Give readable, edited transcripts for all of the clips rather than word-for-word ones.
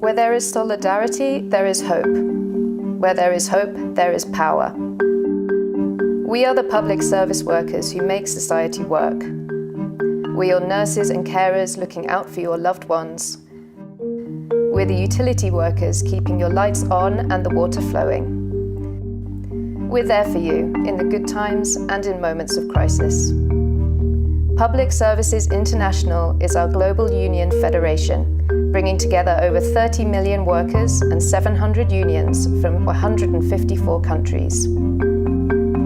Where there is solidarity, there is hope. Where there is hope, there is power. We are the public service workers who make society work. We're your nurses and carers looking out for your loved ones. We're the utility workers keeping your lights on and the water flowing. We're there for you in the good times and in moments of crisis. Public Services International is our global union federation, bringing together over 30 million workers and 700 unions from 154 countries.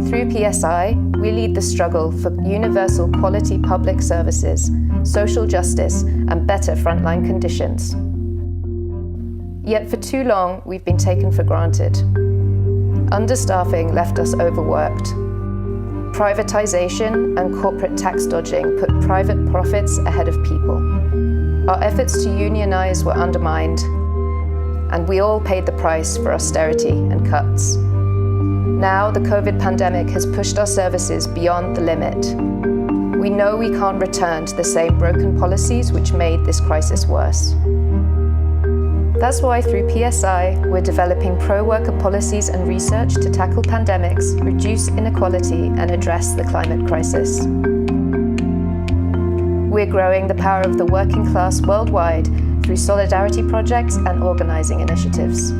Through PSI, we lead the struggle for universal quality public services, social justice, and better frontline conditions. Yet for too long, we've been taken for granted. Understaffing left us overworked. Privatization and corporate tax dodging put private profits ahead of people. Our efforts to unionize were undermined, and we all paid the price for austerity and cuts. Now the COVID pandemic has pushed our services beyond the limit. We know we can't return to the same broken policies which made this crisis worse. That's why through PSI, we're developing pro-worker policies and research to tackle pandemics, reduce inequality, and address the climate crisis. We're growing the power of the working class worldwide through solidarity projects and organizing initiatives.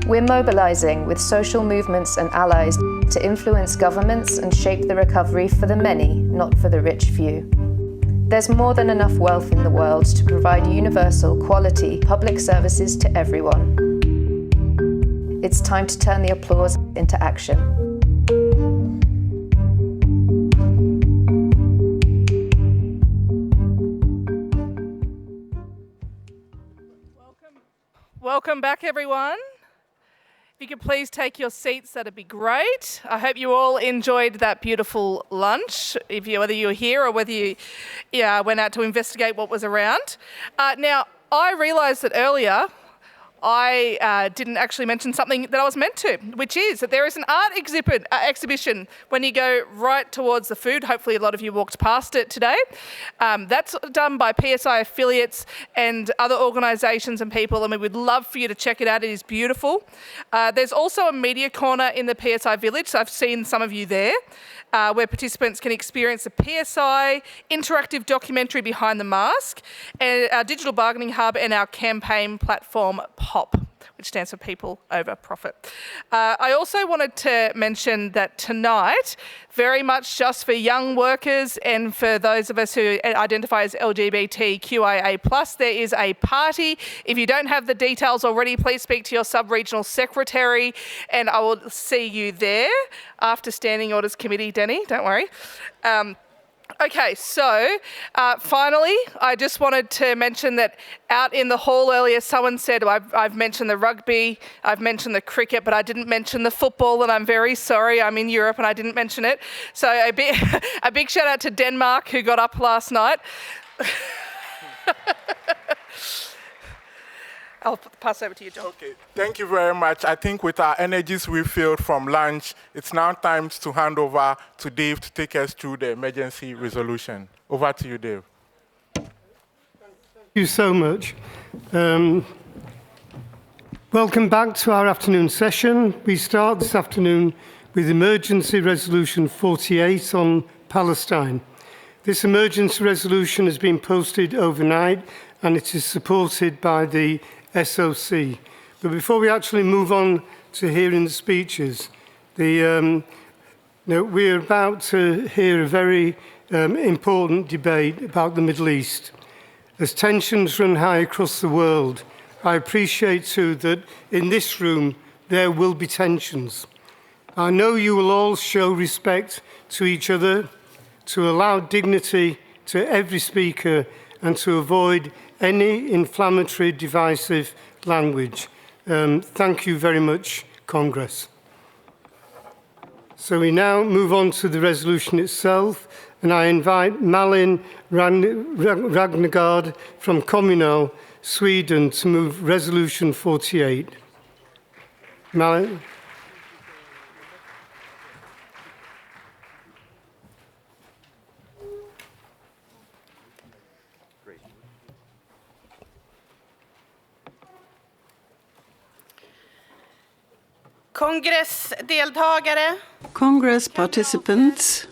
We're mobilizing with social movements and allies to influence governments and shape the recovery for the many, not for the rich few. There's more than enough wealth in the world to provide universal, quality public services to everyone. It's time to turn the applause into action. Welcome back, everyone. If you could please take your seats, that'd be great. I hope you all enjoyed that beautiful lunch, whether you were here or whether you went out to investigate what was around. Now, I realised that earlier I didn't actually mention something that I was meant to, which is that there is an art exhibition when you go right towards the food. Hopefully a lot of you walked past it today. That's done by PSI affiliates and other organisations and people, and we would love for you to check it out. It is beautiful. There's also a media corner in the PSI village, so I've seen some of you there, where participants can experience the PSI interactive documentary Behind the Mask, and our digital bargaining hub, and our campaign platform POP, which stands for People Over Profit. I also wanted to mention that tonight, very much just for young workers and for those of us who identify as LGBTQIA+, there is a party. If you don't have the details already, please speak to your sub-regional secretary, and I will see you there after Standing Orders Committee, Denny, don't worry. Okay, so finally, I just wanted to mention that out in the hall earlier, someone said, I've mentioned the rugby, I've mentioned the cricket, but I didn't mention the football, and I'm very sorry. I'm in Europe and I didn't mention it. So a big shout out to Denmark, who got up last night. I'll pass over to you, John. Okay, thank you very much. I think with our energies refilled from lunch, it's now time to hand over to Dave to take us through the emergency resolution. Over to you, Dave. Thank you so much. Welcome back to our afternoon session. We start this afternoon with Emergency Resolution 48 on Palestine. This emergency resolution has been posted overnight and it is supported by the SOC. But before we actually move on to hearing the speeches, we're about to hear a very important debate about the Middle East. As tensions run high across the world, I appreciate too that in this room there will be tensions. I know you will all show respect to each other, to allow dignity to every speaker, and to avoid any inflammatory, divisive language. Thank you very much, Congress. So we now move on to the resolution itself, and I invite Malin Ragnagard from Kommunal, Sweden, to move Resolution 48. Malin. kongressdeltagare, Congress participants,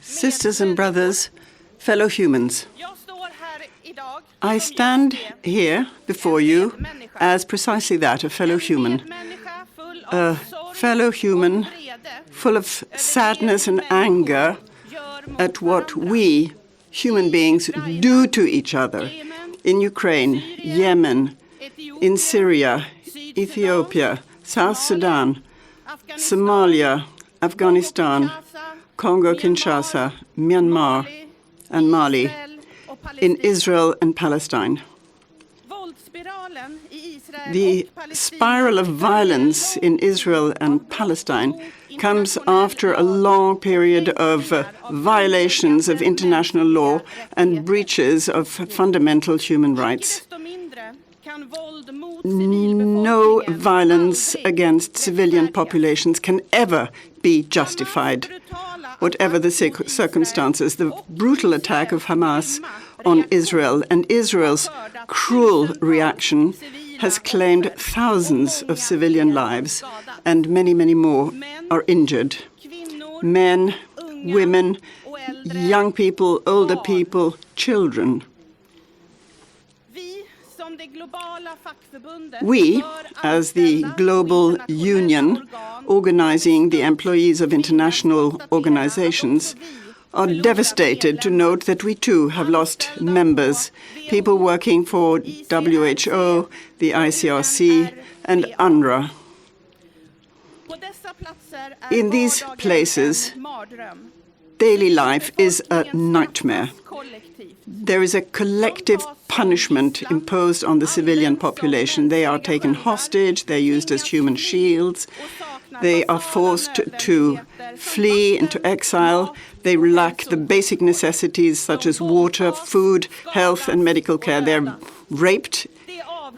sisters and brothers, fellow humans. jag står här idag I som stand just det, here before you medmänniska. as precisely that, a fellow human. Medmänniska full A av sorg fellow human och vrede full of sadness and anger gör mot at what varandra. we, human beings, do to each other in Ukraine, Yemen, in Syria, Ethiopia, South Sudan, Somalia, Afghanistan, Congo-Kinshasa, Myanmar, and Mali, in Israel and Palestine. The spiral of violence in Israel and Palestine comes after a long period of violations of international law and breaches of fundamental human rights. No violence against civilian populations can ever be justified, whatever the circumstances. The brutal attack of Hamas on Israel and Israel's cruel reaction has claimed thousands of civilian lives, and many, many more are injured. Men, women, young people, older people, children. We, as the global union organizing the employees of international organizations, are devastated to note that we too have lost members, people working for WHO, the ICRC, and UNRWA. In these places, daily life is a nightmare. There is a collective punishment imposed on the civilian population. They are taken hostage, they're used as human shields, they are forced to flee into exile, they lack the basic necessities such as water, food, health, and medical care. They're raped,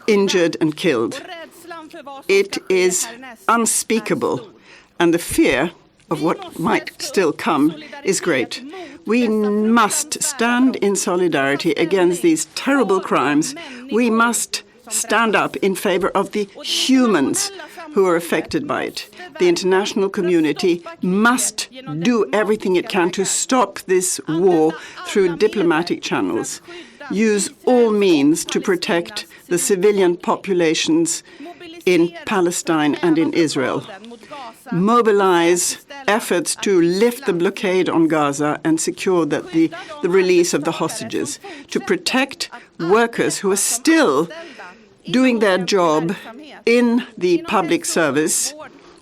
injured, and killed. It is unspeakable, and the fear of what might still come is great. We must stand in solidarity against these terrible crimes. We must stand up in favor of the humans who are affected by it. The international community must do everything it can to stop this war through diplomatic channels. Use all means to protect the civilian populations in Palestine and in Israel. Mobilize efforts to lift the blockade on Gaza and secure that the release of the hostages, to protect workers who are still doing their job in the public service,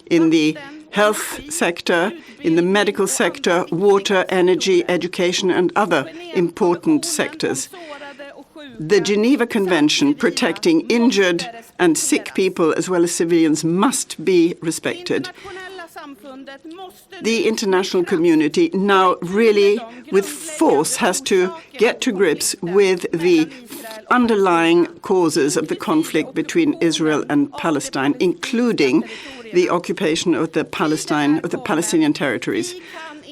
in the health sector, in the medical sector, water, energy, education, and other important sectors. The Geneva Convention protecting injured and sick people as well as civilians must be respected. The international community now really, with force, has to get to grips with the underlying causes of the conflict between Israel and Palestine, including the occupation of the Palestinian territories.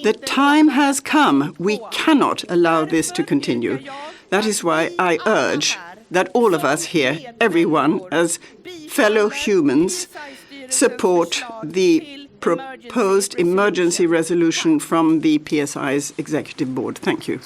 The time has come. We cannot allow this to continue. That is why I urge that all of us here, everyone, as fellow humans, support the proposed emergency resolution from the PSI's executive board. Thank you.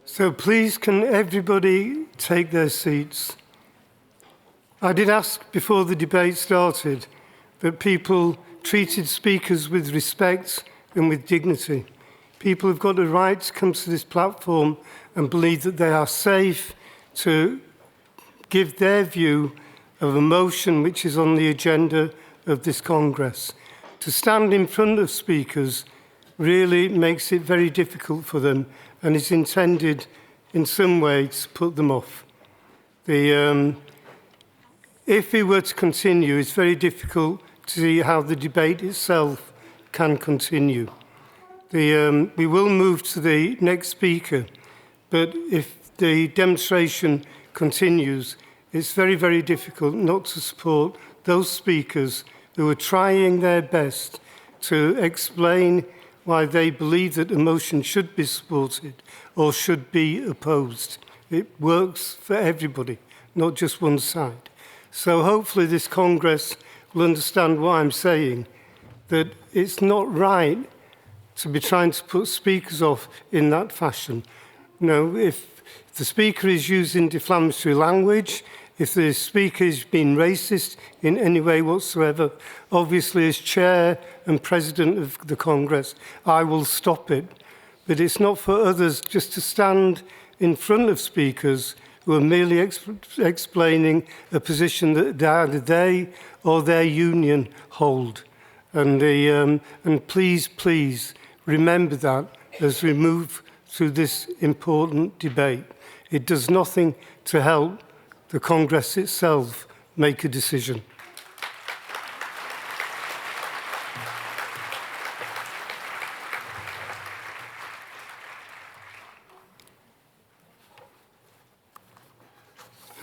So please, can everybody take their seats? I did ask before the debate started that people treated speakers with respect and with dignity. People have got a right to come to this platform and believe that they are safe to give their view of a motion which is on the agenda of this Congress. To stand in front of speakers really makes it very difficult for them and is intended in some way to put them off. If we were to continue, it's very difficult to see how the debate itself can continue. We will move to the next speaker, But if the demonstration continues, it's very, very difficult not to support those speakers who are trying their best to explain why they believe that a motion should be supported or should be opposed. It works for everybody, not just one side. So hopefully this Congress will understand what I'm saying, that it's not right to be trying to put speakers off in that fashion. No, if the speaker is using defamatory language, if the speaker is being racist in any way whatsoever, obviously as chair and president of the Congress, I will stop it. But it's not for others just to stand in front of speakers who are merely explaining a position that either they or their union hold. And please, please remember that as we move through this important debate. It does nothing to help the Congress itself make a decision.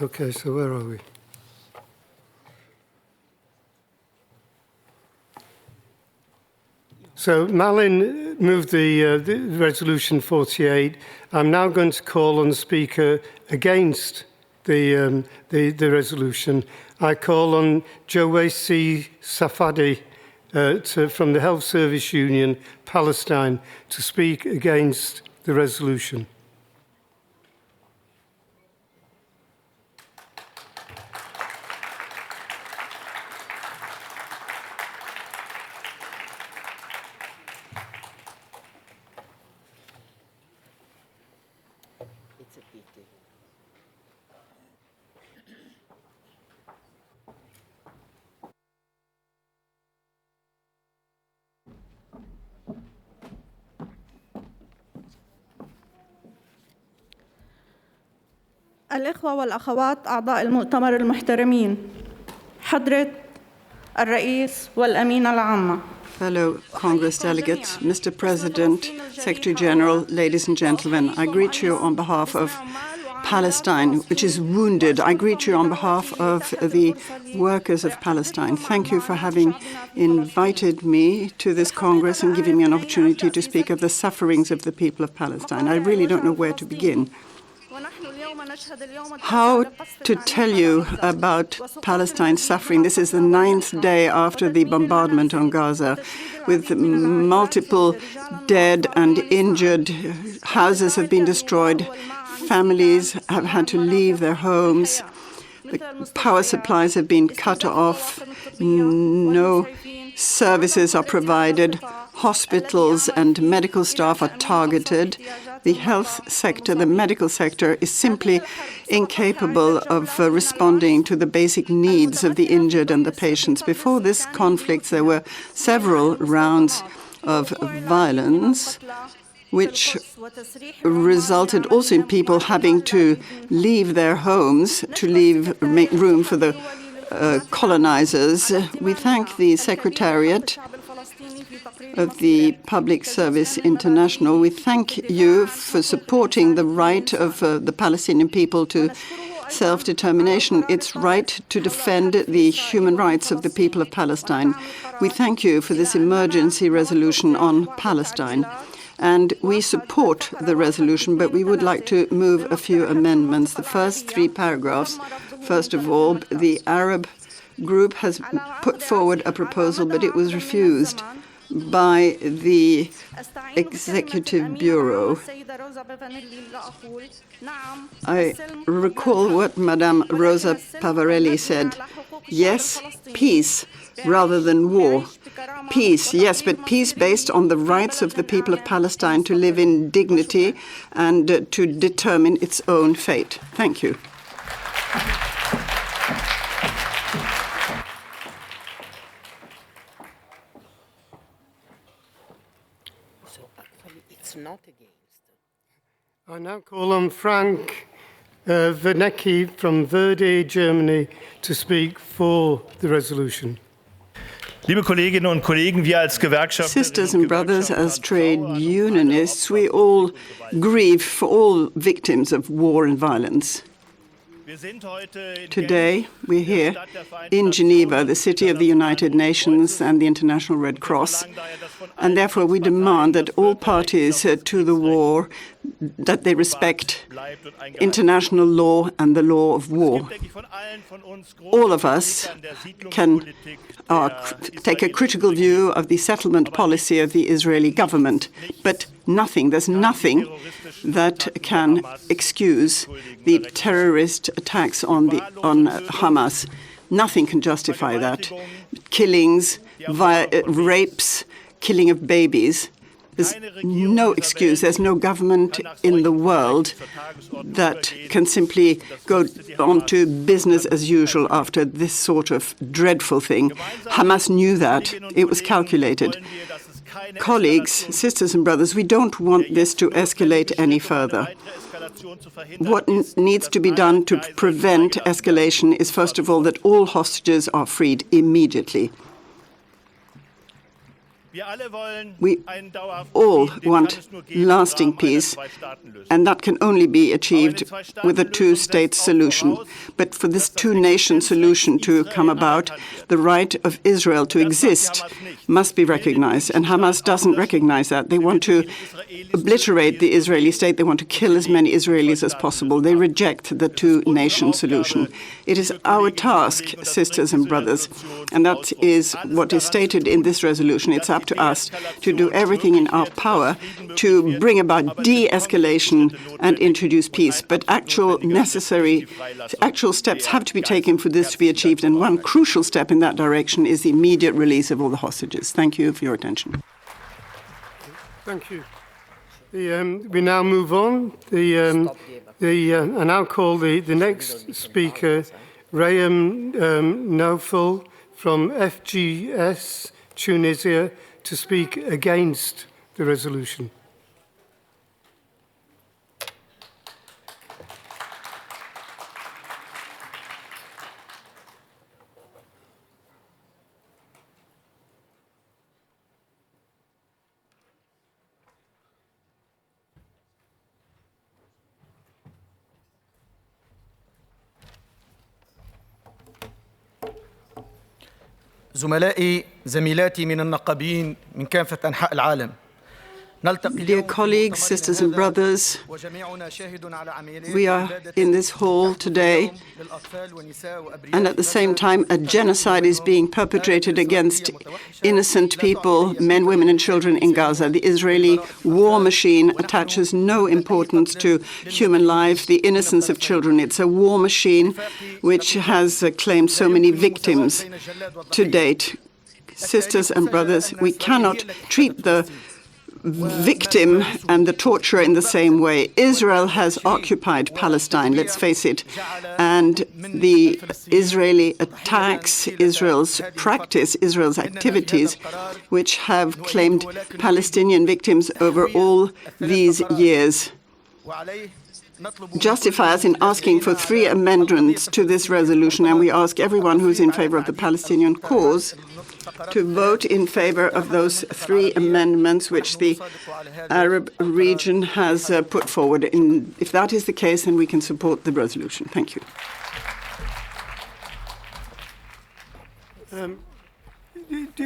Okay, so where are we? So Malin moved the resolution 48. I'm now going to call on the speaker against the resolution. I call on Jowaisi Safadi from the Health Service Union, Palestine, to speak against the resolution. الإخوة والأخوات أعضاء المؤتمر المحترمين، حضرة الرئيس والأمينة العامة. Fellow Congress delegates, Mr. President, Secretary General, ladies and gentlemen, I greet you on behalf of Palestine, which is wounded. I greet you on behalf of the workers of Palestine. Thank you for having invited me to this Congress and giving me an opportunity to speak of the sufferings of the people of Palestine. I really don't know where to begin. How to tell you about Palestine's suffering. This is the 9th day after the bombardment on Gaza, with multiple dead and injured. Houses have been destroyed. Families have had to leave their homes. The power supplies have been cut off. No services are provided. Hospitals and medical staff are targeted. The health sector, the medical sector, is simply incapable of responding to the basic needs of the injured and the patients. Before this conflict, there were several rounds of violence, which resulted also in people having to leave their homes, to make room for the colonizers. We thank the Secretariat of the Public Service International. We thank you for supporting the right of the Palestinian people to self-determination, its right to defend the human rights of the people of Palestine. We thank you for this emergency resolution on Palestine. And we support the resolution, but we would like to move a few amendments. The first 3 paragraphs, first of all, the Arab group has put forward a proposal, but it was refused by the Executive Bureau. I recall what Madame Rosa Pavarelli said. Yes, peace rather than war. Peace, yes, but peace based on the rights of the people of Palestine to live in dignity and to determine its own fate. Thank you. Not against. I now call on Frank Wernicke from Verdi, Germany, to speak for the resolution. Liebe Kolleginnen und Kollegen, wir als Sisters and brothers, as trade unionists, we all grieve for all victims of war and violence. Today, we're here in Geneva, the city of the United Nations and the International Red Cross, and therefore we demand that all parties to the war, that they respect international law and the law of war. All of us can take a critical view of the settlement policy of the Israeli government, but there's nothing that can excuse the terrorist attacks on Hamas. Nothing can justify that. Killings, rapes, killing of babies. There's no excuse. There's no government in the world that can simply go on to business as usual after this sort of dreadful thing. Hamas knew that. It was calculated. Colleagues, sisters and brothers, we don't want this to escalate any further. What needs to be done to prevent escalation is, first of all, that all hostages are freed immediately. We all want lasting peace, and that can only be achieved with a two-state solution. But for this two-nation solution to come about, the right of Israel to exist must be recognized, and Hamas doesn't recognize that. They want to obliterate the Israeli state. They want to kill as many Israelis as possible. They reject the two-nation solution. It is our task, sisters and brothers, and that is what is stated in this resolution. It's up to us to do everything in our power to bring about de-escalation and introduce peace. But actual steps have to be taken for this to be achieved, and one crucial step in that direction is the immediate release of all the hostages. Thank you for your attention. Thank you. We now move on. I now call the next speaker, Rayam Naufal from FGS Tunisia, to speak against the resolution. زملائي زميلاتي من النقابين من كافة أنحاء العالم. Dear colleagues, sisters and brothers, we are in this hall today, and at the same time a genocide is being perpetrated against innocent people, men, women and children in Gaza. The Israeli war machine attaches no importance to human life, the innocence of children. It's a war machine which has claimed so many victims to date. Sisters and brothers, we cannot treat the victim and the torturer in the same way. Israel has occupied Palestine, let's face it, and the Israeli attacks, Israel's practice, Israel's activities, which have claimed Palestinian victims over all these years, justify us in asking for 3 amendments to this resolution, and we ask everyone who is in favor of the Palestinian cause to vote in favor of those 3 amendments which the Arab region has put forward. If that is the case, then we can support the resolution. Thank you.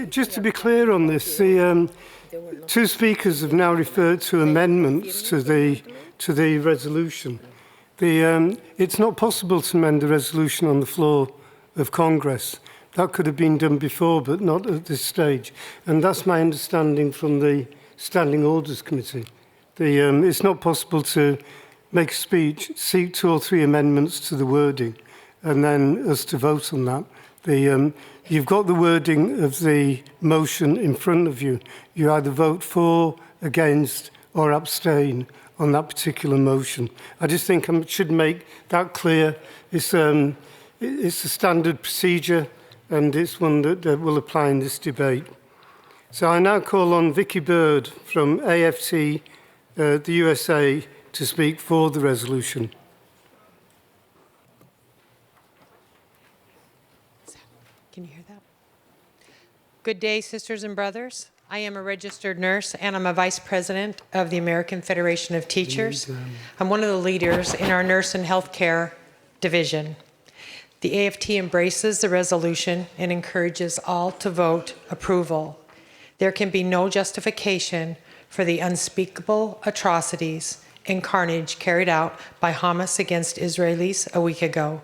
Just to be clear on this, the 2 speakers have now referred to amendments to the resolution. It's not possible to amend the resolution on the floor of Congress. That could have been done before, but not at this stage. And that's my understanding from the Standing Orders Committee. It's not possible to make a speech, seek 2 or 3 amendments to the wording, and then us to vote on that. You've got the wording of the motion in front of you. You either vote for, against, or abstain on that particular motion. I just think I should make that clear. It's a standard procedure, and it's one that will apply in this debate. So I now call on Vicky Bird from AFT, the USA, to speak for the resolution. Can you hear that? Good day, sisters and brothers. I am a registered nurse and I'm a vice president of the American Federation of Teachers. I'm one of the leaders in our nurse and healthcare division. The AFT embraces the resolution and encourages all to vote approval. There can be no justification for the unspeakable atrocities and carnage carried out by Hamas against Israelis a week ago.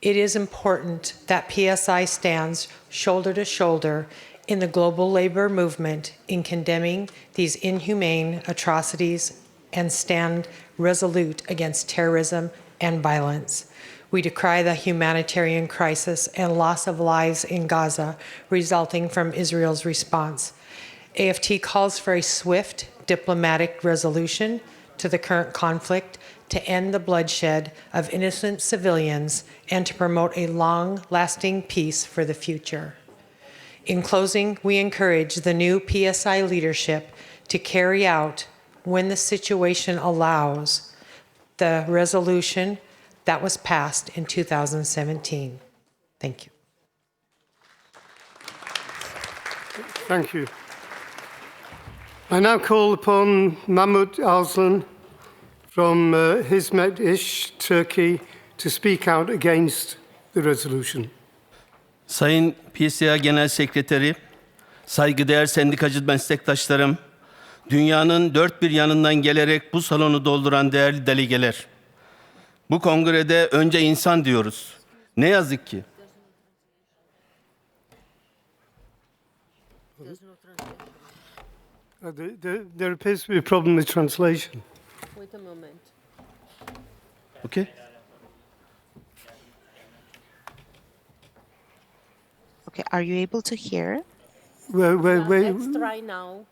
It is important that PSI stands shoulder to shoulder in the global labor movement in condemning these inhumane atrocities and stand resolute against terrorism and violence. We decry the humanitarian crisis and loss of lives in Gaza resulting from Israel's response. AFT calls for a swift diplomatic resolution to the current conflict to end the bloodshed of innocent civilians and to promote a long-lasting peace for the future. In closing, we encourage the new PSI leadership to carry out, when the situation allows, the resolution that was passed in 2017. Thank you. Thank you. I now call upon Mahmoud Arslan from Hizmet İş, Turkey, to speak out against the resolution. Sayın PSI Genel Sekreteri, saygıdeğer sendikacı meslektaşlarım, dünyanın dört bir yanından gelerek bu salonu dolduran değerli delegeler. Bu kongrede önce insan diyoruz. Ne yazık ki. There appears to be a problem with translation. Wait a moment. Okay. Okay, are you able to hear? Let's try now.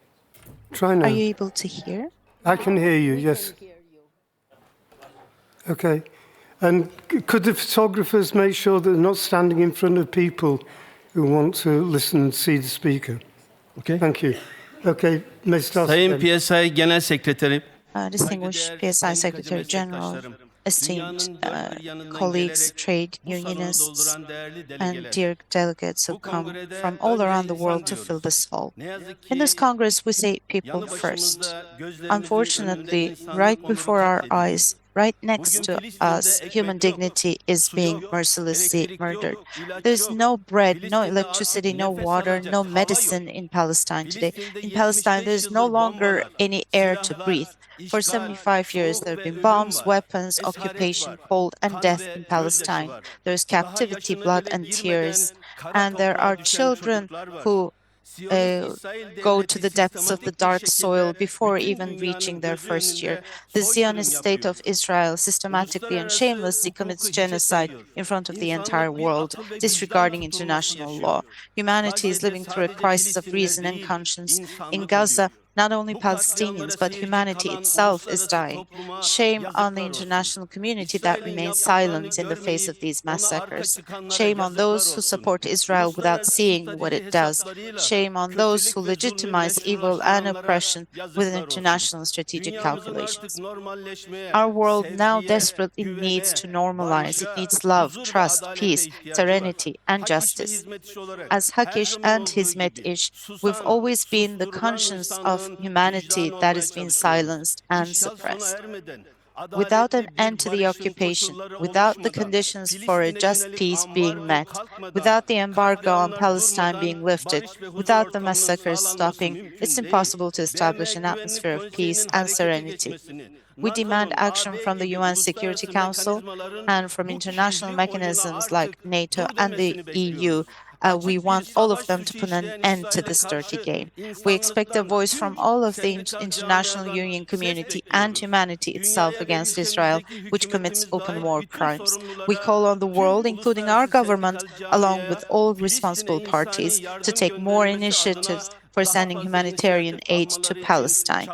Try now. Are you able to hear? I can hear you, yes. Okay. And could the photographers make sure that they're not standing in front of people who want to listen and see the speaker? Okay. Thank you. Okay, Mr. Sayın PSI Genel Sekreteri, Distinguished PSI Secretary General, esteemed colleagues, trade unionists, and dear delegates who come from all around the world to fill this hall. In this Congress, we say people first. Unfortunately, right before our eyes, right next to us, human dignity is being mercilessly murdered. There's no bread, no electricity, no water, no medicine in Palestine today. In Palestine, there's no longer any air to breathe. For 75 years, there have been bombs, weapons, occupation, cold, and death in Palestine. There's captivity, blood, and tears. And there are children who go to the depths of the dark soil before even reaching their first year. The Zionist state of Israel systematically and shamelessly commits genocide in front of the entire world, disregarding international law. Humanity is living through a crisis of reason and conscience. In Gaza, not only Palestinians, but humanity itself is dying. Shame on the international community that remains silent in the face of these massacres. Shame on those who support Israel without seeing what it does. Shame on those who legitimize evil and oppression with international strategic calculations. Our world now desperately needs to normalize. It needs love, trust, peace, serenity, and justice. As Hakish and Hizmet İş, we've always been the conscience of humanity that has been silenced and suppressed. Without an end to the occupation, without the conditions for a just peace being met, without the embargo on Palestine being lifted, without the massacres stopping, it's impossible to establish an atmosphere of peace and serenity. We demand action from the UN Security Council and from international mechanisms like NATO and the EU. We want all of them to put an end to this dirty game. We expect a voice from all of the international union community and humanity itself against Israel, which commits open war crimes. We call on the world, including our government, along with all responsible parties, to take more initiatives for sending humanitarian aid to Palestine.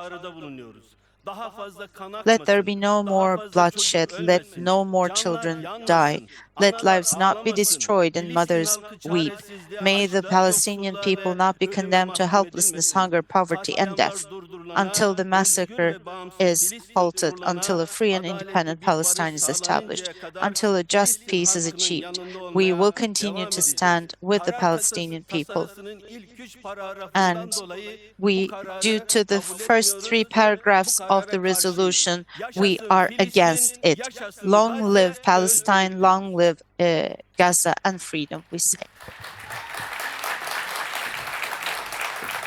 Let there be no more bloodshed. Let no more children die. Let lives not be destroyed and mothers weep. May the Palestinian people not be condemned to helplessness, hunger, poverty, and death until the massacre is halted, until a free and independent Palestine is established, until a just peace is achieved. We will continue to stand with the Palestinian people. And due to the first 3 paragraphs of the resolution, we are against it. Long live Palestine, long live Gaza, and freedom, we say.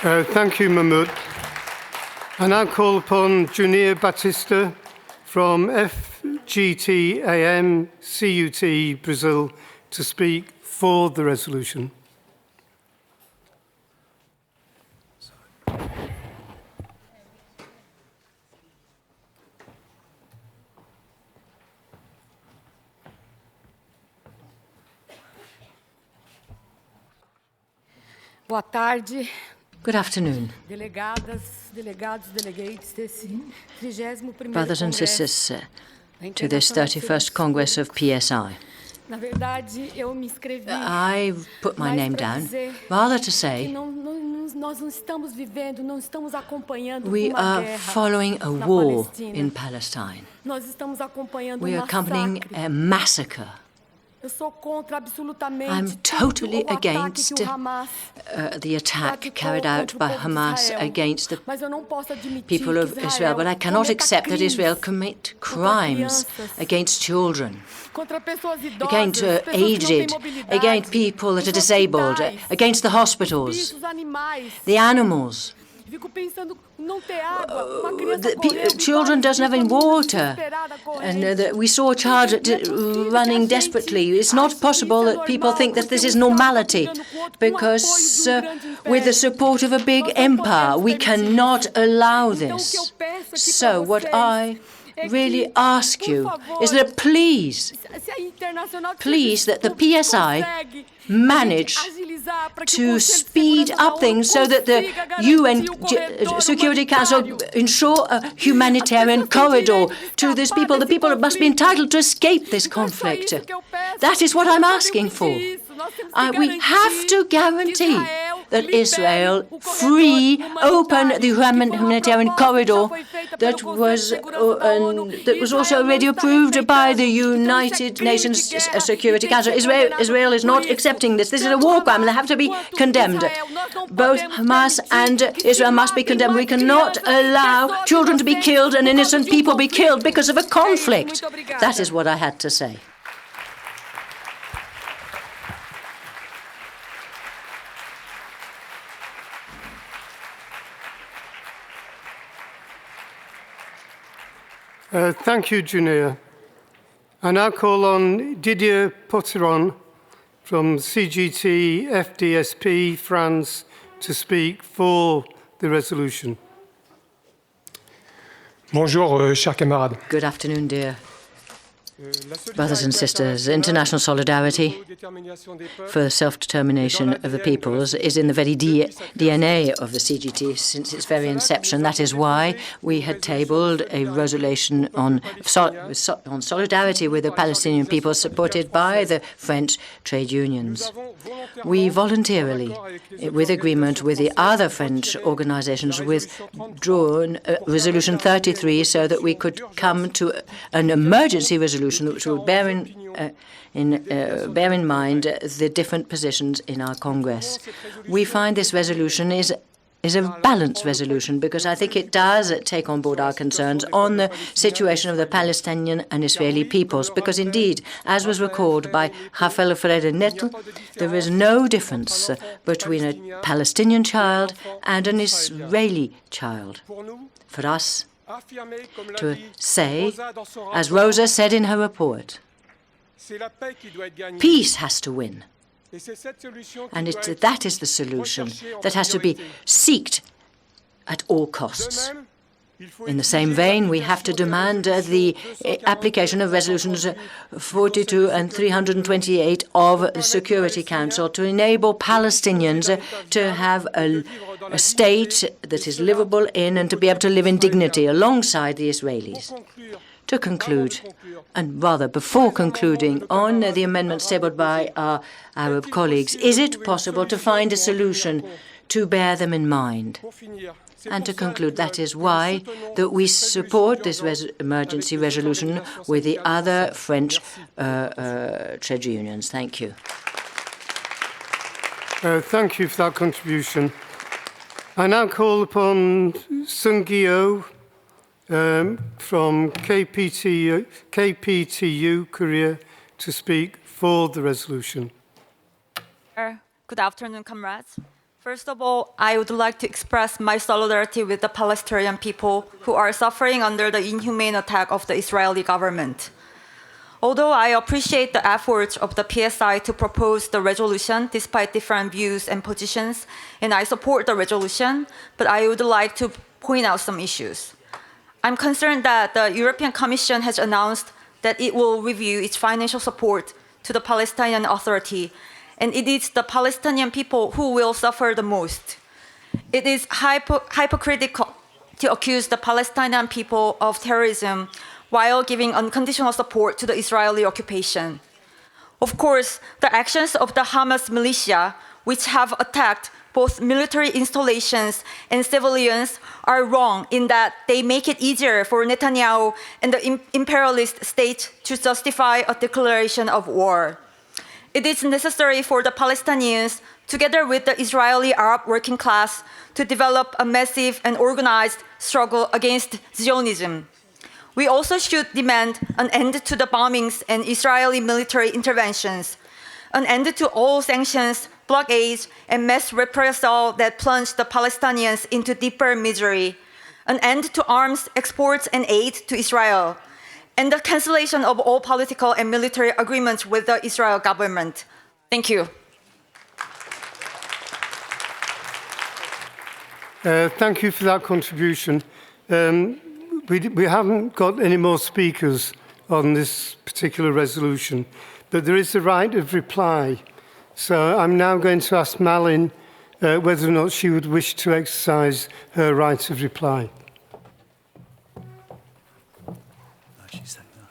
Thank you, Mahmoud. I now call upon Junia Batista from FGTAM CUT Brazil to speak for the resolution. Boa tarde. Good afternoon. Brothers and sisters to this 31st Congress of PSI. I put my name down rather to say we are following a war in Palestine. We are accompanying a massacre. I'm totally against the attack carried out by Hamas against the people of Israel, but I cannot accept that Israel commit crimes against children, against aged, against people that are disabled, against the hospitals, the animals. Children doesn't have any water, and we saw a child running desperately. It's not possible that people think that this is normality, because with the support of a big empire, we cannot allow this. So what I really ask you is that please that the PSI manage to speed up things so that the UN Security Council ensure a humanitarian corridor to these people. The people must be entitled to escape this conflict. That is what I'm asking for. We have to guarantee that Israel open the humanitarian corridor that was also already approved by the United Nations Security Council. Israel is not accepting this. This is a war crime, and they have to be condemned. Both Hamas and Israel must be condemned. We cannot allow children to be killed and innocent people be killed because of a conflict. That is what I had to say. Thank you, Junia. I now call on Didier Potiron from CGT FDSP France to speak for the resolution. Bonjour, chers camarades. Good afternoon, dear brothers and sisters. International solidarity for the self-determination of the peoples is in the very DNA of the CGT since its very inception. That is why we had tabled a resolution on solidarity with the Palestinian people supported by the French trade unions. We voluntarily, with agreement with the other French organizations, withdrawn Resolution 33 so that we could come to an emergency resolution which will bear in mind the different positions in our Congress. We find this resolution is a balanced resolution because I think it does take on board our concerns on the situation of the Palestinian and Israeli peoples, because indeed, as was recalled by Raphael Frede-Nettel, there is no difference between a Palestinian child and an Israeli child. For us, to say, as Rosa said in her report, peace has to win. And that is the solution that has to be sought at all costs. In the same vein, we have to demand the application of resolutions 42 and 328 of the Security Council to enable Palestinians to have a state that is livable in and to be able to live in dignity alongside the Israelis. To conclude, and rather before concluding on the amendments tabled by our Arab colleagues, is it possible to find a solution to bear them in mind? And to conclude, that is why that we support this emergency resolution with the other French trade unions. Thank you. Thank you for that contribution. I now call upon Sung-Gyo from KPTU Korea to speak for the resolution. Good afternoon, comrades. First of all, I would like to express my solidarity with the Palestinian people who are suffering under the inhumane attack of the Israeli government. Although I appreciate the efforts of the PSI to propose the resolution despite different views and positions, and I support the resolution, but I would like to point out some issues. I'm concerned that the European Commission has announced that it will review its financial support to the Palestinian Authority, and it is the Palestinian people who will suffer the most. It is hypocritical to accuse the Palestinian people of terrorism while giving unconditional support to the Israeli occupation. Of course, the actions of the Hamas militia, which have attacked both military installations and civilians, are wrong in that they make it easier for Netanyahu and the imperialist state to justify a declaration of war. It is necessary for the Palestinians, together with the Israeli Arab working class, to develop a massive and organized struggle against Zionism. We also should demand an end to the bombings and Israeli military interventions, an end to all sanctions, blockades, and mass reprisal that plunged the Palestinians into deeper misery, an end to arms exports and aid to Israel, and the cancellation of all political and military agreements with the Israel government. Thank you. Thank you for that contribution. We haven't got any more speakers on this particular resolution, but there is the right of reply. So I'm now going to ask Malin whether or not she would wish to exercise her right of reply. She's saying no.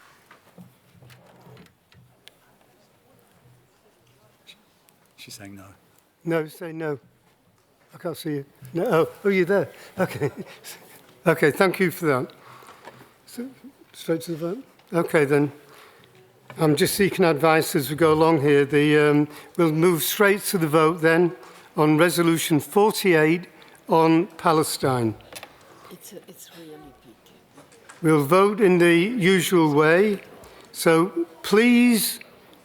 She's saying no. No, say no. I can't see you. No. Oh, you're there. Okay. Okay, thank you for that. So, straight to the vote? Okay, then. I'm just seeking advice as we go along here. We'll move straight to the vote then on Resolution 48 on Palestine. It's really big. We'll vote in the usual way. So please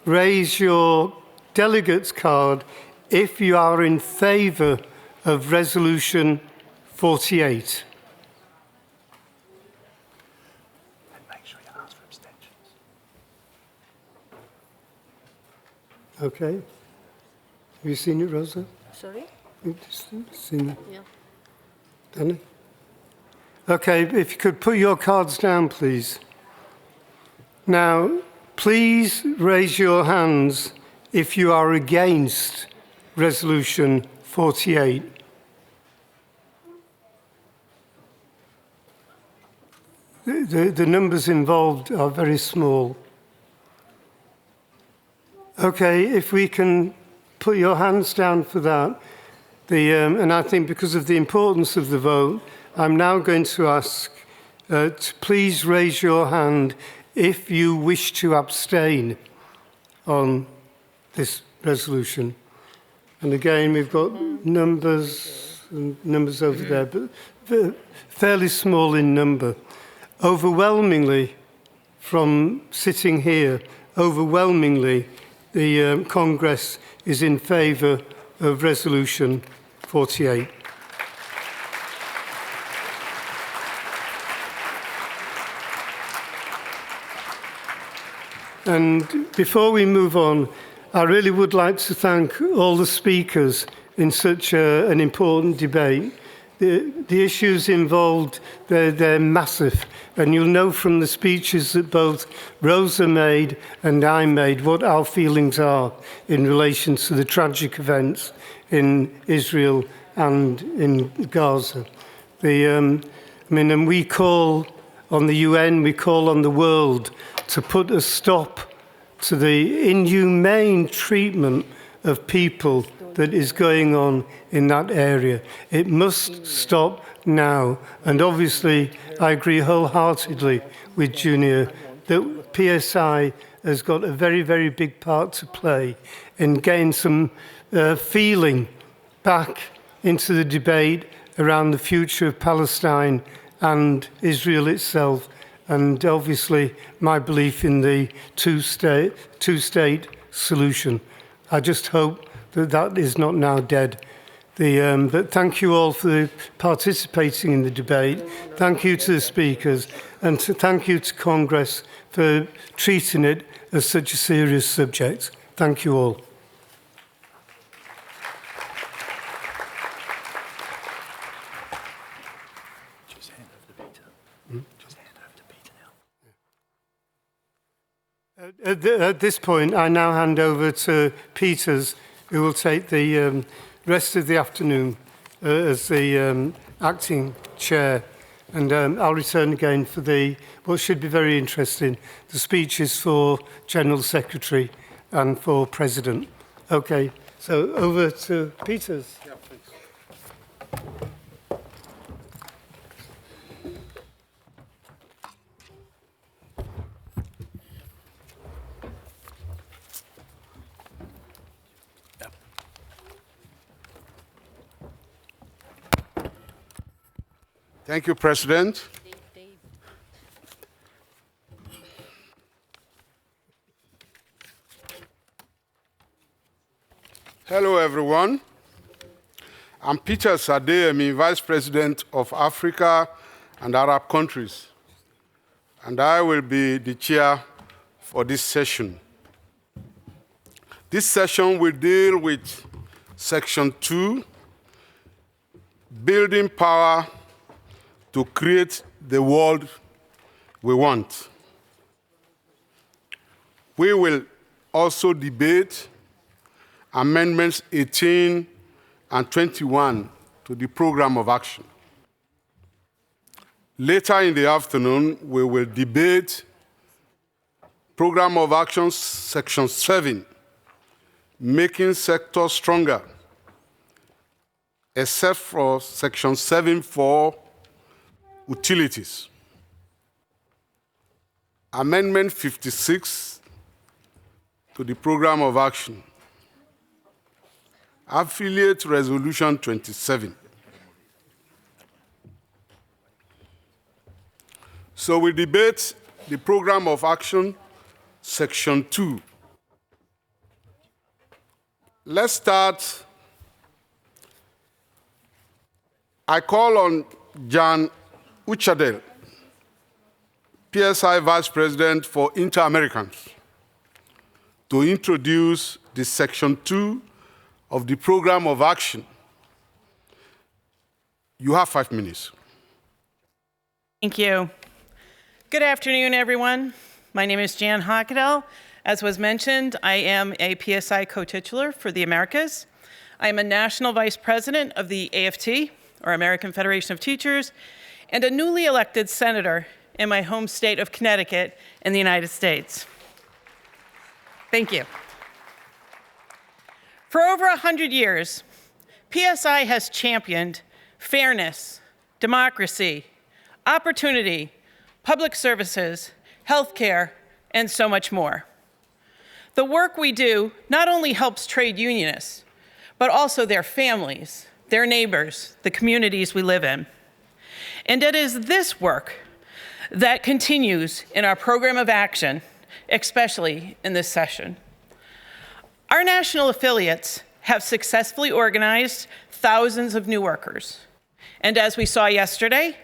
raise your delegate's card if you are in favour of Resolution 48. Okay. Have you seen it, Rosa? Sorry? Seen it? Yeah. Done it? Okay, if you could put your cards down, please. Now, please raise your hands if you are against Resolution 48. The numbers involved are very small. Okay, if we can put your hands down for that. And I think because of the importance of the vote, I'm now going to ask to please raise your hand if you wish to abstain on this resolution. And again, we've got numbers over there, but fairly small in number. Overwhelmingly, from sitting here, overwhelmingly, the Congress is in favour of Resolution 48. And before we move on, I really would like to thank all the speakers in such an important debate. The issues involved, they're massive. And you'll know from the speeches that both Rosa made and I made what our feelings are in relation to the tragic events in Israel and in Gaza. And we call on the UN, we call on the world to put a stop to the inhumane treatment of people that is going on in that area. It must stop now. And obviously, I agree wholeheartedly with Junior that PSI has got a very, very big part to play in getting some feeling back into the debate around the future of Palestine and Israel itself, and obviously my belief in the two-state solution. I just hope that that is not now dead. But thank you all for participating in the debate. Thank you to the speakers, and thank you to Congress for treating it as such a serious subject. Thank you all. At this point, I now hand over to Peters, who will take the rest of the afternoon as the acting chair. And I'll return again for what should be very interesting, the speeches for General Secretary and for President. Okay, so over to Peters. Yeah, please. Thank you, President. Hello, everyone. I'm Peter Sadeyemi, Vice President of Africa and Arab countries, and I will be the chair for this session. This session will deal with Section 2, Building Power to Create the World We Want. We will also debate Amendments 18 and 21 to the Program of Action. Later in the afternoon, we will debate Program of Action Section 7, Making Sector Stronger, except for Section 7.4, Utilities. Amendment 56 to the Program of Action. Affiliate Resolution 27. So we debate the Program of Action, Section 2. Let's start. I call on Jan Uchadel, PSI Vice President for Inter-Americans, to introduce the Section 2 of the Program of Action. You have 5 minutes. Thank you. Good afternoon, everyone. My name is Jan Hockadel. As was mentioned, I am a PSI co-titular for the Americas. I am a National Vice President of the AFT, or American Federation of Teachers, and a newly elected senator in my home state of Connecticut in the United States. Thank you. For over 100 years, PSI has championed fairness, democracy, opportunity, public services, healthcare, and so much more. The work we do not only helps trade unionists, but also their families, their neighbors, the communities we live in. And it is this work that continues in our program of action, especially in this session. Our national affiliates have successfully organized thousands of new workers. And as we saw yesterday,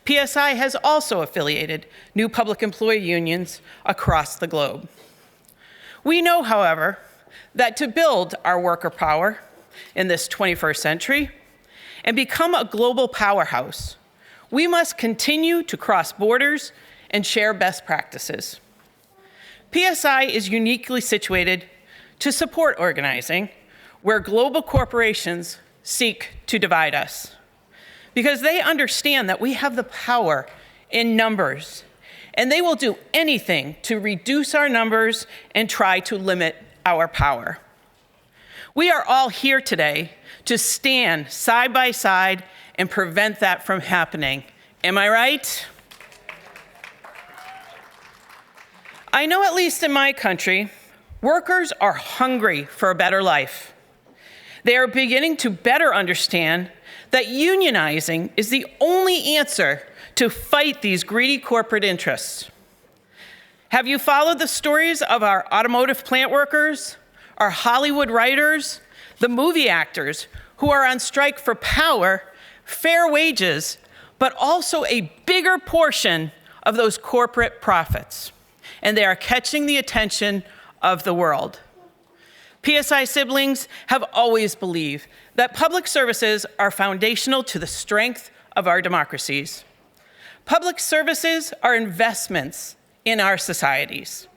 PSI has also affiliated new public employee unions across the globe. We know, however, that to build our worker power in this 21st century and become a global powerhouse, we must continue to cross borders and share best practices. PSI is uniquely situated to support organizing where global corporations seek to divide us, because they understand that we have the power in numbers, and they will do anything to reduce our numbers and try to limit our power. We are all here today to stand side by side and prevent that from happening. Am I right? I know, at least in my country, workers are hungry for a better life. They are beginning to better understand that unionizing is the only answer to fight these greedy corporate interests. Have you followed the stories of our automotive plant workers, our Hollywood writers, the movie actors who are on strike for power, fair wages, but also a bigger portion of those corporate profits? And they are catching the attention of the world. PSI siblings have always believed that public services are foundational to the strength of our democracies. Public services are investments in our societies.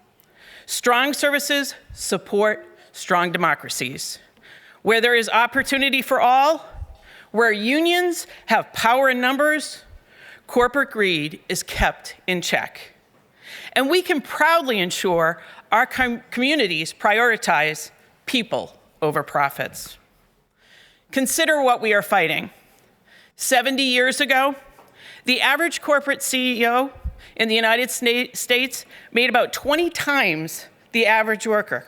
Strong services support strong democracies. Where there is opportunity for all, where unions have power in numbers, corporate greed is kept in check. And we can proudly ensure our communities prioritize people over profits. Consider what we are fighting. 70 years ago, the average corporate CEO in the United States made about 20 times the average worker.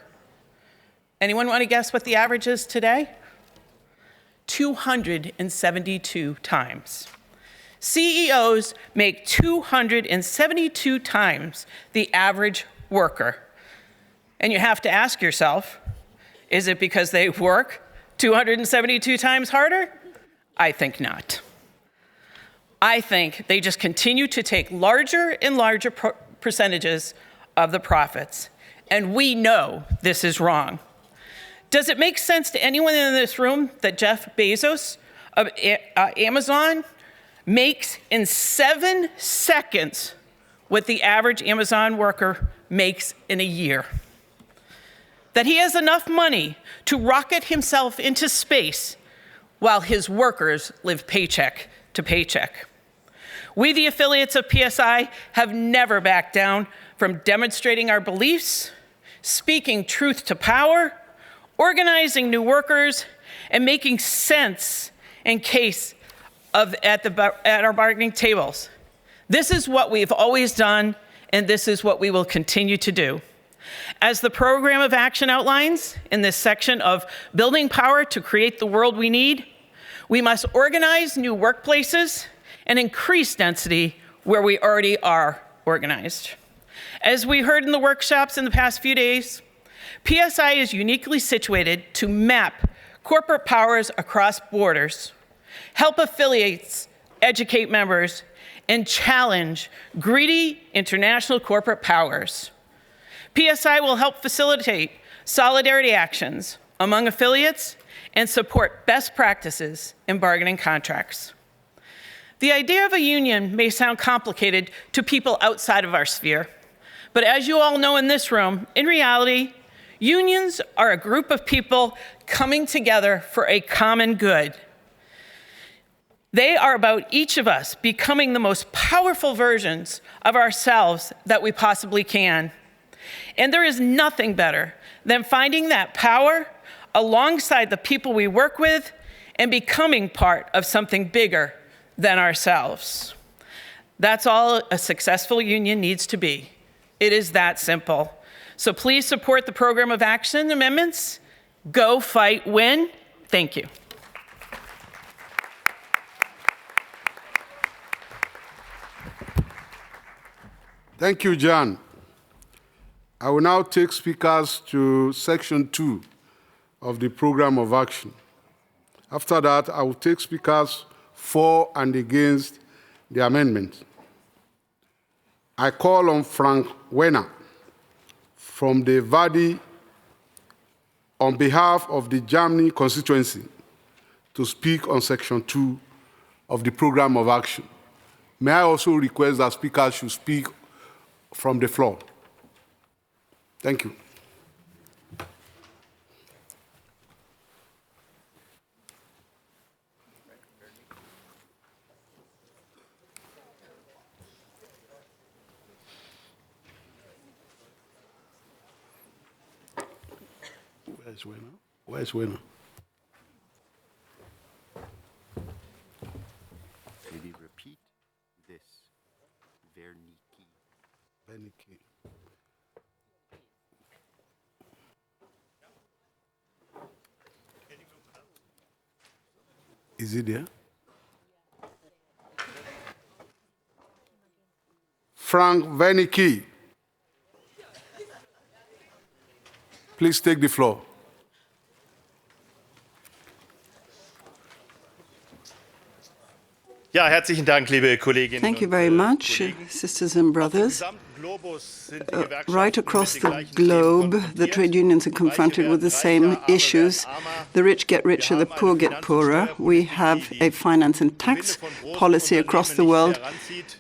Anyone want to guess what the average is today? 272 times. CEOs make 272 times the average worker. And you have to ask yourself, is it because they work 272 times harder? I think not. I think they just continue to take larger and larger percentages of the profits. And we know this is wrong. Does it make sense to anyone in this room that Jeff Bezos of Amazon makes in 7 seconds what the average Amazon worker makes in a year? That he has enough money to rocket himself into space while his workers live paycheck to paycheck. We, the affiliates of PSI, have never backed down from demonstrating our beliefs, speaking truth to power, organizing new workers, and making sense in case at our bargaining tables. This is what we've always done, and this is what we will continue to do. As the program of action outlines in this section of Building Power to Create the World We Need, we must organize new workplaces and increase density where we already are organized. As we heard in the workshops in the past few days, PSI is uniquely situated to map corporate powers across borders, help affiliates educate members, and challenge greedy international corporate powers. PSI will help facilitate solidarity actions among affiliates and support best practices in bargaining contracts. The idea of a union may sound complicated to people outside of our sphere, but as you all know in this room, in reality, unions are a group of people coming together for a common good. They are about each of us becoming the most powerful versions of ourselves that we possibly can. And there is nothing better than finding that power alongside the people we work with and becoming part of something bigger than ourselves. That's all a successful union needs to be. It is that simple. So please support the program of action amendments. Go fight, win. Thank you. Thank you, Jan. I will now take speakers to section 2 of the program of action. After that, I will take speakers for and against the amendment. I call on Frank Wenner from the Vadi on behalf of the Germany constituency to speak on section 2 of the program of action. May I also request that speakers should speak from the floor? Thank you. Where's winner? Where's winner? Maybe repeat this. Verniki. Verniki. Is it there? Frank Verniki. Please take the floor. Ja, herzlichen Dank, liebe Kolleginnen Thank you und very much, Kollegen. sisters and brothers. Sind die Gewerkschaften Right across mit den the gleichen globe, Themen the trade unions are confronted with the same issues. The rich get richer, the poor get poorer. We have a finance and tax policy across the world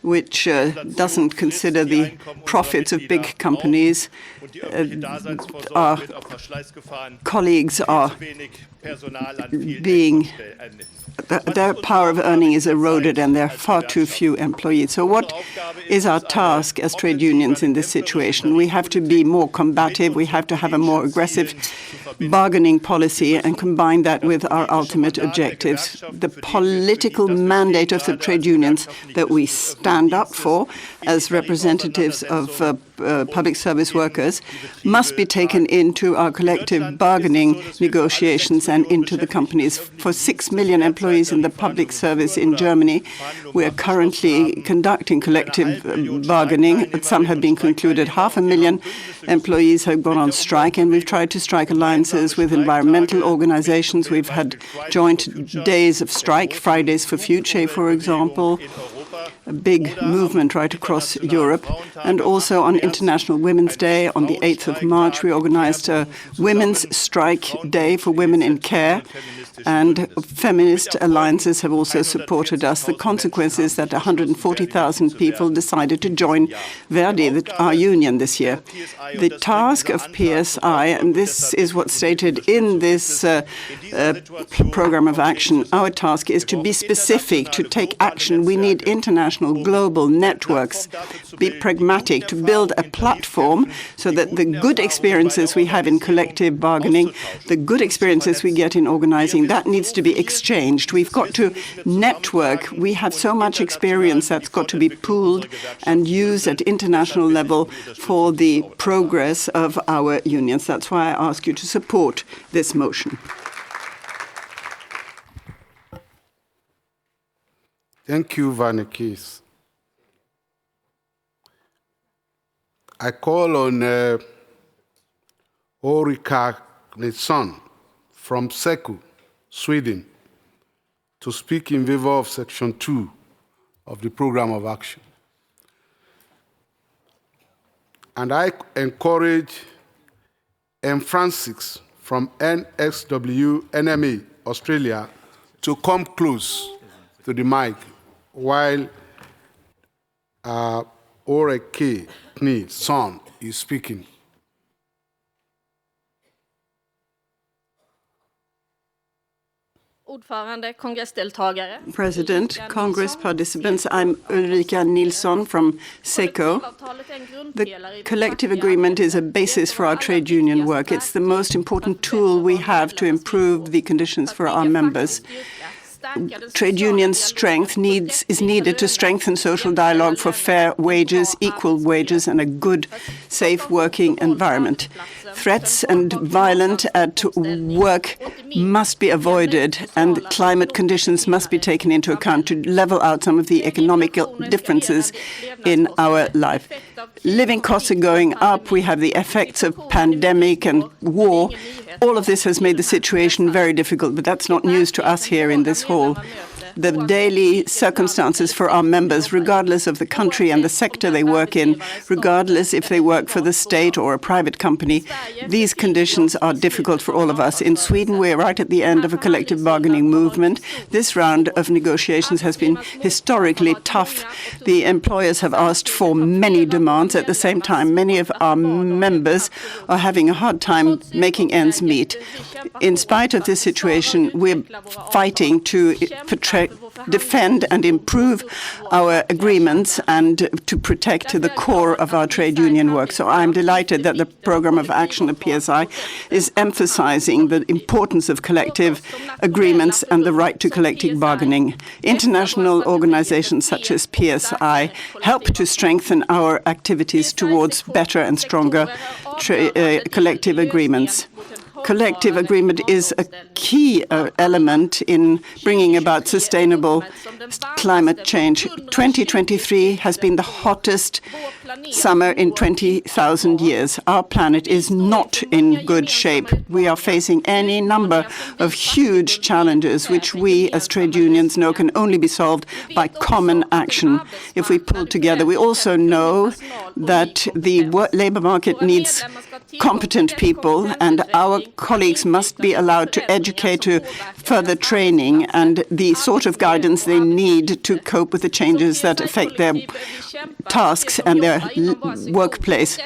which doesn't consider the profits of big companies. Our colleagues are being their power of earning is eroded and there are far too few employees. So what is our task as trade unions in this situation? We have to be more combative, we have to have a more aggressive bargaining policy and combine that with our ultimate objectives. The political mandate of the trade unions that we stand up for as representatives of public service workers must be taken into our collective bargaining negotiations and into the companies. For 6 million employees in the public service in Germany, we are currently conducting collective bargaining. Some have been concluded. 500,000 employees have gone on strike, and we've tried to strike alliances with environmental organizations. We've had joint days of strike, Fridays for Future, for example, a big movement right across Europe. And also on International Women's Day, on the 8th of March, we organized a Women's Strike Day for women in care. And feminist alliances have also supported us. The consequence is that 140,000 people decided to join Verdi, our union, this year. The task of PSI, and this is what's stated in this program of action, our task is to be specific, to take action. We need international, global networks, be pragmatic, to build a platform so that the good experiences we have in collective bargaining, the good experiences we get in organizing, that needs to be exchanged. We've got to network. We have so much experience that's got to be pooled and used at international level for the progress of our unions. That's why I ask you to support this motion. Thank you, Vanikis. I call on Ulrika Nilsson from SECO, Sweden, to speak in favor of Section 2 of the Program of Action. And I encourage M. Francis from NSW NMA, Australia, to come close to the mic while Ulrika Nilsson is speaking. President, Congress participants, I'm Ulrika Nilsson from SECO. The collective agreement is a basis for our trade union work. It's the most important tool we have to improve the conditions for our members. Trade union strength is needed to strengthen social dialogue for fair wages, equal wages, and a good, safe working environment. Threats and violence at work must be avoided, and climate conditions must be taken into account to level out some of the economic differences in our life. Living costs are going up. We have the effects of pandemic and war. All of this has made the situation very difficult, but that's not news to us here in this hall. The daily circumstances for our members, regardless of the country and the sector they work in, regardless if they work for the state or a private company, these conditions are difficult for all of us. In Sweden, we're right at the end of a collective bargaining movement. This round of negotiations has been historically tough. The employers have asked for many demands. At the same time, many of our members are having a hard time making ends meet. In spite of this situation, we're fighting to portray defend and improve our agreements and to protect the core of our trade union work. So I'm delighted that the program of action of PSI is emphasizing the importance of collective agreements and the right to collective bargaining. International organizations such as PSI help to strengthen our activities towards better and stronger collective agreements. Collective agreement is a key element in bringing about sustainable climate change. 2023 has been the hottest summer in 20,000 years. Our planet is not in good shape. We are facing any number of huge challenges, which we as trade unions know can only be solved by common action if we pull together. We also know that the labor market needs competent people, and our colleagues must be allowed to educate, to further training, and the sort of guidance they need to cope with the changes that affect their tasks and their workplace.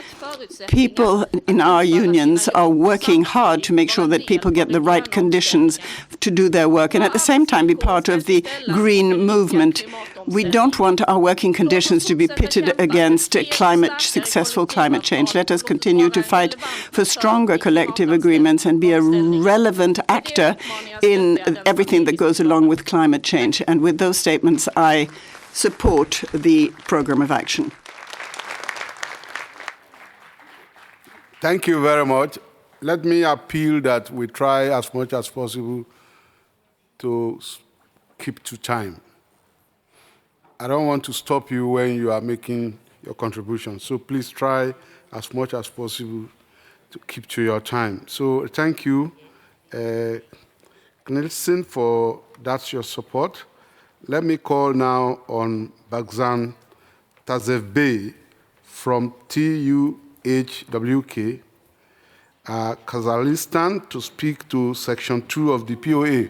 People in our unions are working hard to make sure that people get the right conditions to do their work and at the same time be part of the green movement. We don't want our working conditions to be pitted against successful climate change. Let us continue to fight for stronger collective agreements and be a relevant actor in everything that goes along with climate change. And with those statements, I support the program of action. Thank you very much. Let me appeal that we try as much as possible to keep to time. I don't want to stop you when you are making your contribution, so please try as much as possible to keep to your time. So thank you, Knilsen, for your support. Let me call now on Bagzan Tazevbey from TUHWK, Kazakhstan, to speak to Section 2 of the POA.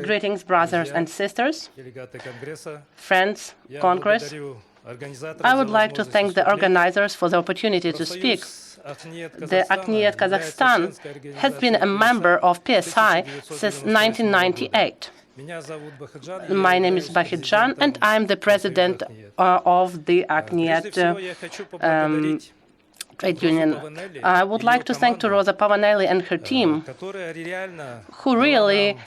Greetings, brothers and sisters, friends, Congress. I would like to thank the organizers for the opportunity to speak. The ACNIET Kazakhstan has been a member of PSI since 1998. My name is Bahidjan, and I'm the president of the ACNIET trade union. I would like to thank Rosa Pavanelli and her team, who really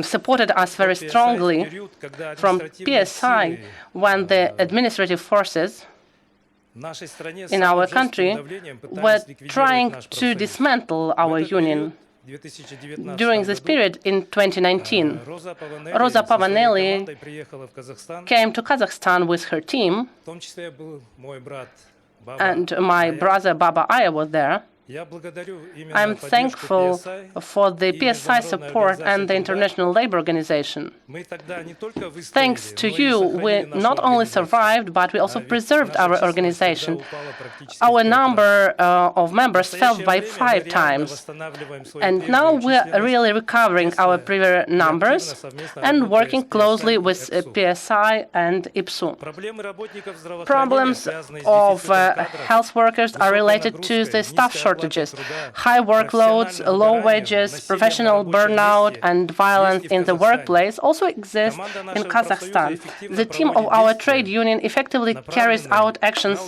supported us very strongly from PSI when the administrative forces in our country were trying to dismantle our union. During this period in 2019, Rosa Pavanelli came to Kazakhstan with her team, and my brother Baba Aya was there. I'm thankful for the PSI support and the International Labour Organization. Thanks to you, we not only survived, but we also preserved our organization. Our number of members fell by 5 times. And now we're really recovering our previous numbers and working closely with PSI and IPSU. Problems of health workers are related to the staff shortages. High workloads, low wages, professional burnout, and violence in the workplace also exist in Kazakhstan. The team of our trade union effectively carries out actions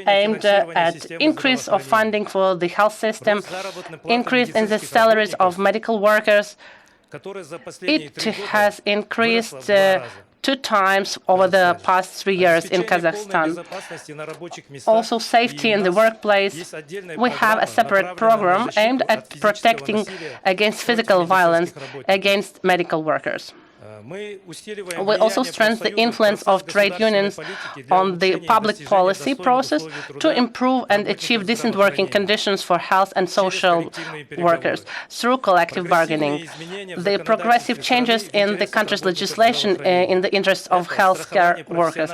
aimed at increase of funding for the health system, increase in the salaries of medical workers. It has increased 2 times over the past 3 years in Kazakhstan. Also, safety in the workplace. We have a separate program aimed at protecting against physical violence against medical workers. We also strengthen the influence of trade unions on the public policy process to improve and achieve decent working conditions for health and social workers through collective bargaining. The progressive changes in the country's legislation in the interest of healthcare workers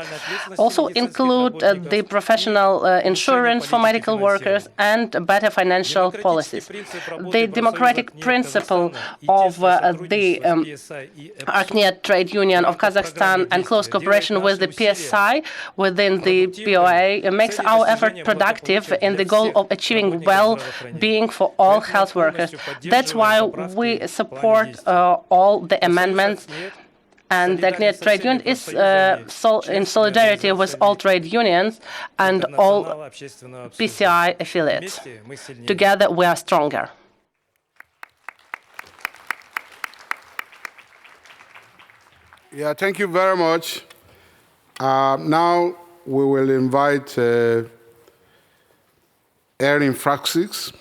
also include the professional insurance for medical workers and better financial policies. The democratic principle of the Technia Trade Union of Kazakhstan and close cooperation with the PSI within the POA makes our effort productive in the goal of achieving well-being for all health workers. That's why we support all the amendments, and the Technia Trade Union is in solidarity with all trade unions and all PCI affiliates. Together we are stronger. Yeah, thank you very much. Now we will invite Erin Francis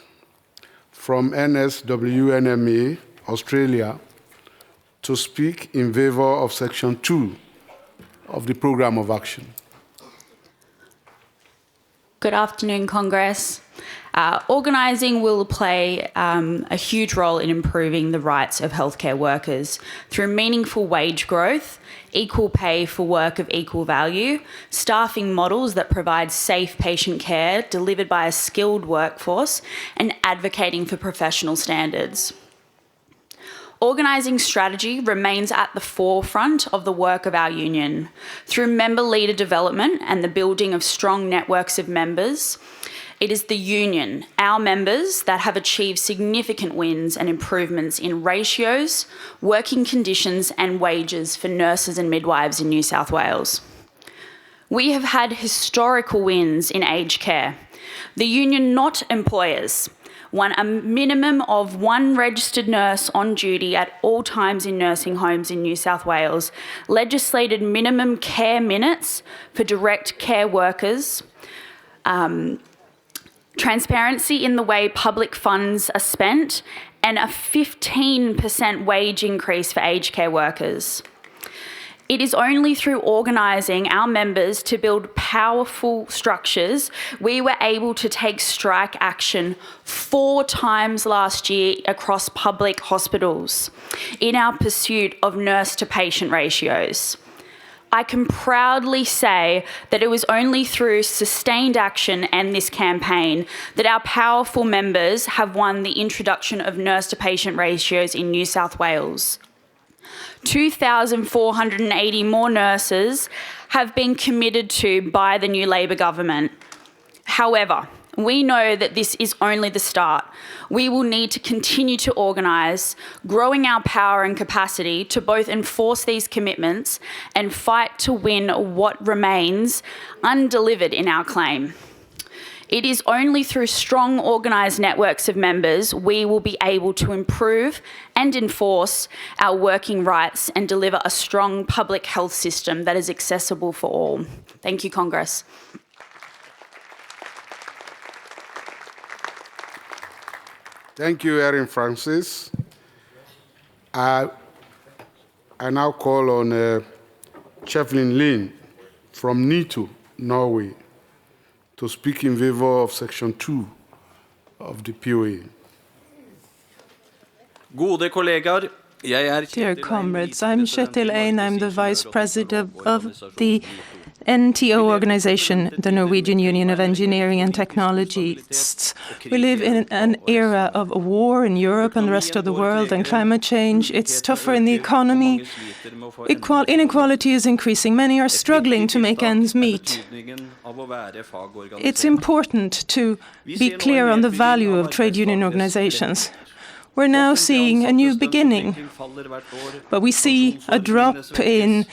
from NSWNMA, Australia, to speak in favor of Section 2 of the Programme of Action. Good afternoon, Congress. Organising will play a huge role in improving the rights of healthcare workers through meaningful wage growth, equal pay for work of equal value, staffing models that provide safe patient care delivered by a skilled workforce, and advocating for professional standards. Organising strategy remains at the forefront of the work of our union. Through member leader development and the building of strong networks of members, it is the union, our members, that have achieved significant wins and improvements in ratios, working conditions and wages for nurses and midwives in New South Wales. We have had historical wins in aged care. The union, not employers, won a minimum of 1 registered nurse on duty at all times in nursing homes in New South Wales, legislated minimum care minutes for direct care workers, transparency in the way public funds are spent, and a 15% wage increase for aged care workers. It is only through organising our members to build powerful structures we were able to take strike action 4 times last year across public hospitals in our pursuit of nurse-to-patient ratios. I can proudly say that it was only through sustained action and this campaign that our powerful members have won the introduction of nurse-to-patient ratios in New South Wales. 2,480 more nurses have been committed to by the new Labor government. However, we know that this is only the start. We will need to continue to organise, growing our power and capacity to both enforce these commitments and fight to win what remains undelivered in our claim. It is only through strong, organised networks of members we will be able to improve and enforce our working rights and deliver a strong public health system that is accessible for all. Thank you, Congress. Thank you, Erin Francis. I now call on Cheflin Lin from NITO, Norway, to speak in favor of Section 2 of the POA. Dear comrades, I'm Kjetil Ein. I'm the Vice President of the NTO organization, the Norwegian Union of Engineering and Technologists. We live in an era of war in Europe and the rest of the world, and climate change. It's tougher in the economy. Inequality is increasing. Many are struggling to make ends meet. It's important to be clear on the value of trade union organizations. We're now seeing a new beginning, but we see a drop in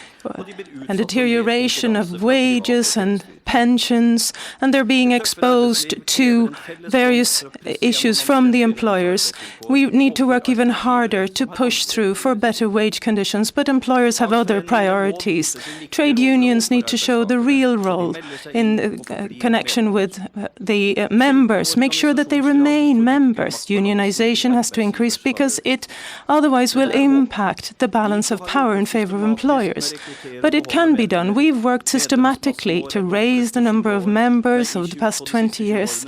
and deterioration of wages and pensions, and they're being exposed to various issues from the employers. We need to work even harder to push through for better wage conditions, but employers have other priorities. Trade unions need to show the real role in connection with the members, make sure that they remain members. Unionization has to increase because it otherwise will impact the balance of power in favor of employers. But it can be done. We've worked systematically to raise the number of members over the past 20 years.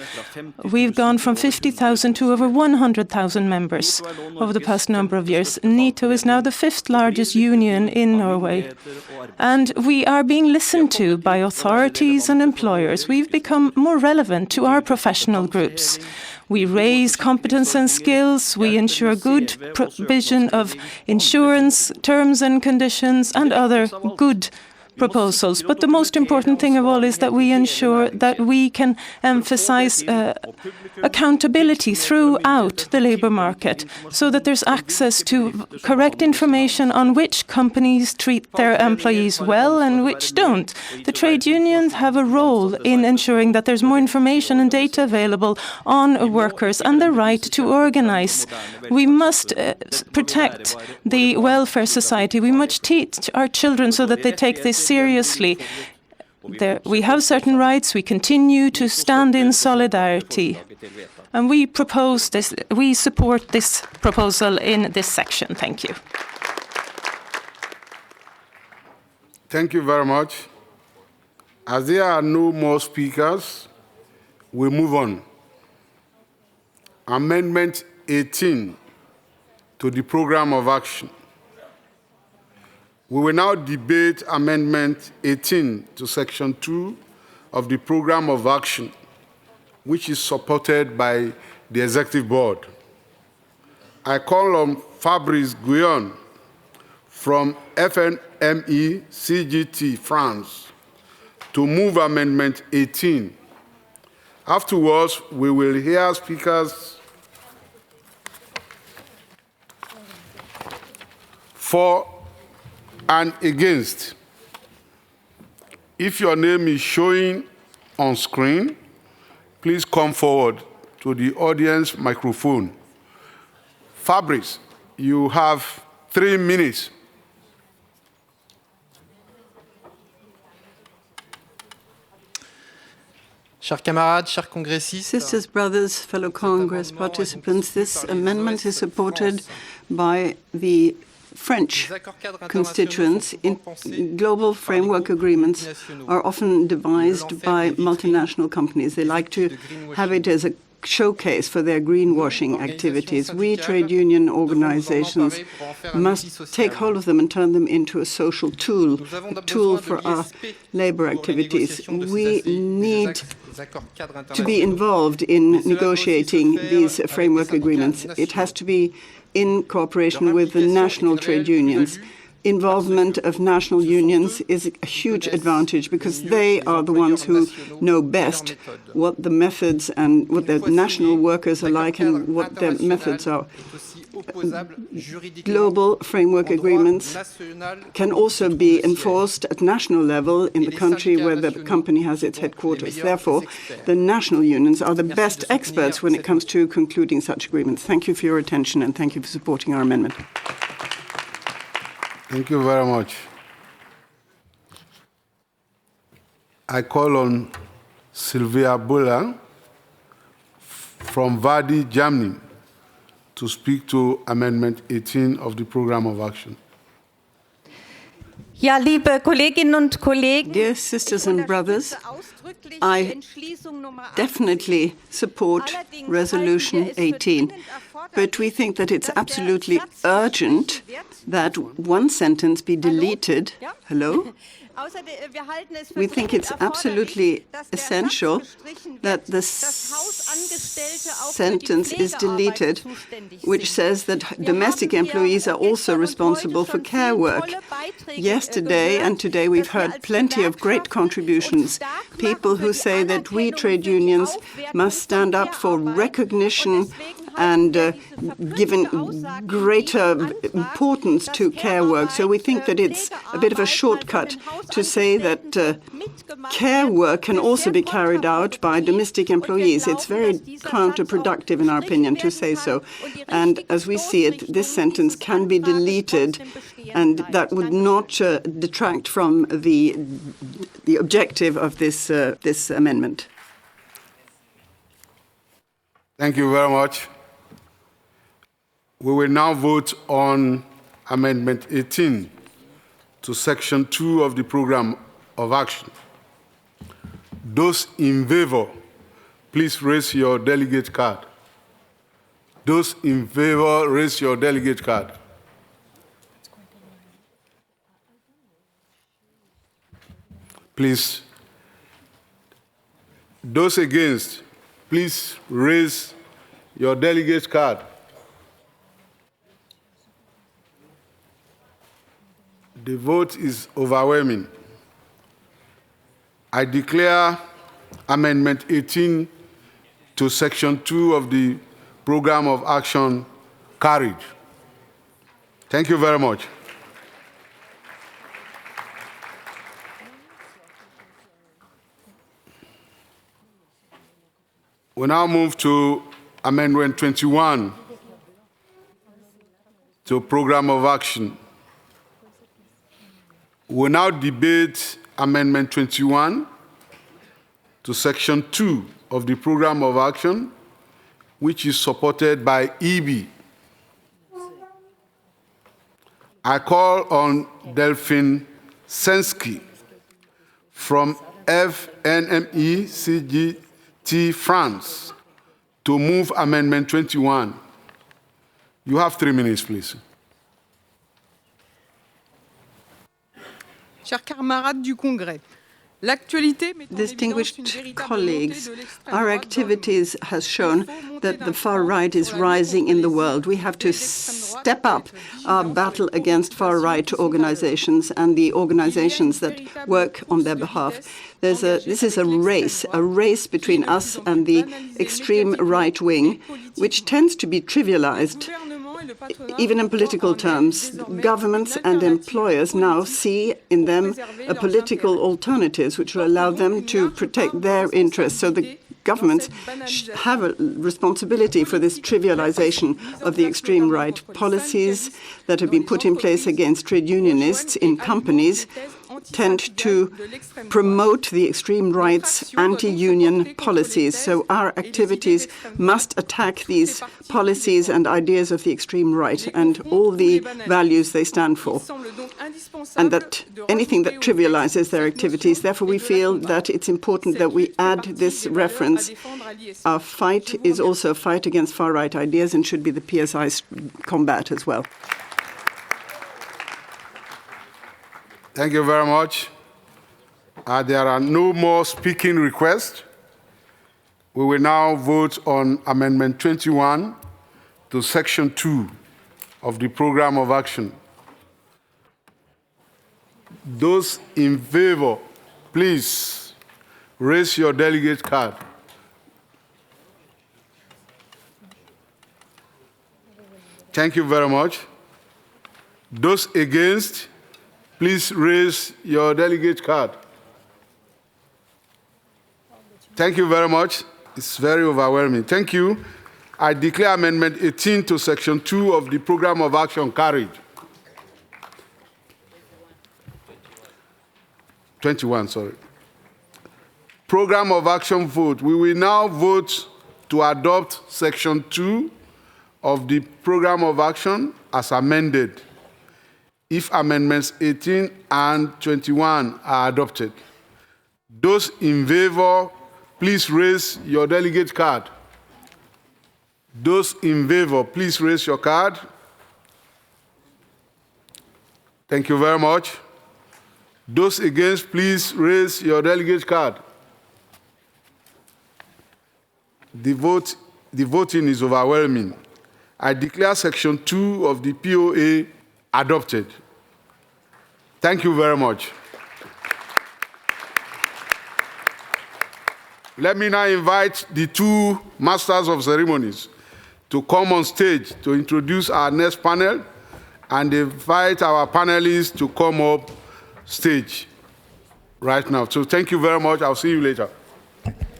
We've gone from 50,000 to over 100,000 members over the past number of years. NITO is now the 5th largest union in Norway. And we are being listened to by authorities and employers. We've become more relevant to our professional groups. We raise competence and skills. We ensure good provision of insurance, terms and conditions, and other good proposals. But the most important thing of all is that we ensure that we can emphasize accountability throughout the labor market so that there's access to correct information on which companies treat their employees well and which don't. The trade unions have a role in ensuring that there's more information and data available on workers and the right to organize. We must protect the welfare society. We must teach our children so that they take this seriously. We have certain rights. We continue to stand in solidarity. And we propose this, we support this proposal in this section. Thank you. Thank you very much. As there are no more speakers, we move on. Amendment 18 to the Program of Action. We will now debate Amendment 18 to Section 2 of the Program of Action, which is supported by the Executive Board. I call on Fabrice Guyon from FNME CGT France to move Amendment 18. Afterwards, we will hear speakers for and against. If your name is showing on screen, please come forward to the audience microphone. Fabrice, you have 3 minutes. Chers camarades, chers congressistes, Sisters, brothers, fellow Congress participants, this amendment is supported by the French constituents. Global framework agreements are often devised by multinational companies. They like to have it as a showcase for their greenwashing activities. We trade union organizations must take hold of them and turn them into a social tool, a tool for our labor activities. We need to be involved in negotiating these framework agreements. It has to be in cooperation with the national trade unions. Involvement of national unions is a huge advantage because they are the ones who know best what the methods and what the national workers are like and what their methods are. Global framework agreements can also be enforced at national level in the country where the company has its headquarters. Therefore, the national unions are the best experts when it comes to concluding such agreements. Thank you for your attention and thank you for supporting our amendment. Thank you very much. I call on Sylvia Buller from Verdi, Germany, to speak to Amendment 18 of the Program of Action. Ja, liebe Kolleginnen und Kollegen, dear sisters and brothers, I definitely support Resolution 18, but we think that it's absolutely urgent that one sentence be deleted. Hello? We think it's absolutely essential that the sentence is deleted, which says that domestic employees are also responsible for care work. Yesterday and today we've heard plenty of great contributions. People who say that we trade unions must stand up for recognition and given greater importance to care work. So we think that it's a bit of a shortcut to say that care work can also be carried out by domestic employees. It's very counterproductive, in our opinion, to say so. And as we see it, this sentence can be deleted, and that would not detract from the objective of this amendment. Thank you very much. We will now vote on Amendment 18 to Section 2 of the Program of Action. Those in favor, please raise your delegate card. Those in favor, raise your delegate card. Please. Those against, please raise your delegate card. The vote is overwhelming. I declare Amendment 18 to Section 2 of the Program of Action carried. Thank you very much. We now move to Amendment 21 to Program of Action. We now debate Amendment 21 to Section 2 of the Program of Action, which is supported by EB. I call on Delphine Sensky from FNME CGT France to move Amendment 21. You have 3 minutes, please. Chers camarades du Congrès, l'actualité met en Distinguished évidence une véritable colleagues, montée de l'extrême our droite activities has shown that the far right is rising in the world. We have to step up our battle against far right organizations and the organizations that work on their behalf. This is a race between us and the extreme right wing, which tends to be trivialized. Even in political terms, governments and employers now see in them a political alternatives which will allow them to protect their interests. So the governments have a responsibility for this trivialization of the extreme right. Policies that have been put in place against trade unionists in companies tend to promote the extreme right's anti-union policies. So our activities must attack these policies and ideas of the extreme right and all the values they stand for, and that anything that trivializes their activities. Therefore, we feel that it's important that we add this reference. Our fight is also a fight against far-right ideas and should be the PSI's combat as well. Thank you very much. There are no more speaking requests. We will now vote on Amendment 21 to Section 2 of the Program of Action. Those in favor, please raise your delegate card. Thank you very much. Those against, please raise your delegate card. Thank you very much. It's very overwhelming. Thank you. I declare Amendment 18 to Section 2 of the Program of Action carried. 21, sorry. Program of Action vote. We will now vote to adopt Section 2 of the Program of Action as amended, if Amendments 18 and 21 are adopted. Those in favor, please raise your delegate card. Those in favor, please raise your card. Thank you very much. Those against, please raise your delegate card. The voting is overwhelming. I declare Section 2 of the POA adopted. Thank you very much. Let me now invite the two masters of ceremonies to come on stage to introduce our next panel and invite our panelists to come up stage right now. So thank you very much. I'll see you later.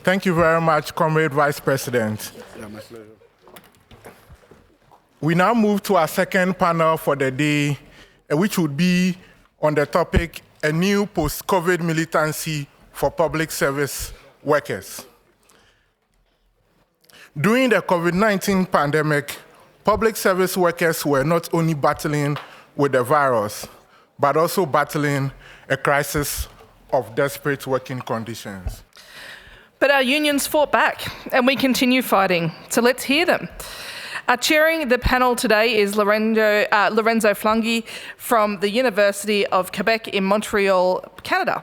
Thank you very much, Comrade Vice President. Yeah, my pleasure. We now move to our second panel for the day, which would be on the topic, a new post-COVID militancy for public service workers. During the COVID-19 pandemic, public service workers were not only battling with the virus, but also battling a crisis of desperate working conditions. But our unions fought back, and we continue fighting, so let's hear them. Chairing the panel today is Lorenzo Flungi from the University of Quebec in Montreal, Canada.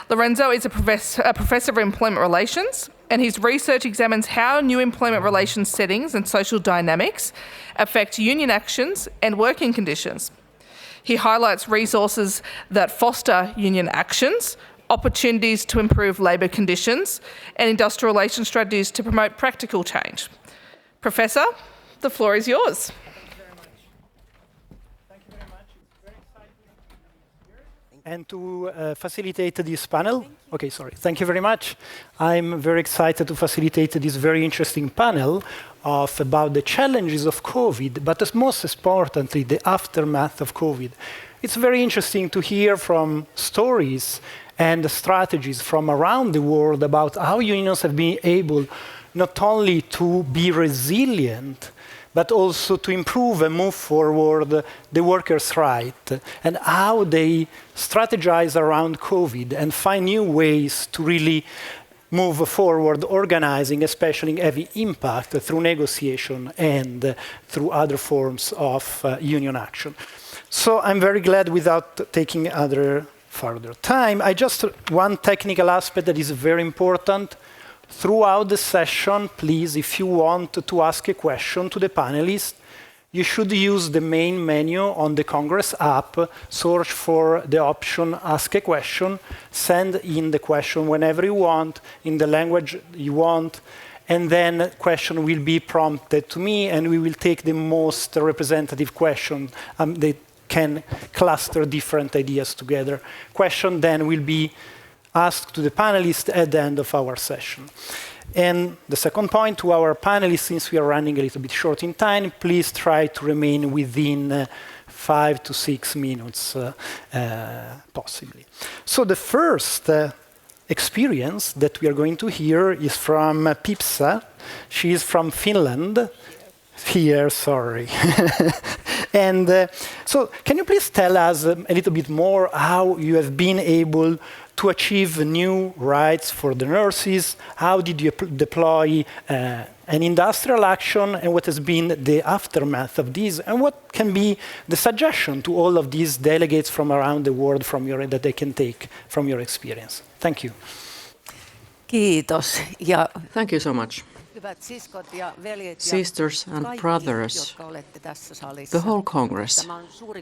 Lorenzo is a professor of employment relations and his research examines how new employment relations settings and social dynamics affect union actions and working conditions. He highlights resources that foster union actions, opportunities to improve labour conditions, and industrial relations strategies to promote practical change. Professor, the floor is yours. And to facilitate this panel, okay, sorry, thank you very much. I'm very excited to facilitate this very interesting panel about the challenges of COVID, but most importantly, the aftermath of COVID. It's very interesting to hear from stories and strategies from around the world about how unions have been able not only to be resilient, but also to improve and move forward the workers' right, and how they strategize around COVID and find new ways to really move forward, organizing, especially heavy impact through negotiation and through other forms of union action. So I'm very glad, without taking further time, one technical aspect that is very important. Throughout the session, please, if you want to ask a question to the panelists, you should use the main menu on the Congress app, search for the option Ask a Question, send in the question whenever you want, in the language you want, and then the question will be prompted to me, and we will take the most representative question. They can cluster different ideas together. Question then will be asked to the panelists at the end of our session. And the second point to our panelists, since we are running a little bit short in time, please try to remain within 5 to 6 minutes, possibly. So the first experience that we are going to hear is from Pipsa. She is from Finland. Here, sorry. And so can you please tell us a little bit more how you have been able to achieve new rights for the nurses? How did you deploy an industrial action, and what has been the aftermath of this? And what can be the suggestion to all of these delegates from around the world that they can take from your experience? Thank you. Kiitos. Thank you so much. Sisters and brothers, the whole Congress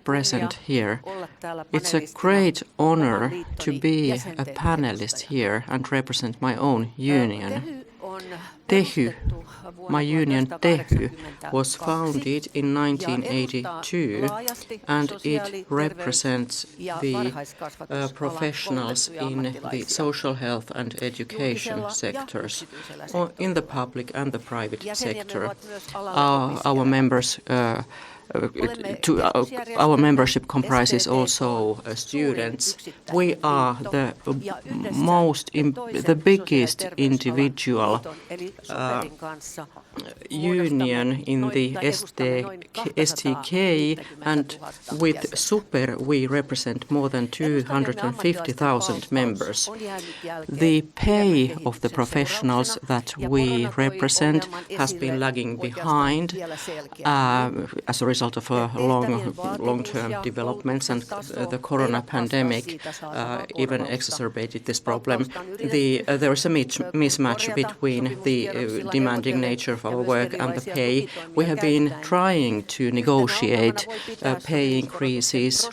present here, it's a great honor to be a panelist here and represent my own union. TEHY, my union TEHY, was founded in 1982, and it represents the professionals in the social health and education sectors, in the public and the private sector. Our members our membership comprises also students. We are the biggest individual union in the STK, and with Super we represent more than 250,000 members. The pay of the professionals that we represent has been lagging behind as a result of long-term developments, and the corona pandemic even exacerbated this problem. There is a mismatch between the demanding nature of our work and the pay. We have been trying to negotiate pay increases.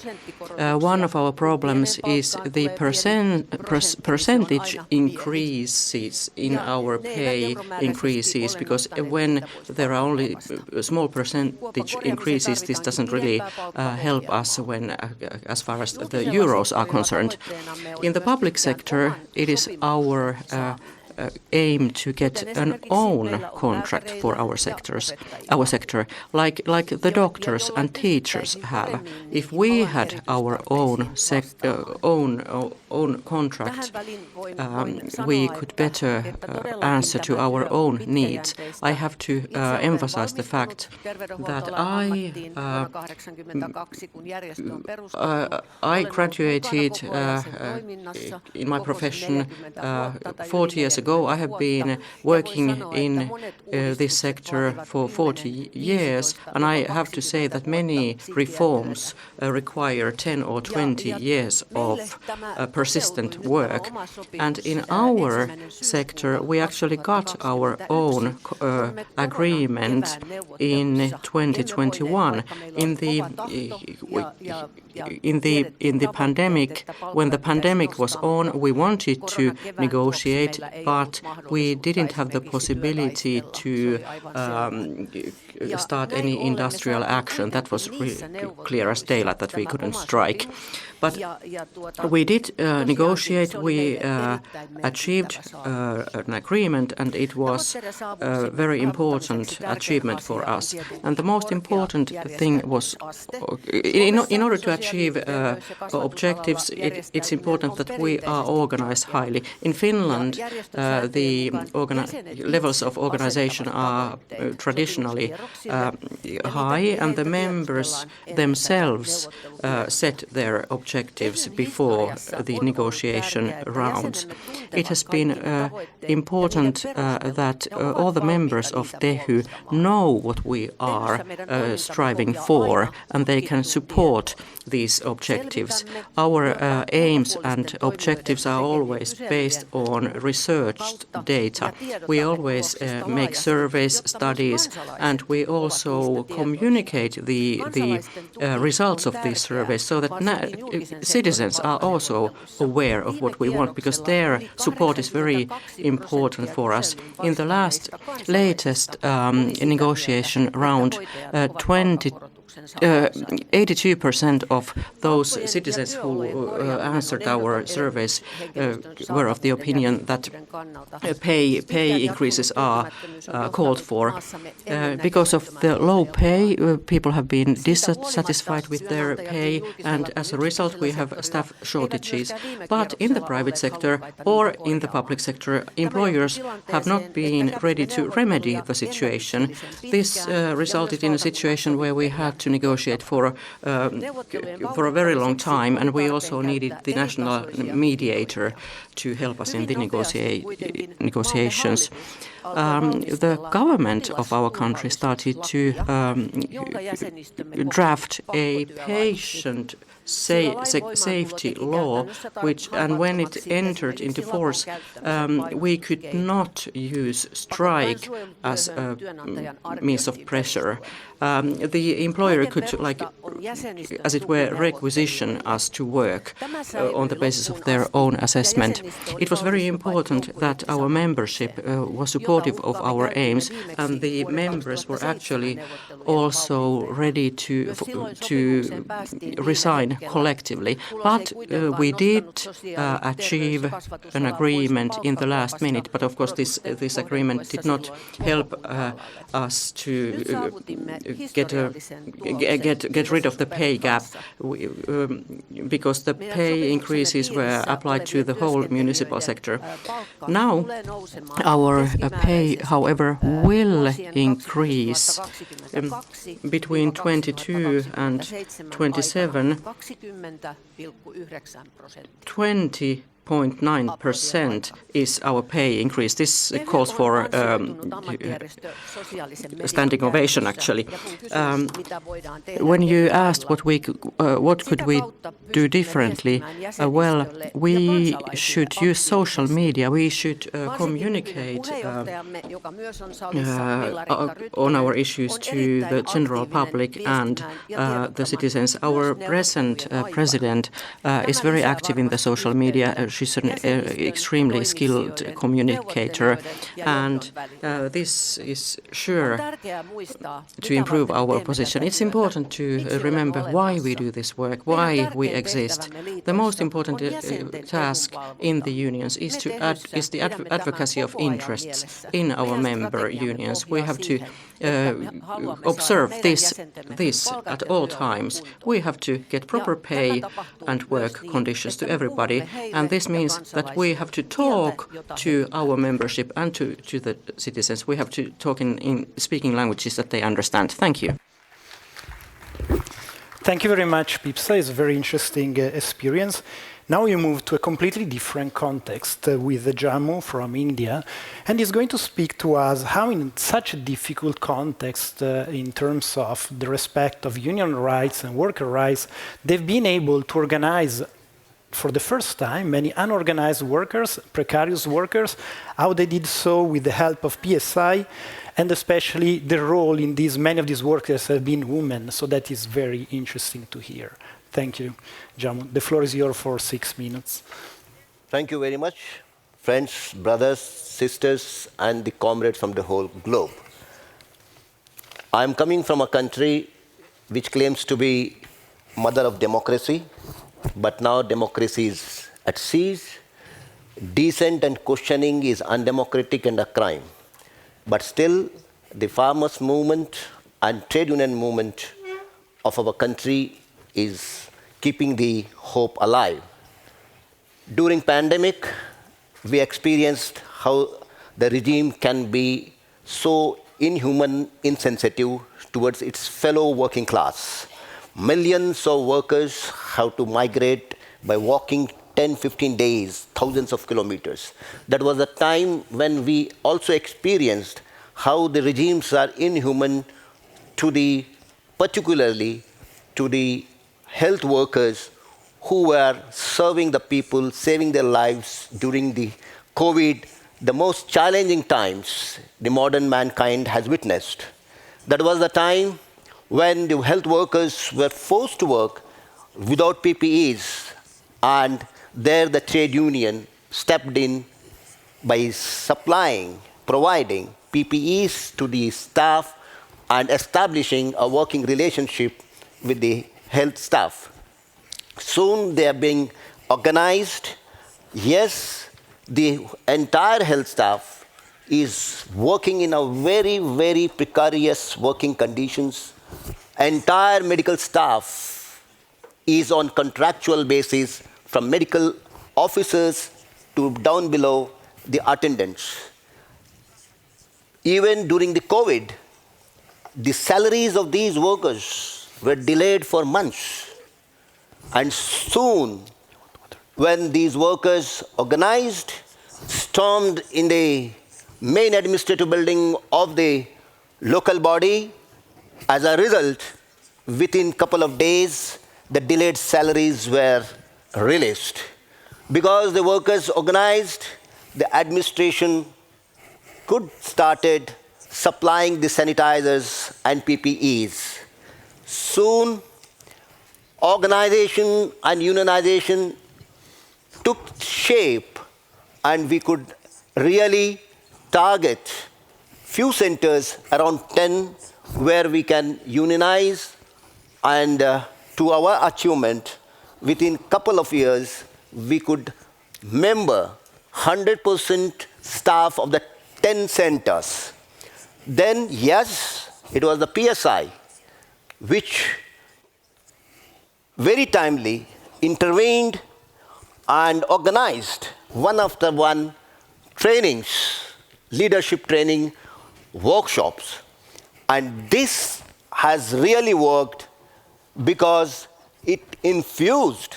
One of our problems is the percentage increases in our pay increases, because when there are only small percentage increases, this doesn't really help us as far as the euros are concerned. In the public sector, it is our aim to get an own contract for our sector, like the doctors and teachers have. If we had our own contract, we could better answer to our own needs. I have to emphasize the fact that I graduated in my profession 40 years ago. I have been working in this sector for 40 years, and I have to say that many reforms require 10 or 20 years of persistent work. And in our sector, we actually got our own agreement in 2021. In the pandemic, when the pandemic was on, we wanted to negotiate, but we didn't have the possibility to start any industrial action. That was really clear as daylight that we couldn't strike. But we did negotiate. We achieved an agreement, and it was a very important achievement for us. And the most important thing was, in order to achieve objectives, it's important that we are organized highly. In Finland, the levels of organization are traditionally high, and the members themselves set their objectives before the negotiation rounds. It has been important that all the members of TEHY know what we are striving for, and they can support these objectives. Our aims and objectives are always based on researched data. We always make surveys, studies, and we also communicate the results of these surveys so that citizens are also aware of what we want, because their support is very important for us. In the latest negotiation round, 82% of those citizens who answered our surveys were of the opinion that pay increases are called for. Because of the low pay, people have been dissatisfied with their pay, and as a result we have staff shortages. But in the private sector or in the public sector, employers have not been ready to remedy the situation. This resulted in a situation where we had to negotiate for a very long time, and we also needed the national mediator to help us in the negotiations. The government of our country started to draft a patient safety law, and when it entered into force, we could not use strike as a means of pressure. The employer could, as it were, requisition us to work on the basis of their own assessment. It was very important that our membership was supportive of our aims, and the members were actually also ready to resign collectively. But we did achieve an agreement in the last minute. But of course, this agreement did not help us to get rid of the pay gap, because the pay increases were applied to the whole municipal sector. Now, our pay, however, will increase between 22 and 27. 20.9% is our pay increase. This calls for standing ovation, actually. When you asked what could we do differently, well, we should use social media. We should communicate on our issues to the general public and the citizens. Our present president is very active in the social media. She's an extremely skilled communicator, and this is sure to improve our position. It's important to remember why we do this work, why we exist. The most important task in the unions is the advocacy of interests in our member unions. We have to observe this at all times. We have to get proper pay and work conditions to everybody, and this means that we have to talk to our membership and to the citizens. We have to talk in speaking languages that they understand. Thank you. Thank you very much, Pipsa. It's a very interesting experience. Now we move to a completely different context with Jammu from India, and he's going to speak to us how in such a difficult context in terms of the respect of union rights and worker rights, they've been able to organize for the first time many unorganized workers, precarious workers, how they did so with the help of PSI, and especially the role in these, many of these workers have been women, so that is very interesting to hear. Thank you, Jammu. The floor is yours for 6 minutes. Thank you very much, friends, brothers, sisters, and the comrades from the whole globe. I'm coming from a country which claims to be mother of democracy, but now democracy is at siege. Dissent and questioning is undemocratic and a crime. But still, the farmers' movement and trade union movement of our country is keeping the hope alive. During pandemic, we experienced how the regime can be so inhuman, insensitive towards its fellow working class. Millions of workers have to migrate by walking 10, 15 days, thousands of kilometers. That was a time when we also experienced how the regimes are inhuman particularly to the health workers who were serving the people, saving their lives during the COVID, the most challenging times the modern mankind has witnessed. That was the time when the health workers were forced to work without PPEs, and there the trade union stepped in by providing PPEs to the staff and establishing a working relationship with the health staff. Soon they are being organized. Yes, the entire health staff is working in a very, very precarious working conditions. Entire medical staff is on contractual basis from medical officers to down below the attendants. Even during the COVID, the salaries of these workers were delayed for months. And soon, when these workers organized, stormed in the main administrative building of the local body, as a result, within a couple of days, the delayed salaries were released. Because the workers organized, the administration could started supplying the sanitizers and PPEs. Soon, organization and unionization took shape, and we could really target few centers, around 10, where we can unionize, and to our achievement, within a couple of years, we could member 100% staff of the 10 centers. Then, yes, it was the PSI, which very timely intervened and organized one after one trainings, leadership training workshops. And this has really worked because it infused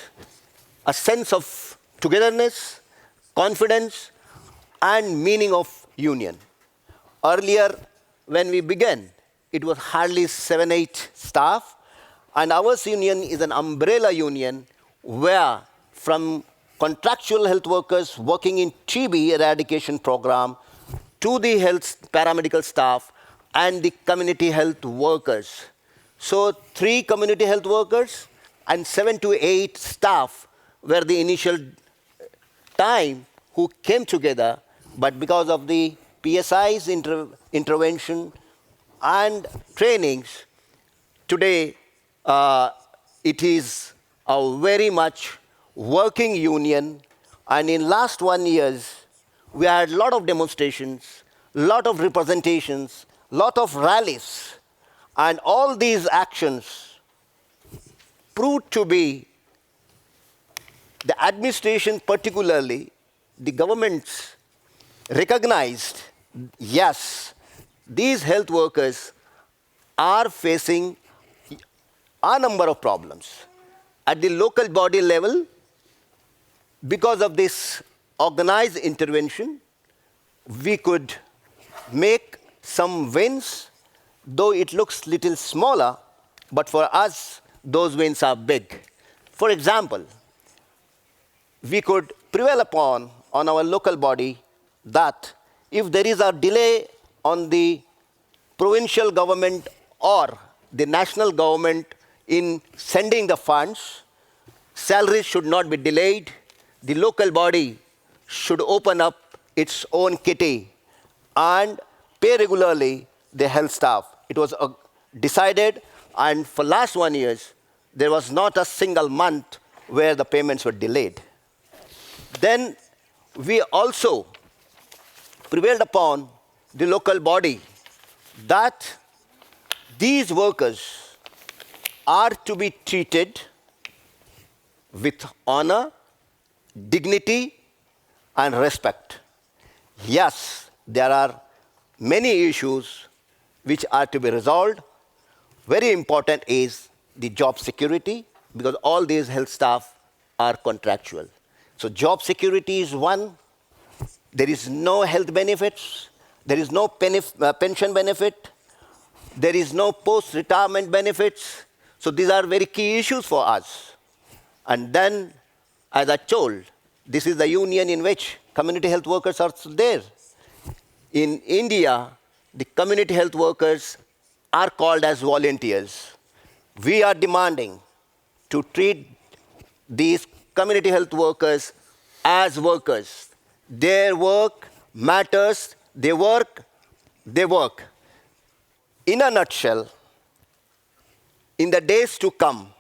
a sense of togetherness, confidence, and meaning of union. Earlier, when we began, it was hardly 7-8 staff, and our union is an umbrella union where from contractual health workers working in TB eradication program to the health paramedical staff and the community health workers. So 3 community health workers and 7 to 8 staff were the initial time who came together, but because of the PSI's intervention and trainings, today it is a very much working union. And in last 1 year, we had a lot of demonstrations, lot of representations, lot of rallies, and all these actions proved to be the administration, particularly the governments, recognized, yes, these health workers are facing a number of problems. At the local body level, because of this organized intervention, we could make some wins, though it looks little smaller, but for us, those wins are big. For example, we could prevail upon on our local body that if there is a delay on the provincial government or the national government in sending the funds, salaries should not be delayed. The local body should open up its own kitty and pay regularly the health staff. It was decided, and for last 1 year, there was not a single month where the payments were delayed. Then we also prevailed upon the local body that these workers are to be treated with honor, dignity, and respect. Yes, there are many issues which are to be resolved. Very important is the job security, because all these health staff are contractual. So job security is one. There is no health benefits. There is no pension benefit. There is no post-retirement benefits. So these are very key issues for us. And then, as I told, this is the union in which community health workers are there. In India, the community health workers are called as volunteers. We are demanding to treat these community health workers as workers. Their work matters. They work, they work. In a nutshell, in the days to come,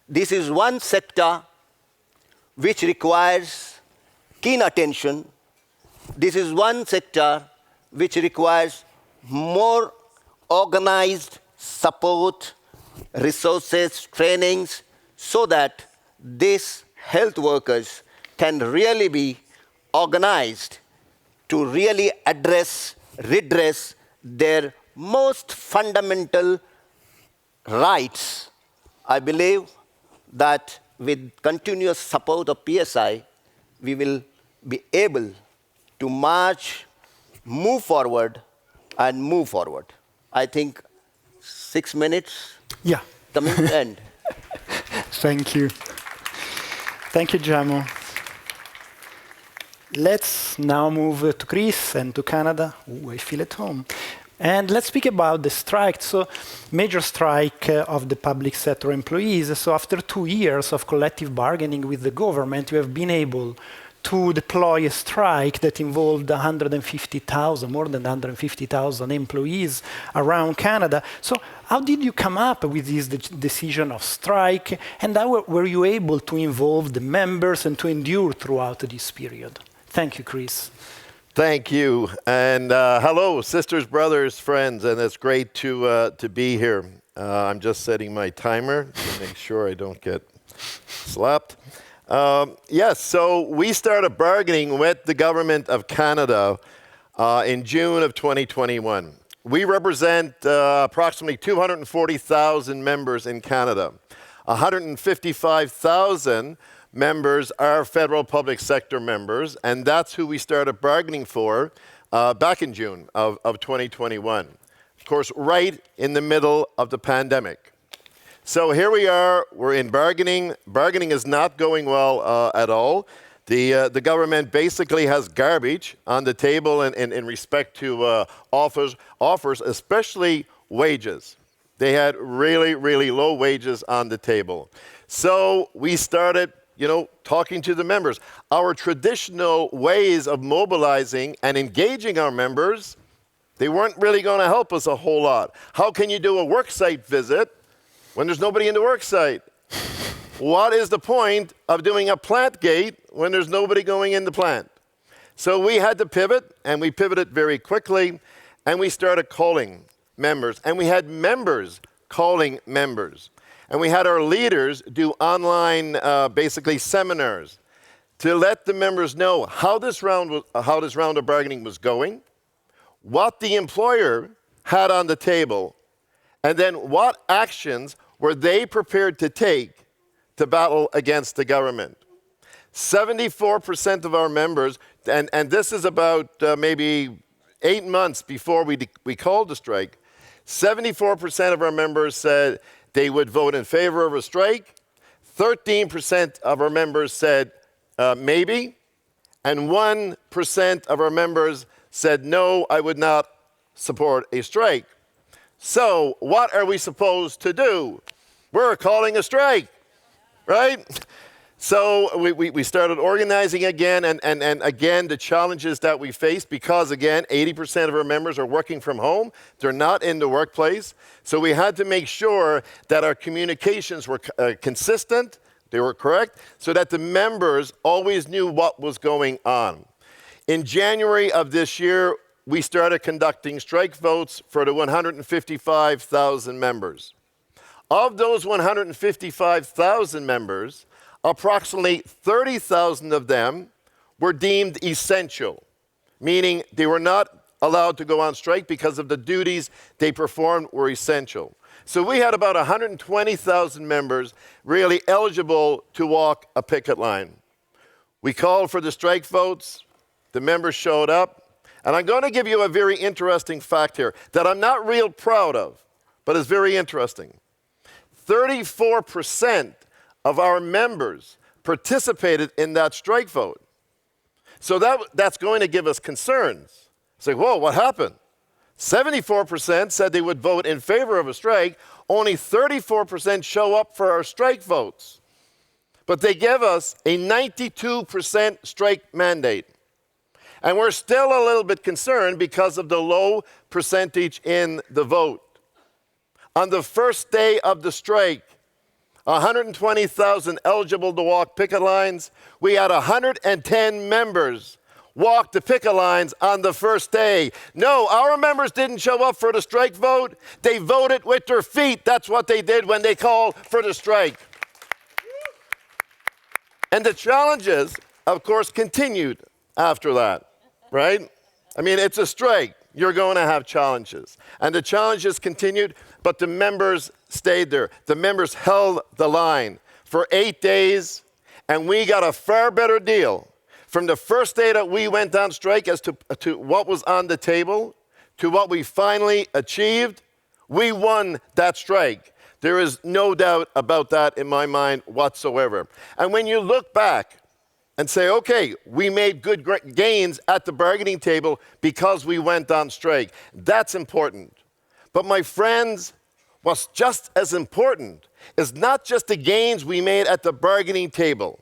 this is one sector which requires keen attention. This is one sector which requires more organized support, resources, trainings, so that these health workers can really be organized to really redress their most fundamental rights. I believe that with continuous support of PSI, we will be able to march, move forward, and move forward. I think 6 minutes. Yeah. Coming to the end. Thank you. Thank you, Jamo. Let's now move to Chris and to Canada. Ooh, I feel at home. And let's speak about the strike. So, major strike of the public sector employees. So after 2 years of collective bargaining with the government, you have been able to deploy a strike that involved 150,000, more than 150,000 employees around Canada. So how did you come up with this decision of strike, and how were you able to involve the members and to endure throughout this period? Thank you, Chris. Thank you, and hello, sisters, brothers, friends, and it's great to be here. I'm just setting my timer to make sure I don't get slapped. Yes, so we started bargaining with the government of Canada in June of 2021. We represent approximately 240,000 members in Canada. 155,000 members are federal public sector members, and that's who we started bargaining for back in June of 2021. Of course, right in the middle of the pandemic. So here we are, we're in bargaining. Bargaining is not going well at all. The government basically has garbage on the table in respect to offers, especially wages. They had really, really low wages on the table. So we started, talking to the members. Our traditional ways of mobilizing and engaging our members, they weren't really going to help us a whole lot. How can you do a worksite visit when there's nobody in the work site? What is the point of doing a plant gate when there's nobody going in the plant? So we had to pivot, and we pivoted very quickly, and we started calling members, and we had members calling members. And we had our leaders do online, basically seminars to let the members know how this round of bargaining was going, what the employer had on the table, and then what actions were they prepared to take to battle against the government. 74% of our members, and this is about maybe 8 months before we called the strike, 74% of our members said they would vote in favor of a strike, 13% of our members said maybe, and 1% of our members said no, I would not support a strike. So what are we supposed to do? We're calling a strike, right? So we started organizing again, and again, the challenges that we faced, because again, 80% of our members are working from home. They're not in the workplace. So we had to make sure that our communications were consistent, they were correct, so that the members always knew what was going on. In January of this year, we started conducting strike votes for the 155,000 members. Of those 155,000 members, approximately 30,000 of them were deemed essential, meaning they were not allowed to go on strike because of the duties they performed were essential. So we had about 120,000 members really eligible to walk a picket line. We called for the strike votes. The members showed up. And I'm going to give you a very interesting fact here that I'm not real proud of, but is very interesting. 34% of our members participated in that strike vote. So that's going to give us concerns. It's like, whoa, what happened? 74% said they would vote in favor of a strike. Only 34% show up for our strike votes. But they give us a 92% strike mandate. And we're still a little bit concerned because of the low percentage in the vote. On the first day of the strike, 120,000 eligible to walk picket lines. We had 110 members walk the picket lines on the first day. No, our members didn't show up for the strike vote. They voted with their feet. That's what they did when they called for the strike. And the challenges, of course, continued after that, right? I mean, it's a strike. You're going to have challenges. And the challenges continued, but the members stayed there. The members held the line for 8 days, and we got a far better deal from the first day that we went on strike as to what was on the table to what we finally achieved. We won that strike. There is no doubt about that in my mind whatsoever. And when you look back and say, okay, we made good gains at the bargaining table because we went on strike, that's important. But my friends, what's just as important is not just the gains we made at the bargaining table,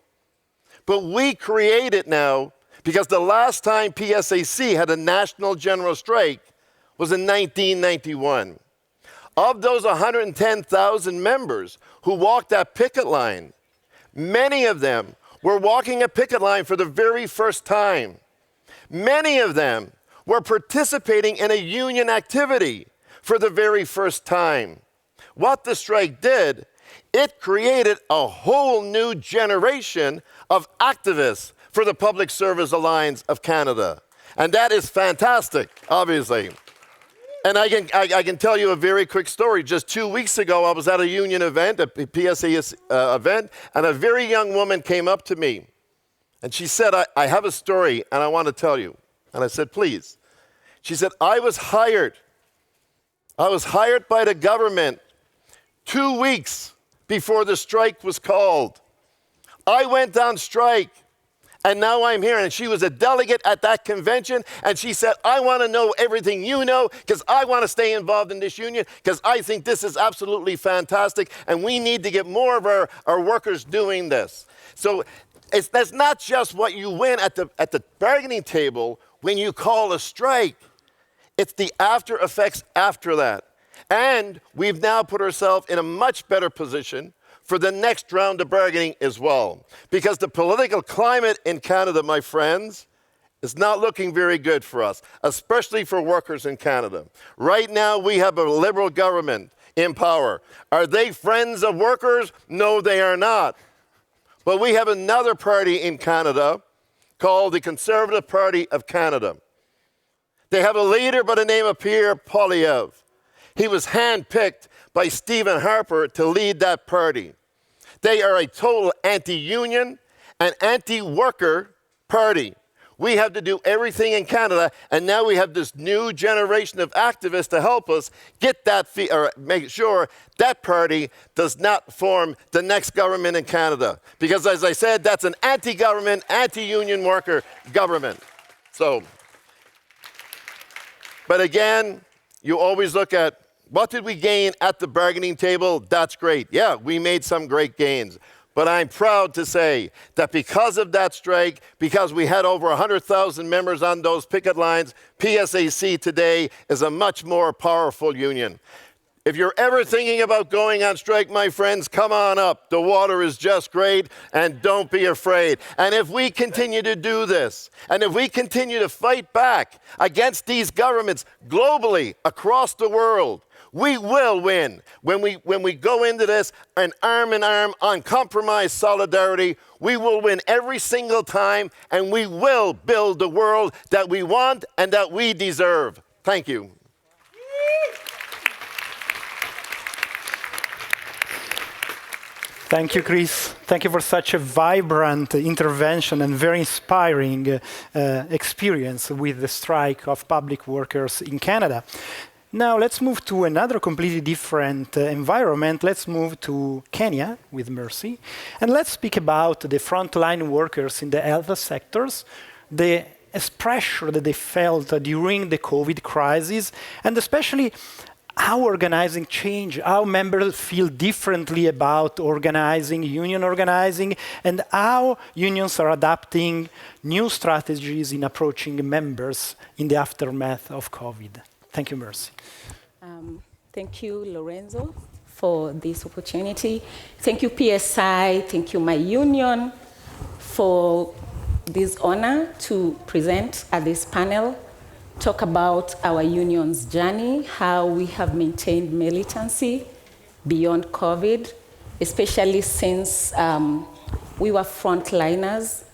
but we created now, because the last time PSAC had a national general strike was in 1991. Of those 110,000 members who walked that picket line, many of them were walking a picket line for the very first time. Many of them were participating in a union activity for the very first time. What the strike did, it created a whole new generation of activists for the Public Service Alliance of Canada. And that is fantastic, obviously. And I can tell you a very quick story. Just 2 weeks ago, I was at a union event, a PSA event, and a very young woman came up to me. And she said, I have a story, and I want to tell you. And I said, please. She said, I was hired by the government 2 weeks before the strike was called. I went on strike. And now I'm here, and she was a delegate at that convention, and she said, I want to know everything you know, because I want to stay involved in this union, because I think this is absolutely fantastic, and we need to get more of our workers doing this. So that's not just what you win at the bargaining table when you call a strike. It's the after effects after that. And we've now put ourselves in a much better position for the next round of bargaining as well. Because the political climate in Canada, my friends, is not looking very good for us, especially for workers in Canada. Right now, we have a Liberal government in power. Are they friends of workers? No, they are not. But we have another party in Canada called the Conservative Party of Canada. They have a leader by the name of Pierre Poilievre. He was handpicked by Stephen Harper to lead that party. They are a total anti-union, an anti-worker party. We have to do everything in Canada, and now we have this new generation of activists to help us get that, or make sure that party does not form the next government in Canada. Because as I said, that's an anti-government, anti-union worker government. So, but again, you always look at what did we gain at the bargaining table? That's great. Yeah, we made some great gains. But I'm proud to say that because of that strike, because we had over 100,000 members on those picket lines, PSAC today is a much more powerful union. If you're ever thinking about going on strike, my friends, come on up. The water is just great, and don't be afraid. And if we continue to do this, and if we continue to fight back against these governments globally across the world, we will win. When we go into this an arm in arm, uncompromised solidarity, we will win every single time, and we will build the world that we want and that we deserve. Thank you. Thank you, Chris. Thank you for such a vibrant intervention and very inspiring experience with the strike of public workers in Canada. Now let's move to another completely different environment. Let's move to Kenya with Mercy. And let's speak about the frontline workers in the health sectors, the pressure that they felt during the COVID crisis, and especially how organizing change, how members feel differently about organizing, union organizing, and how unions are adapting new strategies in approaching members in the aftermath of COVID. Thank you, Mercy. Thank you, Lorenzo, for this opportunity. Thank you, PSI. Thank you, my union, for this honor to present at this panel, talk about our union's journey, how we have maintained militancy beyond COVID, especially since we were frontliners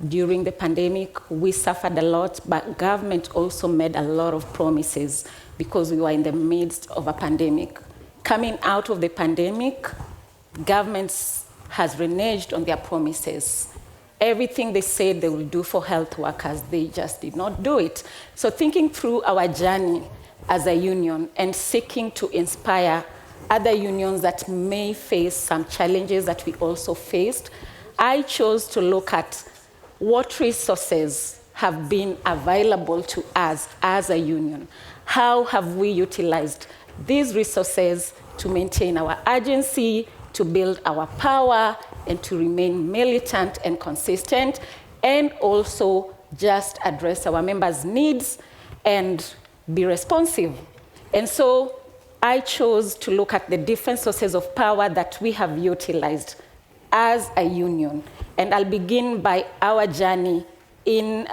during the pandemic. We suffered a lot, but government also made a lot of promises because we were in the midst of a pandemic. Coming out of the pandemic, governments has reneged on their promises. Everything they said they will do for health workers, they just did not do it. So thinking through our journey as a union and seeking to inspire other unions that may face some challenges that we also faced, I chose to look at what resources have been available to us as a union. How have we utilized these resources to maintain our urgency, to build our power, and to remain militant and consistent, and also just address our members' needs and be responsive. And so I chose to look at the different sources of power that we have utilized as a union. And I'll begin by our journey in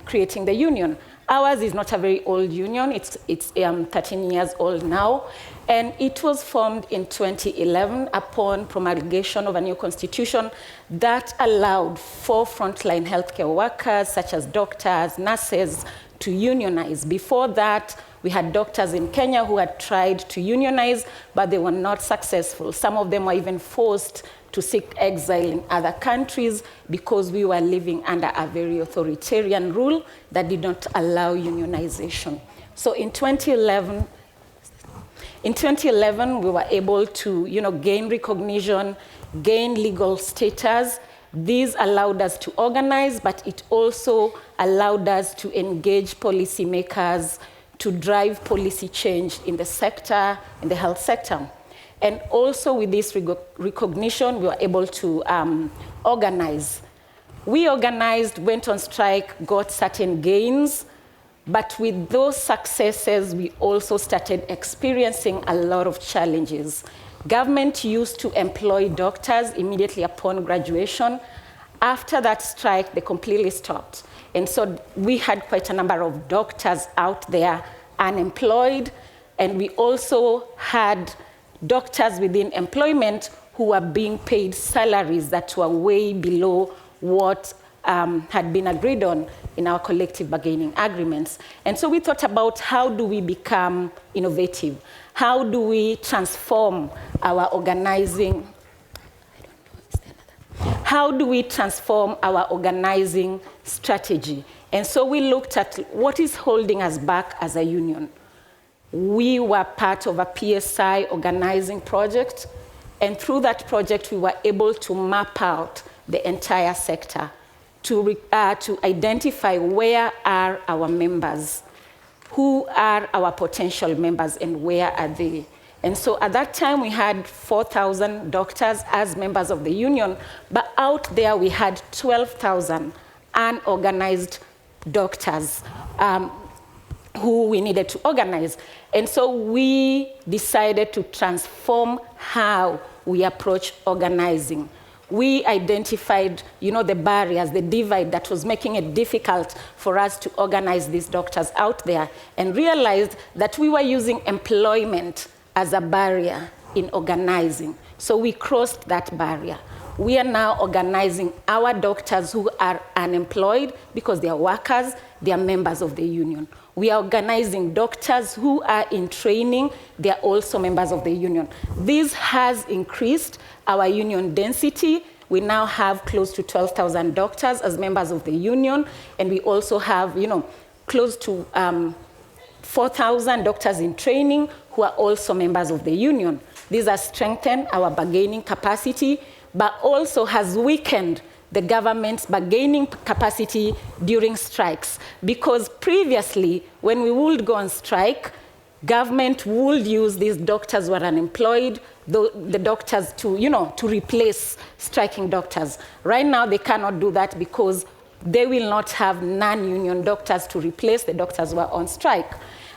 creating the union. Ours is not a very old union. It's 13 years old now. And it was formed in 2011 upon promulgation of a new constitution that allowed for frontline healthcare workers, such as doctors, nurses, to unionize. Before that, we had doctors in Kenya who had tried to unionize, but they were not successful. Some of them were even forced to seek exile in other countries because we were living under a very authoritarian rule that did not allow unionization. So in 2011, we were able to gain recognition, gain legal status. These allowed us to organize, but it also allowed us to engage policymakers to drive policy change in the sector, in the health sector. And also with this recognition, we were able to organize. We organized, went on strike, got certain gains, but with those successes, we also started experiencing a lot of challenges. Government used to employ doctors immediately upon graduation. After that strike, they completely stopped. And so we had quite a number of doctors out there unemployed, and we also had doctors within employment who were being paid salaries that were way below what had been agreed on in our collective bargaining agreements. And so we thought about how do we become innovative? How do we transform our organizing? How how do we transform our organizing strategy? And so we looked at what is holding us back as a union. We were part of a PSI organizing project, and through that project, we were able to map out the entire sector to identify where are our members, who are our potential members, and where are they. And so at that time, we had 4,000 doctors as members of the union, but out there we had 12,000 unorganized doctors who we needed to organize. And so we decided to transform how we approach organizing. We identified, the barriers, the divide that was making it difficult for us to organize these doctors out there, and realized that we were using employment as a barrier in organizing. So we crossed that barrier. We are now organizing our doctors who are unemployed because they are workers, they are members of the union. We are organizing doctors who are in training, they are also members of the union. This has increased our union density. We now have close to 12,000 doctors as members of the union, and we also have, close to 4,000 doctors in training who are also members of the union. These have strengthened our bargaining capacity, but also has weakened the government's bargaining capacity during strikes. Because previously, when we would go on strike, government would use these doctors who are unemployed, the doctors to replace striking doctors. Right now, they cannot do that because they will not have non-union doctors to replace the doctors who are on strike.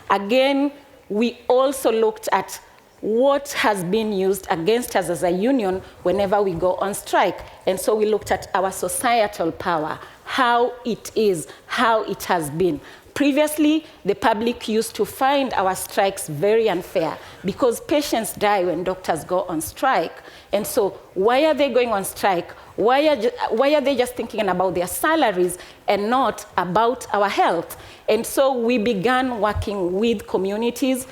Again, we also looked at what has been used against us as a union whenever we go on strike. And so we looked at our societal power, how it is, how it has been. Previously, the public used to find our strikes very unfair because patients die when doctors go on strike. And so why are they going on strike? Why are they just thinking about their salaries and not about our health? And so we began working with communities,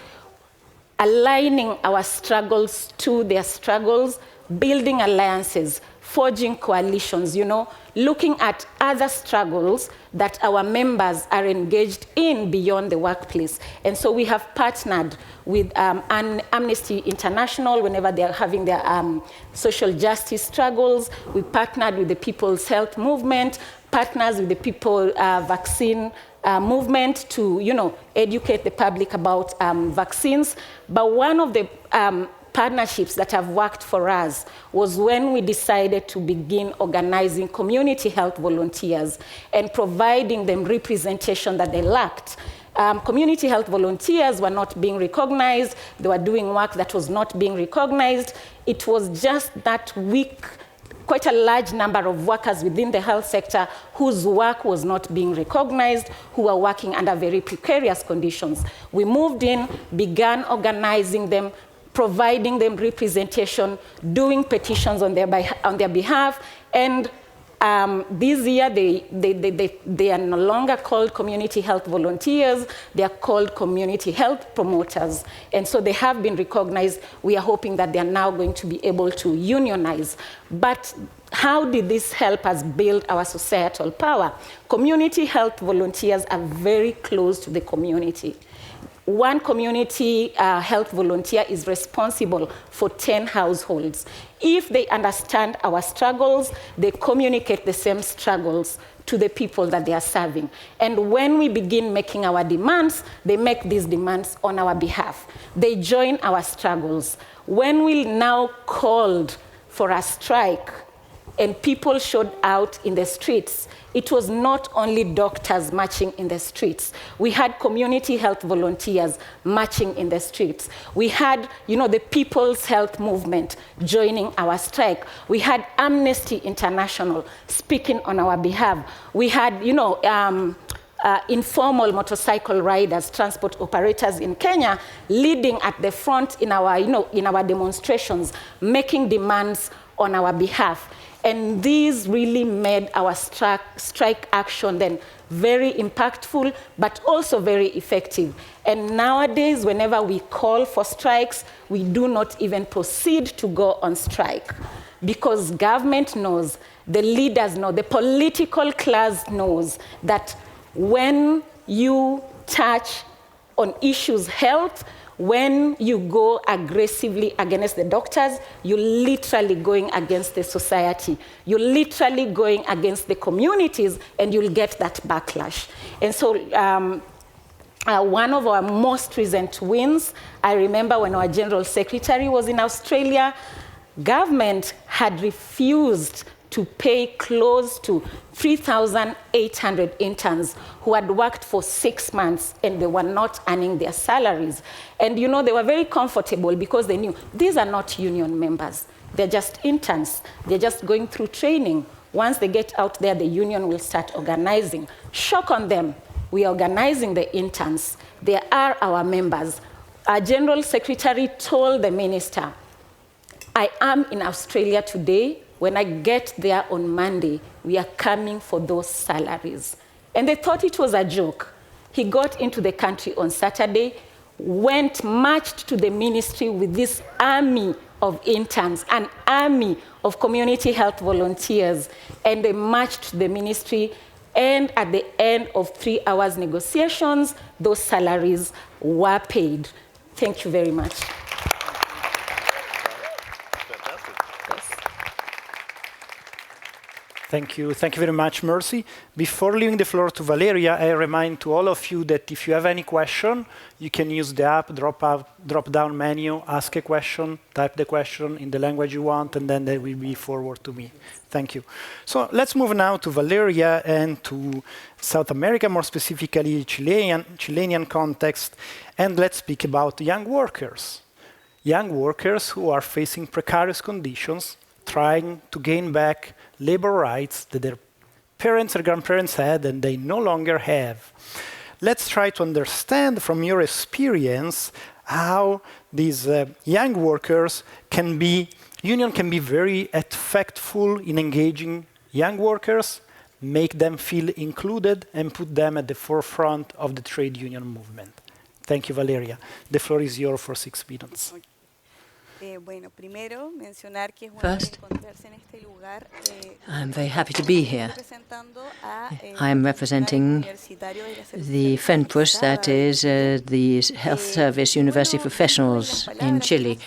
aligning our struggles to their struggles, building alliances, forging coalitions, looking at other struggles that our members are engaged in beyond the workplace. And so we have partnered with Amnesty International whenever they are having their social justice struggles. We partnered with the People's Health Movement, partners with the People Vaccine movement to, educate the public about vaccines. But one of the partnerships that have worked for us was when we decided to begin organizing community health volunteers and providing them representation that they lacked. Community health volunteers were not being recognized. They were doing work that was not being recognized. It was just that weak, quite a large number of workers within the health sector whose work was not being recognized, who were working under very precarious conditions. We moved in, began organizing them, providing them representation, doing petitions on their behalf, and this year they are no longer called community health volunteers, they are called community health promoters. And so they have been recognized. We are hoping that they are now going to be able to unionize. But how did this help us build our societal power? Community health volunteers are very close to the community. One community health volunteer is responsible for 10 households. If they understand our struggles, they communicate the same struggles to the people that they are serving. And when we begin making our demands, they make these demands on our behalf. They join our struggles. When we now called for a strike and people showed out in the streets, it was not only doctors marching in the streets. We had community health volunteers marching in the streets. We had, the People's Health Movement joining our strike. We had Amnesty International speaking on our behalf. We had, informal motorcycle riders, transport operators in Kenya, leading at the front in our, in our demonstrations, making demands on our behalf. And these really made our strike action then very impactful, but also very effective. And nowadays, whenever we call for strikes, we do not even proceed to go on strike. because government knows, the leaders know, the political class knows that when you touch on issues health, when you go aggressively against the doctors, you're literally going against the society. You're literally going against the communities, and you'll get that backlash. And so one of our most recent wins, I remember when our General Secretary was in Australia, government had refused to pay close to 3,800 interns who had worked for 6 months and they were not earning their salaries. And you know, they were very comfortable because they knew these are not union members. They're just interns. They're just going through training. Once they get out there, the union will start organizing. Shock on them. We are organizing the interns. They are our members. Our General Secretary told the minister, I am in Australia today. When I get there on Monday, we are coming for those salaries. And they thought it was a joke. He got into the country on Saturday, marched to the ministry with this army of interns, an army of community health volunteers, and they marched to the ministry, and at the end of 3 hours negotiations, those salaries were paid. Thank you very much. Thank you very much, Mercy. Before leaving the floor to Valeria, I remind to all of you that if you have any question, you can use the app, drop-down menu, ask a question, type the question in the language you want, and then they will be forwarded to me. Thank you. So let's move now to Valeria and to South America, more specifically Chilean context, and let's speak about young workers. Young workers who are facing precarious conditions, trying to gain back labor rights that their parents or grandparents had and they no longer have. Let's try to understand from your experience how these young workers union can be very effectful in engaging young workers, make them feel included, and put them at the forefront of the trade union movement. Thank you, Valeria. The floor is yours for 6 minutes. First, I'm very happy to be here. I'm representing the FENPUS, that is the Health Service University Professionals in Chile.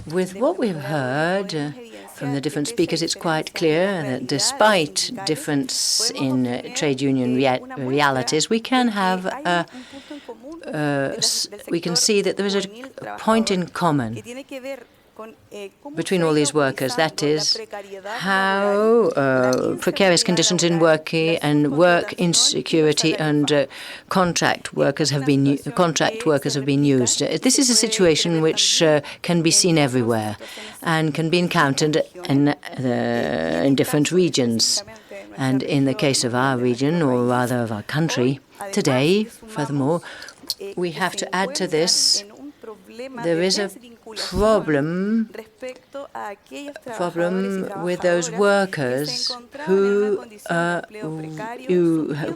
With what we've heard from the different speakers, it's quite clear that despite difference in trade union realities, we can have we can see that there is a point in common between all these workers, that is how precarious conditions in work and work insecurity and contract workers have been used. This is a situation which can be seen everywhere and can be encountered in different regions. And in the case of our region, or rather of our country, today, furthermore, we have to add to this, there is a problem with those workers who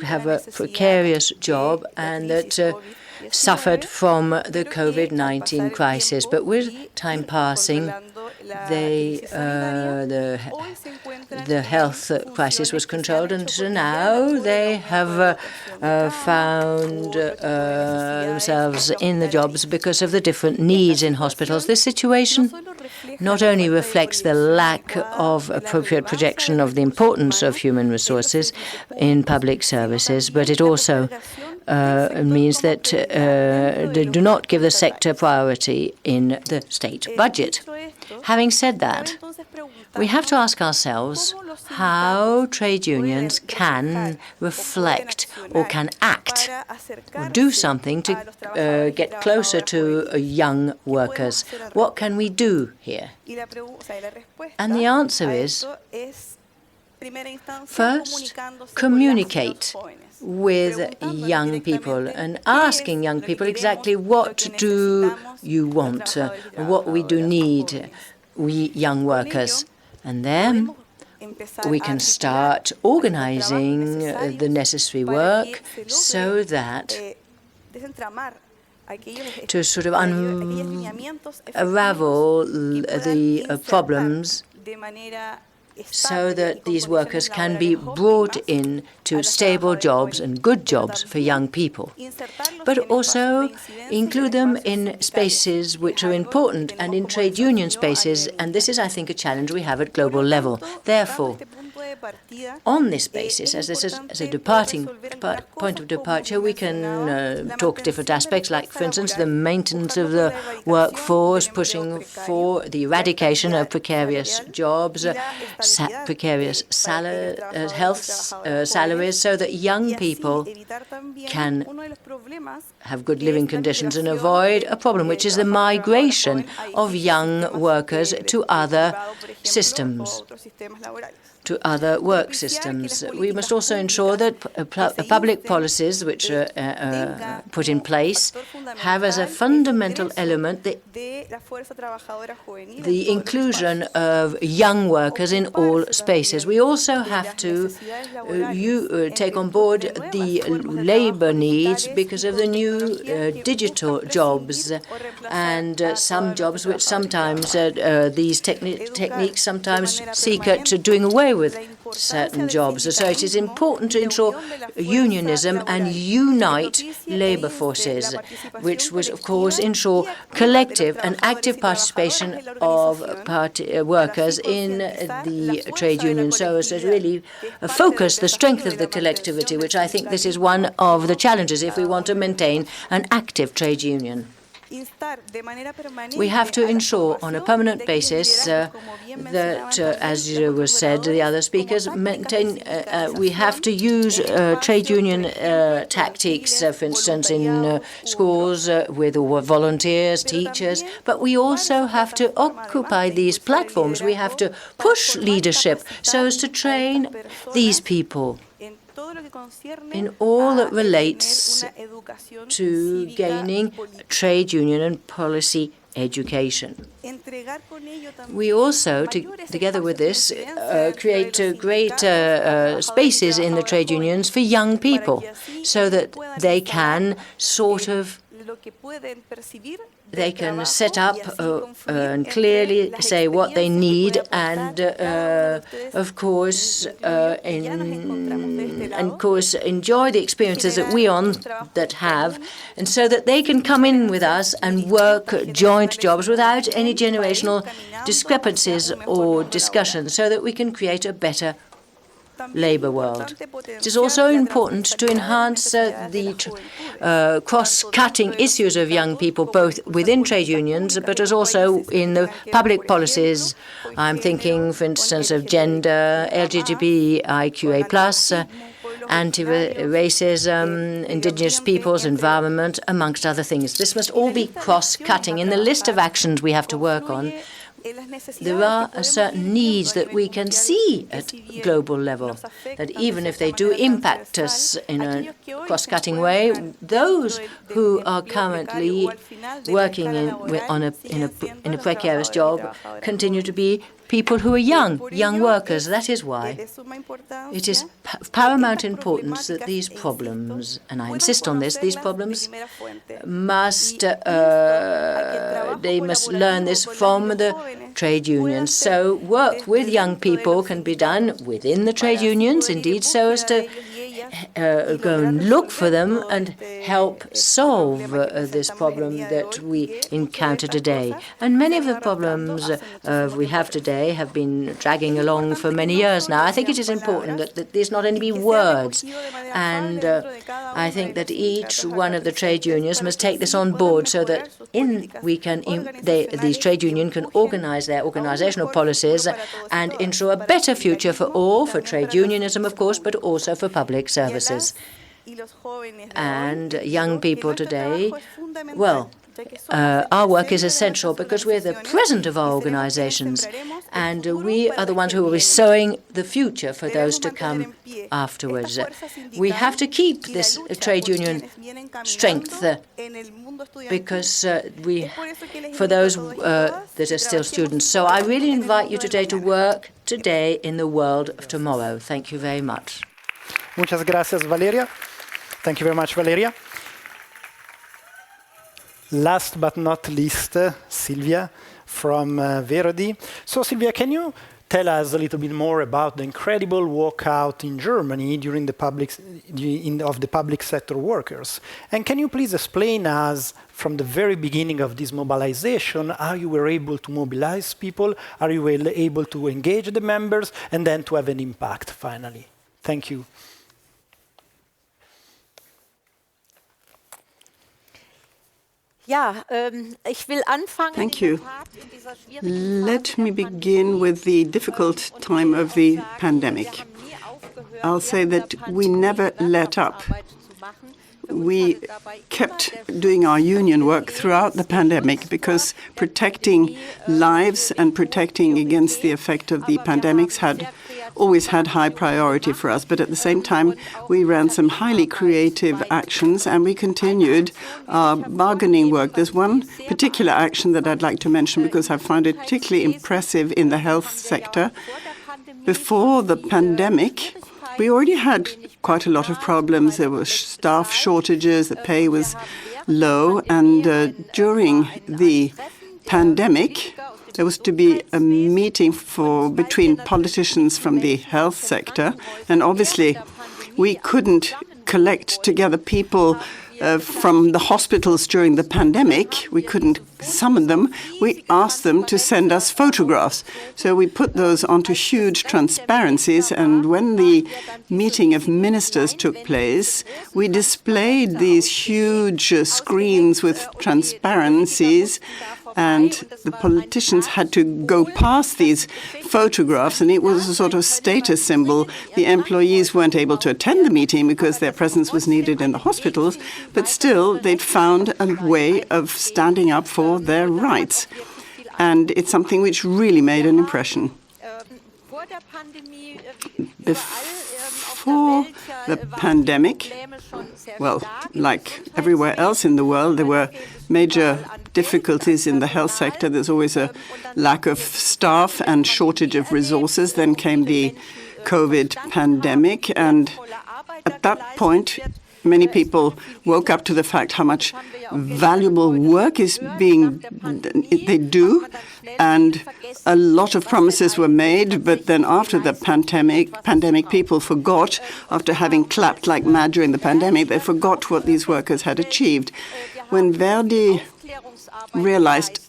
have a precarious job and that suffered from the COVID-19 crisis. But with time passing, the health crisis was controlled, and so now they have found themselves in the jobs because of the different needs in hospitals. This situation not only reflects the lack of appropriate projection of the importance of human resources in public services, but it also means that they do not give the sector priority in the state budget. Having said that, we have to ask ourselves how trade unions can reflect or can act or do something to get closer to young workers. What can we do here? And the answer is, first, communicate with young people and asking young people exactly what do you want, what we do need, we young workers. And then we can start organizing the necessary work so that to sort of unravel the problems so that these workers can be brought in to stable jobs and good jobs for young people, but also include them in spaces which are important and in trade union spaces, and this is, I think, a challenge we have at global level. Therefore, on this basis, as this is as a point of departure, we can talk different aspects, like, for instance, the maintenance of the workforce, pushing for the eradication of precarious jobs, precarious salaries, so that young people can have good living conditions and avoid a problem, which is the migration of young workers to other systems, to other work systems. We must also ensure that public policies which are put in place have as a fundamental element the inclusion of young workers in all spaces. We also have to take on board the labor needs because of the new digital jobs and some jobs which sometimes these techniques sometimes seek at doing away with certain jobs. So it is important to ensure unionism and unite labor forces, which would, of course, ensure collective and active participation of workers in the trade union, so as to really focus the strength of the collectivity, which I think this is one of the challenges if we want to maintain an active trade union. We have to ensure on a permanent basis that, as was said, the other speakers, we have to use trade union tactics, for instance, in schools with volunteers, teachers, but we also have to occupy these platforms. We have to push leadership so as to train these people in all that relates to gaining trade union and policy education. We also, together with this, create great spaces in the trade unions for young people so that they can they can set up and clearly say what they need and, of course, enjoy the experiences that we have, and so that they can come in with us and work joint jobs without any generational discrepancies or discussions, so that we can create a better labor world. It is also important to enhance the cross-cutting issues of young people, both within trade unions, but as also in the public policies. I'm thinking, for instance, of gender, LGBTIQA+, anti-racism, indigenous peoples, environment, amongst other things. This must all be cross-cutting. In the list of actions we have to work on, there are certain needs that we can see at global level, that even if they do impact us in a cross-cutting way, those who are currently working in a precarious job continue to be people who are young workers. That is why it is paramount importance that these problems, and I insist on this, these problems they must learn this from the trade unions. So work with young people can be done within the trade unions, indeed, so as to go and look for them and help solve this problem that we encounter today. And many of the problems we have today have been dragging along for many years now. I think it is important that these not only be words, and I think that each one of the trade unions must take this on board so that these trade unions can organize their organizational policies and ensure a better future for all, for trade unionism, of course, but also for public services. And young people today, well, our work is essential because we're the present of our organizations, and we are the ones who will be sowing the future for those to come afterwards. We have to keep this trade union strength because for those that are still students. So I really invite you today to work today in the world of tomorrow. Thank you very much. Muchas gracias, Valeria. Thank you very much, Valeria. Last but not least, Silvia from Verdi. So, Silvia, can you tell us a little bit more about the incredible walkout in Germany during the of the public sector workers. And can you please explain us from the very beginning of this mobilization how you were able to mobilize people, how you were able to engage the members, and then to have an impact finally? Thank you. Thank you. Let me begin with the difficult time of the pandemic. I'll say that we never let up. We kept doing our union work throughout the pandemic because protecting lives and protecting against the effect of the pandemics had always had high priority for us. But at the same time, we ran some highly creative actions and we continued our bargaining work. There's one particular action that I'd like to mention because I found it particularly impressive in the health sector. Before the pandemic, we already had quite a lot of problems. There were staff shortages, the pay was low, and during the pandemic, there was to be a meeting between politicians from the health sector, and obviously we couldn't collect together people from the hospitals during the pandemic. We couldn't summon them. We asked them to send us photographs. So we put those onto huge transparencies, and when the meeting of ministers took place, we displayed these huge screens with transparencies, and the politicians had to go past these photographs, and it was a sort of status symbol. The employees weren't able to attend the meeting because their presence was needed in the hospitals, but still they'd found a way of standing up for their rights. And it's something which really made an impression. Before the pandemic, well, like everywhere else in the world, there were major difficulties in the health sector. There's always a lack of staff and shortage of resources. Then came the COVID pandemic, and at that point, many people woke up to the fact how much valuable work they do, and a lot of promises were made. But then after the pandemic, people forgot, after having clapped like mad during the pandemic, they forgot what these workers had achieved. When Verdi realized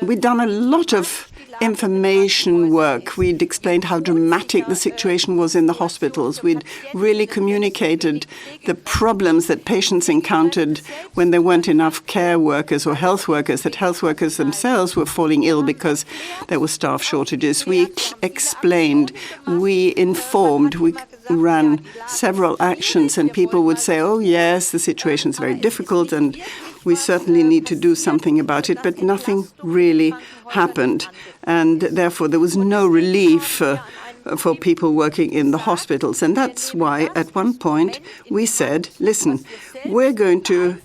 we'd done a lot of information work. We'd explained how dramatic the situation was in the hospitals. We'd really communicated the problems that patients encountered when there weren't enough care workers or health workers, that health workers themselves were falling ill because there were staff shortages. We explained, we informed, we ran several actions, and people would say, oh, yes, the situation is very difficult and we certainly need to do something about it, but nothing really happened. And therefore, there was no relief for people working in the hospitals. And that's why, at one point, we said, listen, we're going to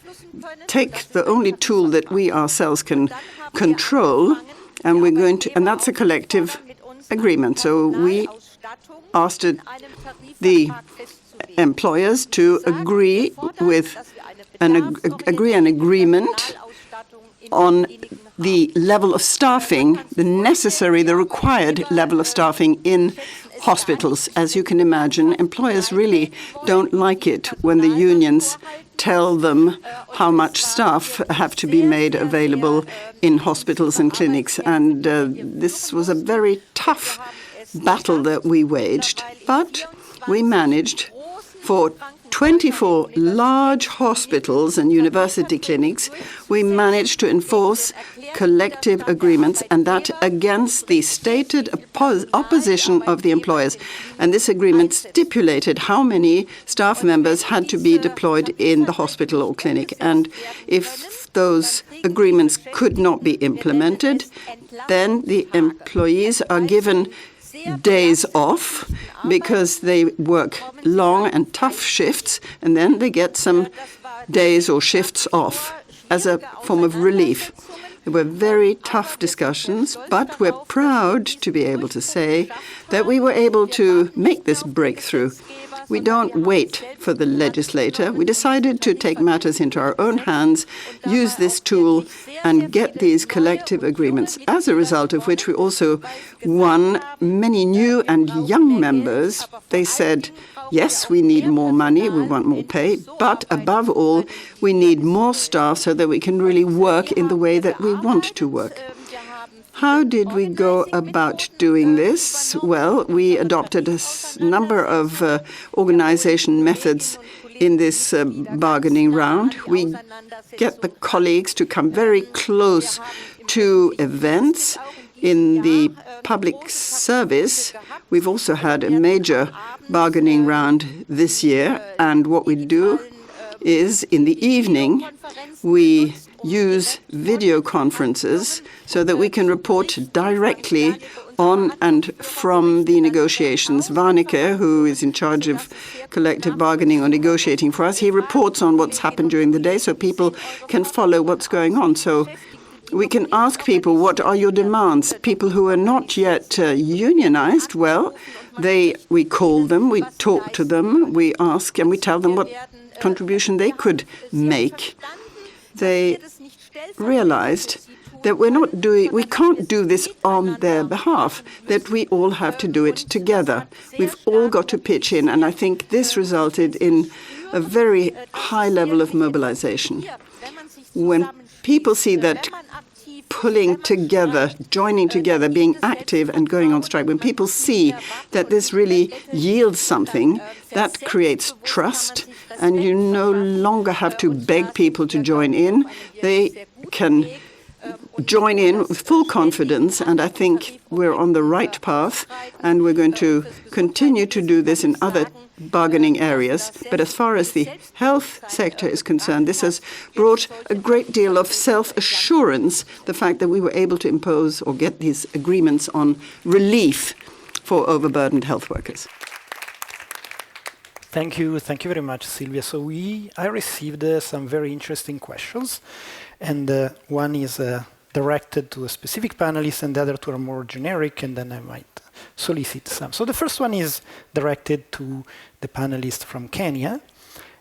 take the only tool that we ourselves can control, and we're going to, and that's a collective agreement. So we asked the employers to agree an agreement on the level of staffing, the required level of staffing in hospitals. As you can imagine, employers really don't like it when the unions tell them how much staff have to be made available in hospitals and clinics. And this was a very tough battle that we waged, but we managed for 24 large hospitals and university clinics, we managed to enforce collective agreements, and that against the stated opposition of the employers. And this agreement stipulated how many staff members had to be deployed in the hospital or clinic. And if those agreements could not be implemented, then the employees are given days off because they work long and tough shifts, and then they get some days or shifts off as a form of relief. There were very tough discussions, but we're proud to be able to say that we were able to make this breakthrough. We don't wait for the legislator. We decided to take matters into our own hands, use this tool, and get these collective agreements, as a result of which we also won many new and young members. They said, yes, we need more money, we want more pay, but above all, we need more staff so that we can really work in the way that we want to work. How did we go about doing this? Well, we adopted a number of organization methods in this bargaining round. We get the colleagues to come very close to events. In the public service, we've also had a major bargaining round this year, and what we do is in the evening we use video conferences so that we can report directly on and from the negotiations. Warneke, who is in charge of collective bargaining or negotiating for us, he reports on what's happened during the day so people can follow what's going on. So we can ask people, what are your demands? People who are not yet unionized, well, we call them, we talk to them, we ask, and we tell them what contribution they could make. They realized that we can't do this on their behalf, that we all have to do it together. We've all got to pitch in, and I think this resulted in a very high level of mobilization. When people see that pulling together, joining together, being active and going on strike, when people see that this really yields something, that creates trust, and you no longer have to beg people to join in. They can join in with full confidence, and I think we're on the right path, and we're going to continue to do this in other bargaining areas. But as far as the health sector is concerned, this has brought a great deal of self-assurance, the fact that we were able to impose or get these agreements on relief for overburdened health workers. Thank you very much, Silvia. So I received some very interesting questions, and one is directed to a specific panelist, and the other two are more generic, and then I might solicit some. So the first one is directed to the panelist from Kenya,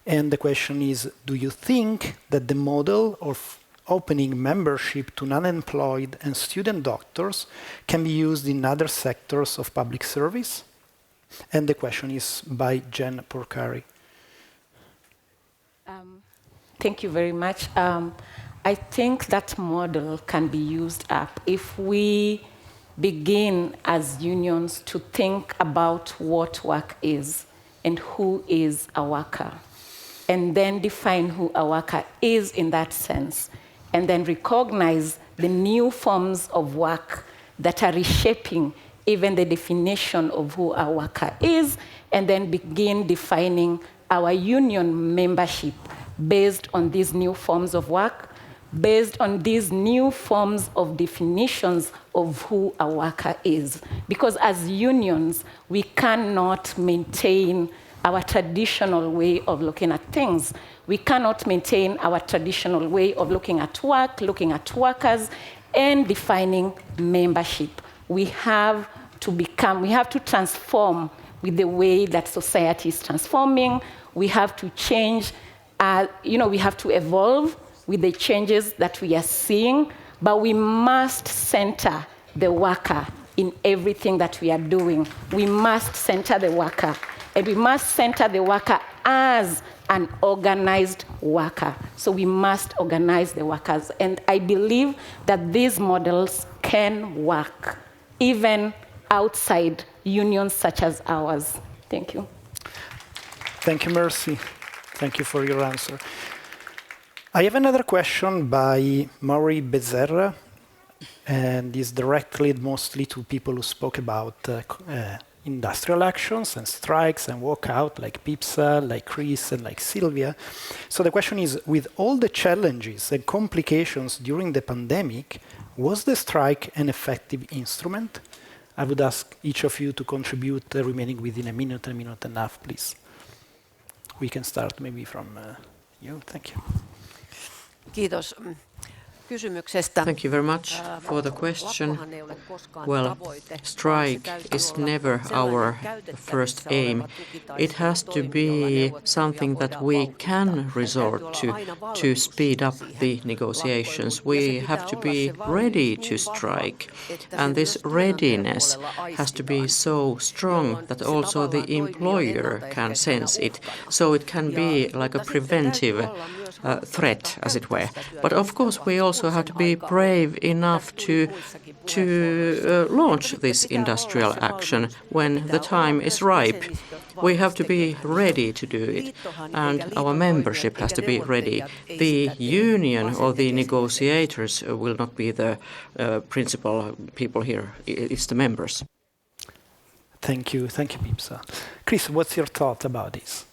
and the question is, do you think that the model of opening membership to non-employed and student doctors can be used in other sectors of public service? And the question is by Jen Porcari. Thank you very much. I think that model can be used up if we begin as unions to think about what work is and who is a worker, and then define who a worker is in that sense, and then recognize the new forms of work that are reshaping even the definition of who a worker is, and then begin defining our union membership based on these new forms of work, based on these new forms of definitions of who a worker is. Because as unions, we cannot maintain our traditional way of looking at things. We cannot maintain our traditional way of looking at work, looking at workers, and defining membership. We have to transform with the way that society is transforming. We have to change, we have to evolve with the changes that we are seeing, but we must center the worker in everything that we are doing. We must center the worker, and we must center the worker as an organized worker. So we must organize the workers, and I believe that these models can work, even outside unions such as ours. Thank you. Thank you, Mercy. Thank you for your answer. I have another question by Maury Becerra, and is directed mostly to people who spoke about industrial actions and strikes and walkout, like PIPSA, like Chris, and like Silvia. So the question is, with all the challenges and complications during the pandemic, was the strike an effective instrument? I would ask each of you to contribute, remaining within a minute and a half, please. We can start maybe from you. Thank you. Kiitos. Thank you very much for the question. Well, strike is never our first aim. It has to be something that we can resort to speed up the negotiations. We have to be ready to strike, and this readiness has to be so strong that also the employer can sense it, so it can be like a preventive threat, as it were. But of course, we also have to be brave enough to launch this industrial action when the time is ripe. We have to be ready to do it, and our membership has to be ready. The union or the negotiators will not be the principal people here. It's the members. Thank you, Pipsa. Chris, what's your thought about this?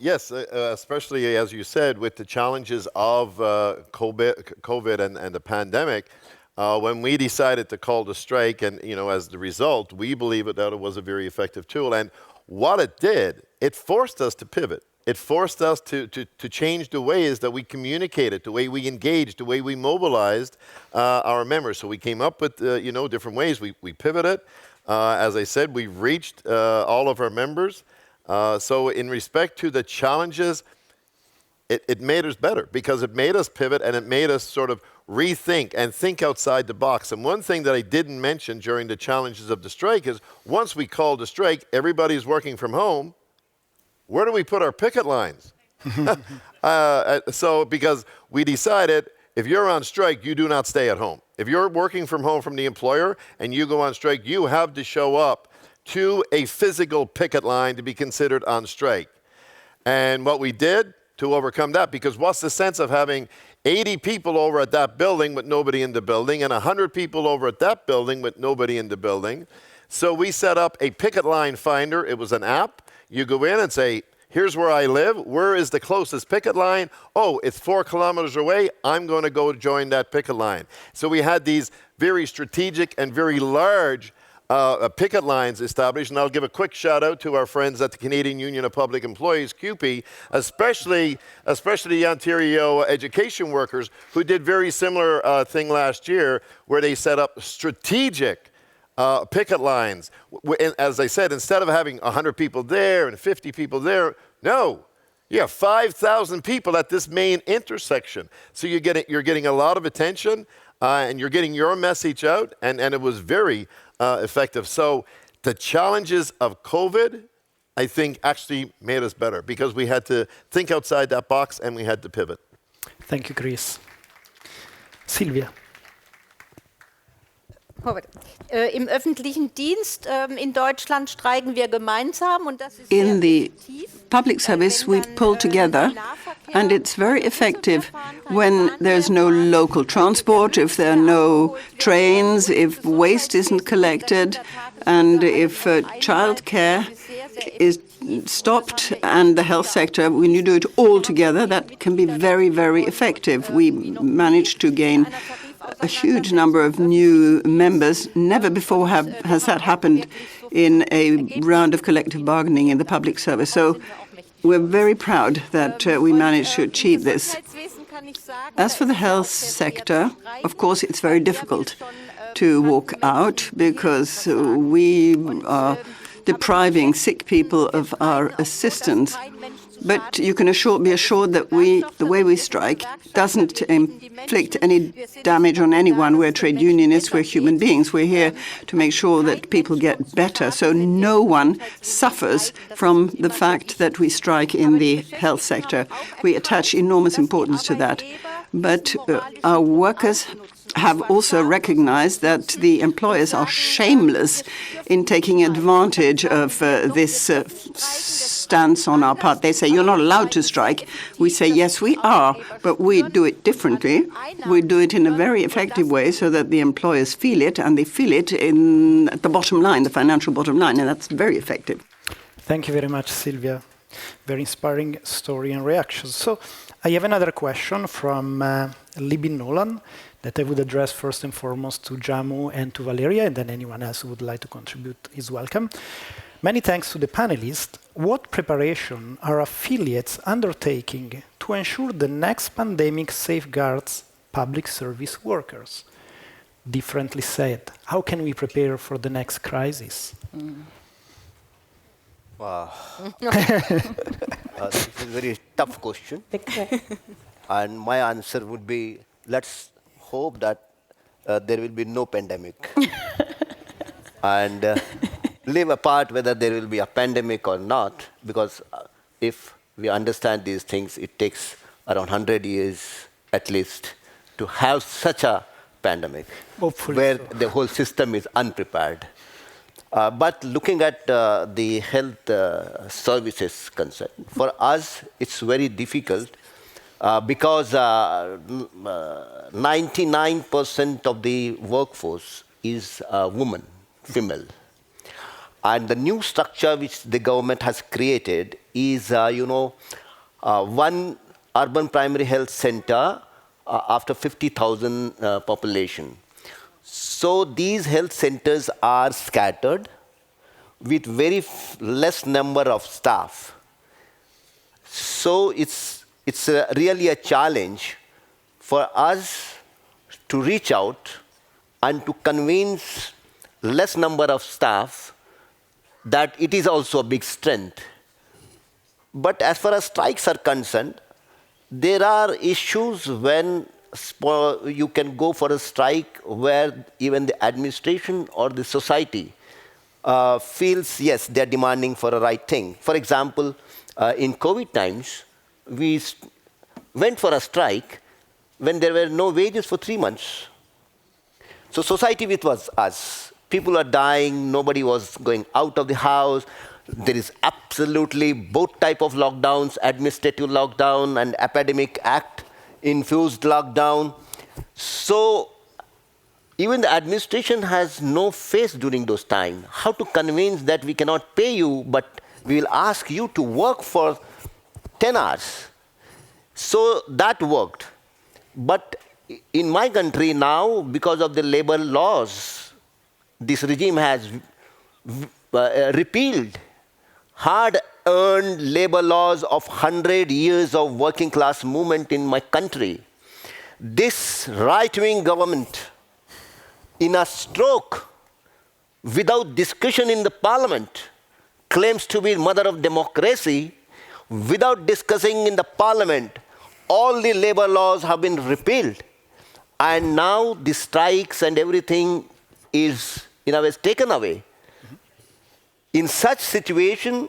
Yes, especially as you said, with the challenges of COVID and the pandemic, when we decided to call the strike, and as the result, we believe that it was a very effective tool. And what it did, it forced us to pivot. It forced us to change the ways that we communicated, the way we engaged, the way we mobilized our members. So we came up with different ways. We pivoted. As I said, we reached all of our members. So in respect to the challenges, it made us better because it made us pivot and it made us sort of rethink and think outside the box. And one thing that I didn't mention during the challenges of the strike is once we called the strike, everybody's working from home. Where do we put our picket lines? So because we decided if you're on strike, you do not stay at home. If you're working from home from the employer and you go on strike, you have to show up to a physical picket line to be considered on strike. And what we did to overcome that, because what's the sense of having 80 people over at that building with nobody in the building and 100 people over at that building with nobody in the building? So we set up a picket line finder. It was an app. You go in and say, here's where I live. Where is the closest picket line? Oh, it's 4 kilometers away. I'm going to go join that picket line. So we had these very strategic and very large picket lines established, and I'll give a quick shout out to our friends at the Canadian Union of Public Employees, CUPE, especially the Ontario education workers who did very similar thing last year where they set up strategic picket lines. As I said, instead of having 100 people there and 50 people there, no, you have 5,000 people at this main intersection. So you're getting a lot of attention and you're getting your message out, and it was very effective. So the challenges of COVID, I think, actually made us better because we had to think outside that box and we had to pivot. Thank you, Chris. Silvia. Im öffentlichen Dienst in Deutschland streiken wir gemeinsam und das ist in the public service, we pull together, and it's very effective when there's no local transport, if there are no trains, if waste isn't collected, and if childcare is stopped and the health sector, when you do it all together, that can be very, very effective. We managed to gain a huge number of new members. Never before has that happened in a round of collective bargaining in the public service. So we're very proud that we managed to achieve this. As for the health sector, of course, it's very difficult to walk out because we are depriving sick people of our assistance. But you can be assured that the way we strike doesn't inflict any damage on anyone. We're trade unionists, we're human beings. We're here to make sure that people get better. So no one suffers from the fact that we strike in the health sector. We attach enormous importance to that. But our workers have also recognized that the employers are shameless in taking advantage of this stance on our part. They say, you're not allowed to strike. We say, yes, we are, but we do it differently. We do it in a very effective way so that the employers feel it, and they feel it at the bottom line, the financial bottom line, and that's very effective. Thank you very much, Silvia. Very inspiring story and reactions. So I have another question from Libby Nolan that I would address first and foremost to Jamu and to Valeria, and then anyone else who would like to contribute is welcome. Many thanks to the panelists. What preparation are affiliates undertaking to ensure the next pandemic safeguards public service workers. Differently said, how can we prepare for the next crisis? Wow. This is a very tough question. And my answer would be, let's hope that there will be no pandemic. And leave apart whether there will be a pandemic or not, because if we understand these things, it takes around 100 years at least to have such a pandemic, hopefully where so. the whole system is unprepared. But looking at the health services concern, for us it's very difficult because 99% of the workforce is women, female. And the new structure which the government has created is, one urban primary health center after 50,000 population. So these health centers are scattered with very less number of staff. So it's really a challenge for us to reach out and to convince less number of staff that it is also a big strength. But as far as strikes are concerned, there are issues when you can go for a strike where even the administration or the society feels, yes, they're demanding for a right thing. For example, in COVID times, we went for a strike when there were no wages for 3 months. So society with us. People are dying, nobody was going out of the house. There is absolutely both type of lockdowns, administrative lockdown and epidemic act infused lockdown. So even the administration has no face during those times. How to convince that we cannot pay you, but we will ask you to work for 10 hours. So that worked. But in my country now, because of the labor laws, this regime has repealed hard-earned labor laws of 100 years of working class movement in my country. This right-wing government, in a stroke, without discussion in the parliament, claims to be mother of democracy. Without discussing in the parliament, all the labor laws have been repealed. And now the strikes and everything is, in a way, taken away. In such situation,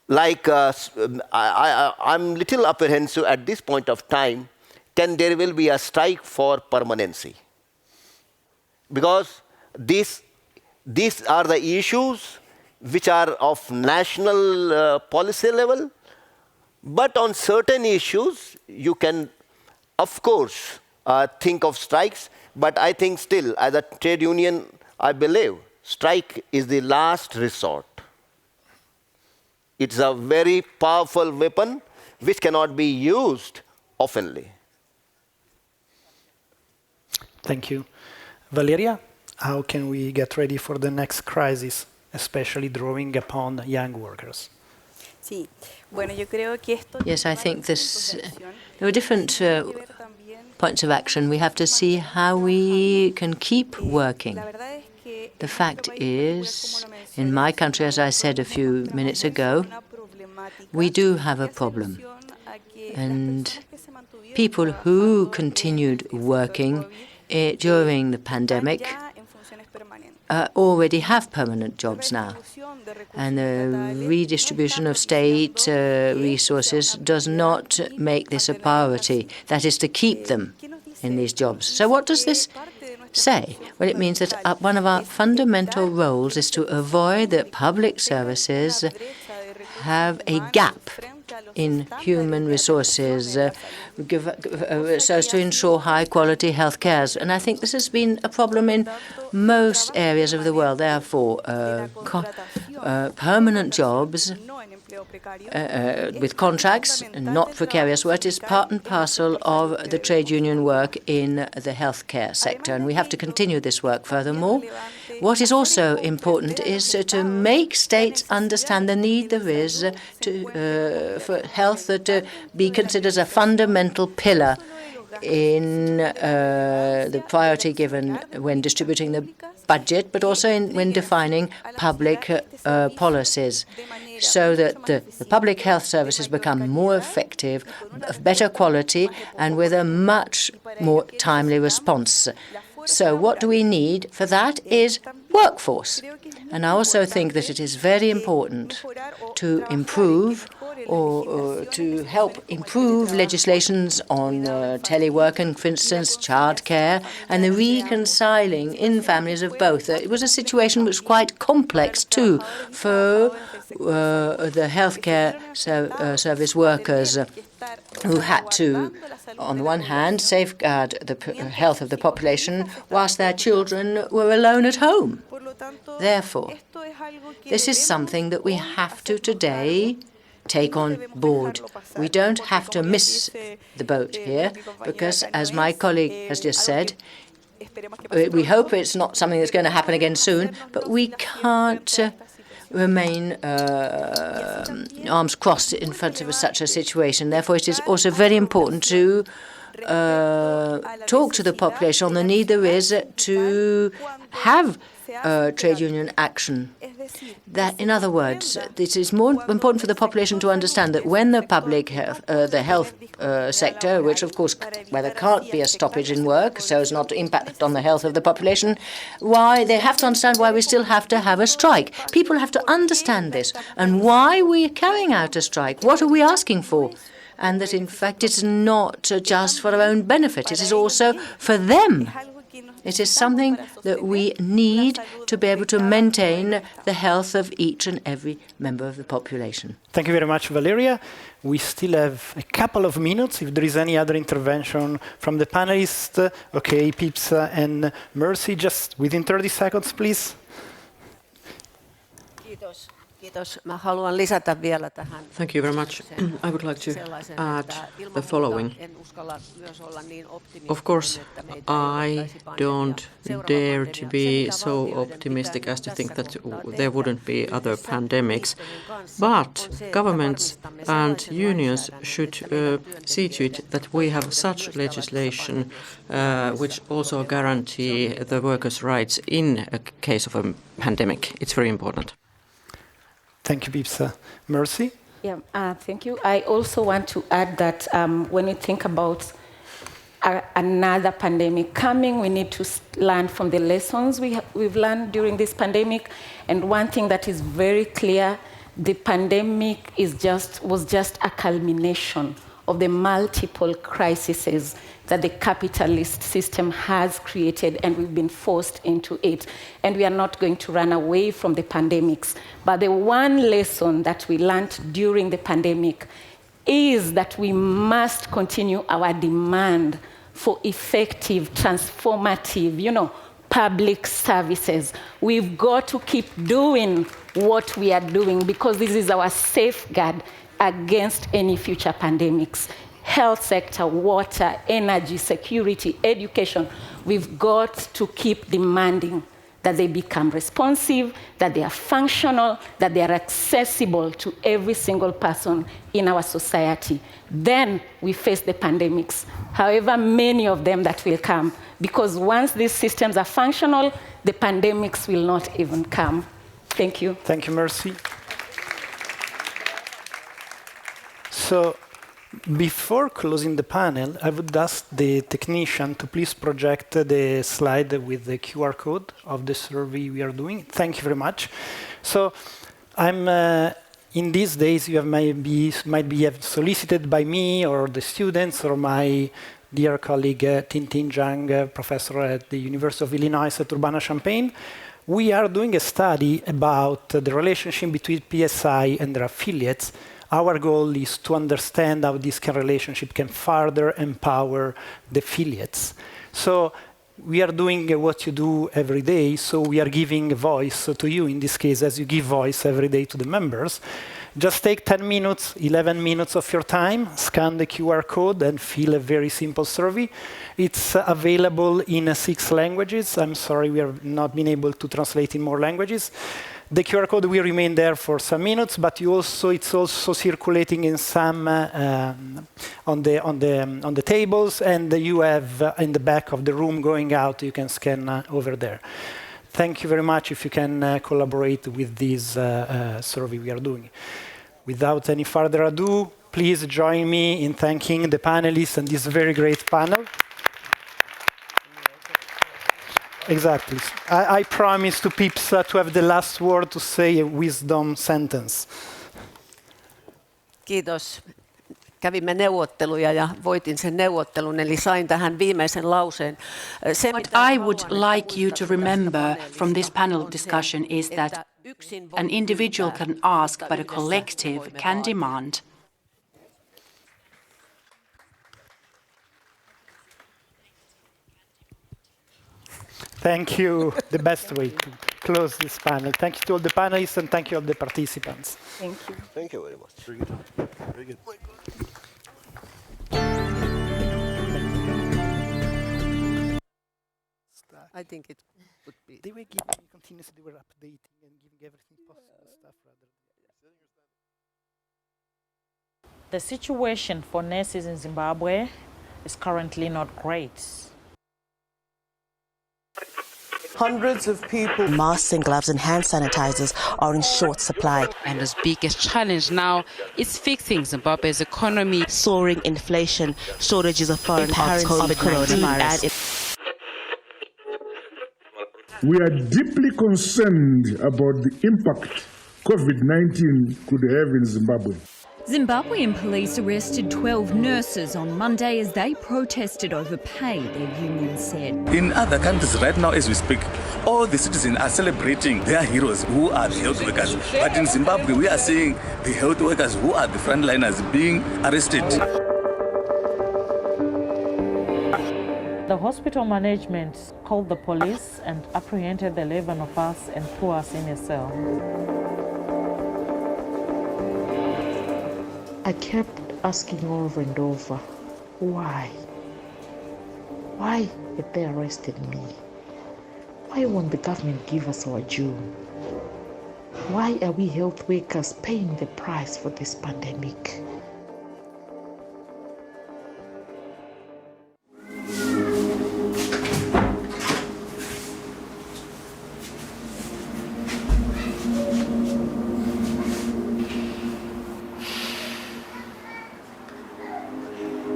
like I'm little apprehensive at this point of time, there will be a strike for permanency. Because these are the issues which are of national policy level, but on certain issues you can, of course, think of strikes. But I think still, as a trade union, I believe strike is the last resort. It's a very powerful weapon which cannot be used oftenly. Thank you. Valeria, how can we get ready for the next crisis, especially drawing upon young workers? Yes, I think there are different points of action. We have to see how we can keep working. The fact is, in my country, as I said a few minutes ago, we do have a problem. And people who continued working during the pandemic already have permanent jobs now. And the redistribution of state resources does not make this a priority. That is to keep them in these jobs. So what does this say? Well, it means that one of our fundamental roles is to avoid that public services have a gap in human resources so as to ensure high-quality health care. And I think this has been a problem in most areas of the world. Therefore, permanent jobs with contracts and not precarious work is part and parcel of the trade union work in the healthcare sector, and we have to continue this work. Furthermore, What is also important is to make states understand the need there is for health to be considered a fundamental pillar in the priority given when distributing the budget, but also when defining public policies, so that the public health services become more effective, of better quality, and with a much more timely response. So what do we need for that is workforce. And I also think that it is very important to improve or to help improve legislations on teleworking, for instance, childcare, and the reconciling in families of both. It was a situation which was quite complex too for the healthcare service workers who had to, on the one hand, safeguard the health of the population whilst their children were alone at home. Therefore, this is something that we have to today take on board. We don't have to miss the boat here, because, as my colleague has just said, we hope it's not something that's going to happen again soon, but we can't remain arms crossed in front of such a situation. Therefore, it is also very important to talk to the population on the need there is to have trade union action. That, in other words, it is more important for the population to understand that when the public health, the health sector, which of course, where there can't be a stoppage in work so as not to impact on the health of the population, why they have to understand why we still have to have a strike. People have to understand this and why we're carrying out a strike. What are we asking for? And that, in fact, it's not just for our own benefit. It is also for them. It is something that we need to be able to maintain the health of each and every member of the population. Thank you very much, Valeria. We still have a couple of minutes if there is any other intervention from the panelists. Okay, Pipsa and Mercy, just within 30 seconds, please. Thank you very much. I would like to add the following. Of course, I don't dare to be so optimistic as to think that there wouldn't be other pandemics, but governments and unions should see to it that we have such legislation which also guarantee the workers' rights in a case of a pandemic. It's very important. Thank you, Pipsa. Mercy? Yeah, thank you. I also want to add that when we think about another pandemic coming, we need to learn from the lessons we've learned during this pandemic. And one thing that is very clear, the pandemic was just a culmination of the multiple crises that the capitalist system has created, and we've been forced into it. And we are not going to run away from the pandemics. But the one lesson that we learned during the pandemic is that we must continue our demand for effective, transformative, public services. We've got to keep doing what we are doing because this is our safeguard against any future pandemics. Health sector, water, energy, security, education, we've got to keep demanding that they become responsive, that they are functional, that they are accessible to every single person in our society. Then we face the pandemics, however many of them that will come, because once these systems are functional, the pandemics will not even come. Thank you. Thank you, Mercy. So, before closing the panel, I would ask the technician to please project the slide with the QR code of the survey we are doing. Thank you very much. So, I'm in these days you might be solicited by me or the students or my dear colleague Tintin Zhang, professor at the University of Illinois at Urbana-Champaign. We are doing a study about the relationship between PSI and their affiliates. Our goal is to understand how this relationship can further empower the affiliates. So we are doing what you do every day, so we are giving a voice to you in this case, as you give voice every day to the members. Just take 10 minutes, 11 minutes of your time, scan the QR code and fill a very simple survey. It's available in 6 languages. I'm sorry we have not been able to translate in more languages. The QR code will remain there for some minutes, but it's also circulating in some on the tables, and you have in the back of the room going out, you can scan over there. Thank you very much if you can collaborate with this survey we are doing. Without any further ado, please join me in thanking the panelists and this very great panel. Exactly. I promise to Pips to have the last word to say a wisdom sentence. Kiitos. Kävimme neuvotteluja ja voitin sen neuvottelun, eli sain tähän viimeisen lauseen. What I would like you to remember from this panel discussion is that an individual can ask, but a collective can demand. Thank you. The best way to close this panel. Thank you to all the panelists and thank you all the participants. Thank you. Thank you very much. Very good. Very good. I think it would be. They were giving me continuously, they were updating and giving everything possible stuff rather than. The situation for nurses in Zimbabwe is currently not great. Hundreds of people. Masks and gloves and hand sanitizers are in short supply. And the biggest challenge now is fixing Zimbabwe's economy. Soaring inflation, shortages of foreign currency, coronavirus. We are deeply concerned about the impact COVID-19 could have in Zimbabwe. Zimbabwean police arrested 12 nurses on Monday as they protested over pay, their union said. In other countries right now as we speak, all the citizens are celebrating their heroes who are the health workers. But in Zimbabwe, we are seeing the health workers who are the frontliners being arrested. The hospital management called the police and apprehended the 11 of us and threw us in a cell. I kept asking over and over, why? Why did they arrested me? Why won't the government give us our due? Why are we health workers paying the price for this pandemic?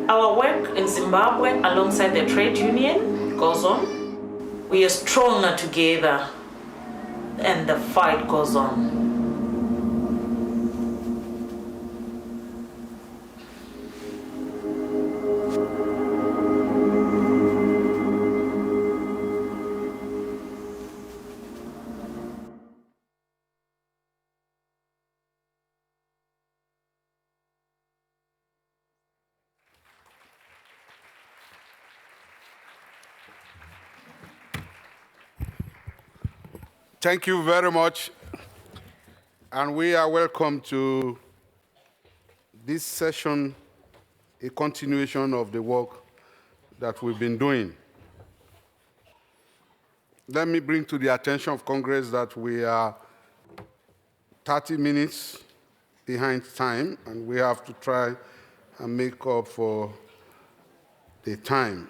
Our work in Zimbabwe alongside the trade union goes on. We are stronger together and the fight goes on. Thank you very much. And we are welcome to this session, a continuation of the work that we've been doing. Let me bring to the attention of Congress that we are 30 minutes behind time, and we have to try and make up for the time.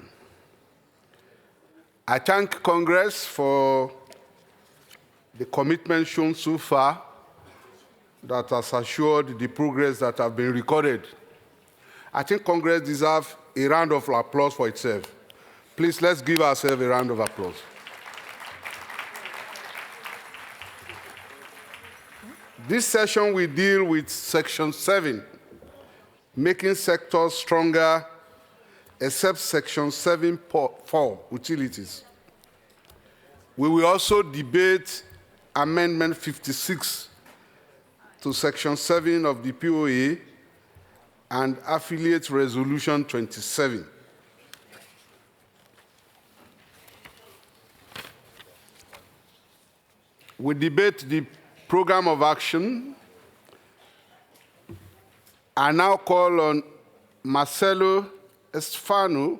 I thank Congress for the commitment shown so far that has assured the progress that have been recorded. I think Congress deserves a round of applause for itself. Please, let's give ourselves a round of applause. This session will deal with Section 7, making sectors stronger, except Section 7.4, utilities. We will also debate Amendment 56 to Section 7 of the POA and Affiliate Resolution 27. we debate the program of action. I now call on Marcelo Estefano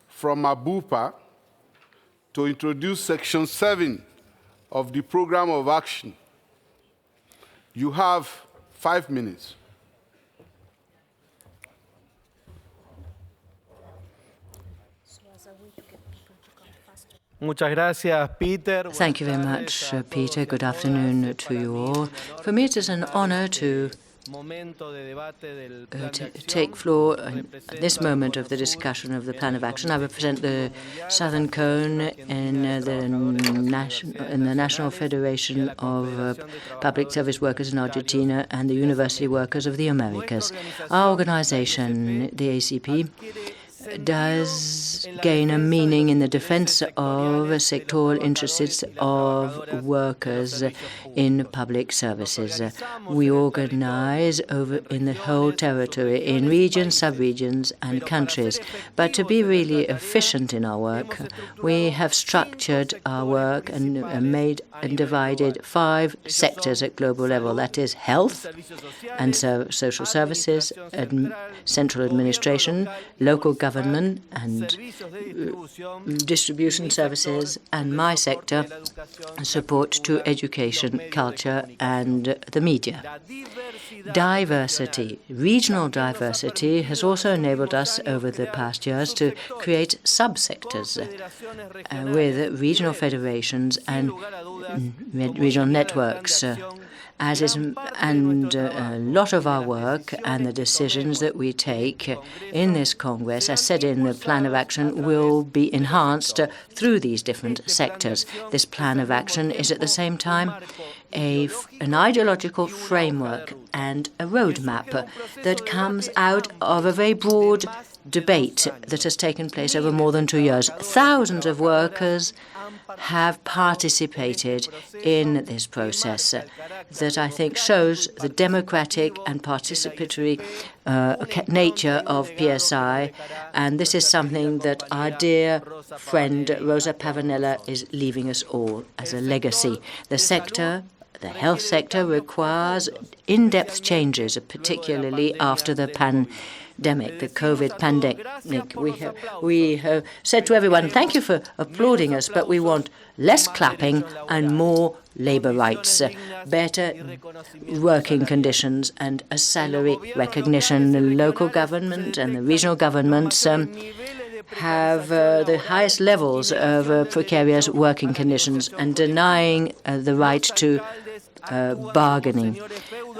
from Abupa to introduce Section 7 of the program of action. You have 5 minutes. Thank you very much, Peter. Good afternoon to you all. For me, it is an honor to take floor at this moment of the discussion of the plan of action. I represent the Southern Cone in the National Federation of Public Service Workers in Argentina and the University Workers of the Americas. Our organization, the ACP, does gain a meaning in the defense of sectoral interests of workers in public services. We organize in the whole territory, in regions, sub-regions, and countries. But to be really efficient in our work, we have structured our work and made and divided 5 sectors at global level. That is health and social services, central administration, local government and distribution services, and my sector, support to education, culture, and the media. Diversity, regional diversity, has also enabled us over the past years to create subsectors with regional federations and regional networks. And a lot of our work and the decisions that we take in this Congress, as said in the plan of action, will be enhanced through these different sectors. This plan of action is at the same time an ideological framework and a roadmap that comes out of a very broad debate that has taken place over more than 2 years. Thousands of workers have participated in this process that I think shows the democratic and participatory nature of PSI, and this is something that our dear friend Rosa Pavanella is leaving us all as a legacy. The health sector requires in-depth changes, particularly after the pandemic, the COVID pandemic. We have said to everyone, thank you for applauding us, but we want less clapping and more labour rights, better working conditions and a salary recognition. The local government and the regional governments have the highest levels of precarious working conditions and denying the right to bargaining.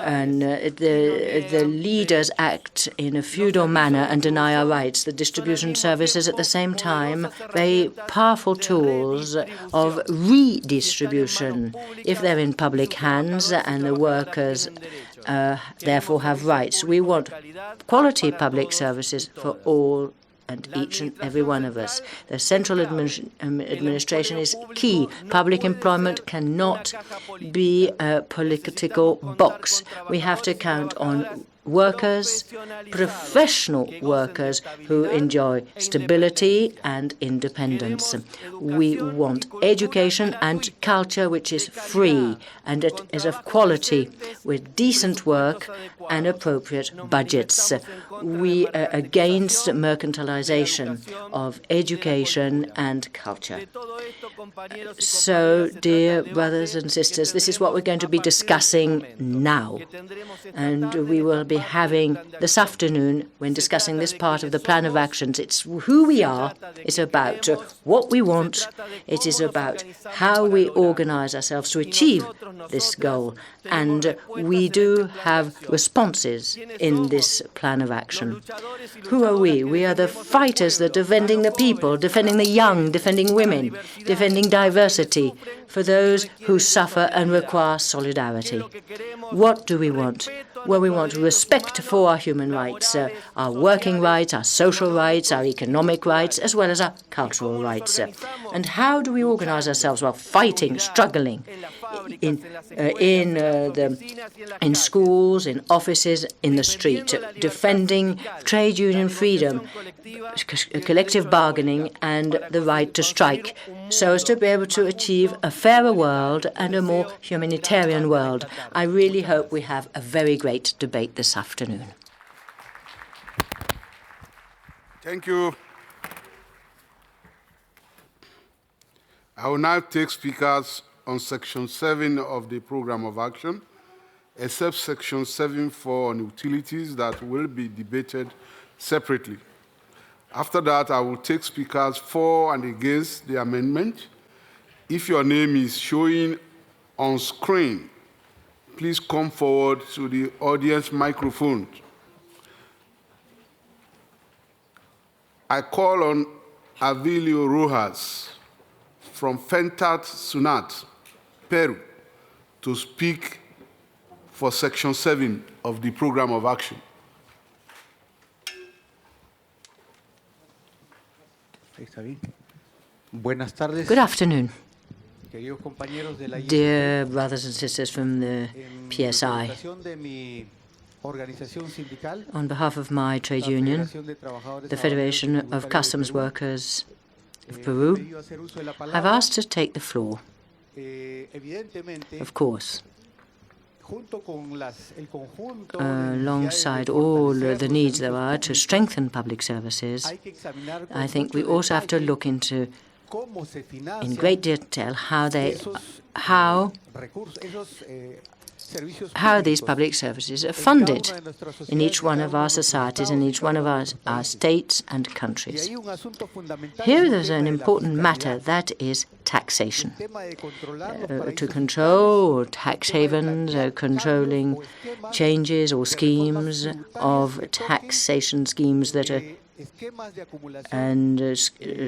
And the leaders act in a feudal manner and deny our rights. The distribution services, at the same time, very powerful tools of redistribution if they're in public hands and the workers therefore have rights. We want quality public services for all and each and every one of us. The central administration is key. Public employment cannot be a political box. We have to count on workers, professional workers who enjoy stability and independence. We want education and culture which is free and it is of quality, with decent work and appropriate budgets. We are against mercantilization of education and culture. So, dear brothers and sisters, this is what we're going to be discussing now. And we will be having this afternoon, when discussing this part of the plan of actions, it's who we are, it's about what we want, it is about how we organize ourselves to achieve this goal. And we do have responses in this plan of action. Who are we? We are the fighters that are defending the people, defending the young, defending women, defending diversity, for those who suffer and require solidarity. What do we want? where we want respect for our human rights, our working rights, our social rights, our economic rights, as well as our cultural rights. And how do we organize ourselves? Well, fighting, struggling in schools, in offices, in the street, defending trade union freedom, collective bargaining, and the right to strike, so as to be able to achieve a fairer world and a more humanitarian world. I really hope we have a very great debate this afternoon. Thank you. I will now take speakers on Section 7 of the Programme of Action, except Section 7.4 on utilities that will be debated separately. After that, I will take speakers for and against the amendment. If your name is showing on screen, please come forward to the audience microphone. I call on Avilio Rojas from Fentat Sunat, Peru, to speak for Section 7 of the Programme of Action. Good afternoon, dear brothers and sisters from the PSI. On behalf of my trade union, the Federation of Customs Workers of Peru, I've asked to take the floor. Of course, alongside all the needs there are to strengthen public services, I think we also have to look into in great detail how these public services are funded in each one of our societies, in each one of our states and countries. Here there's an important matter, that is taxation. To control tax havens, controlling changes or schemes of taxation schemes that are and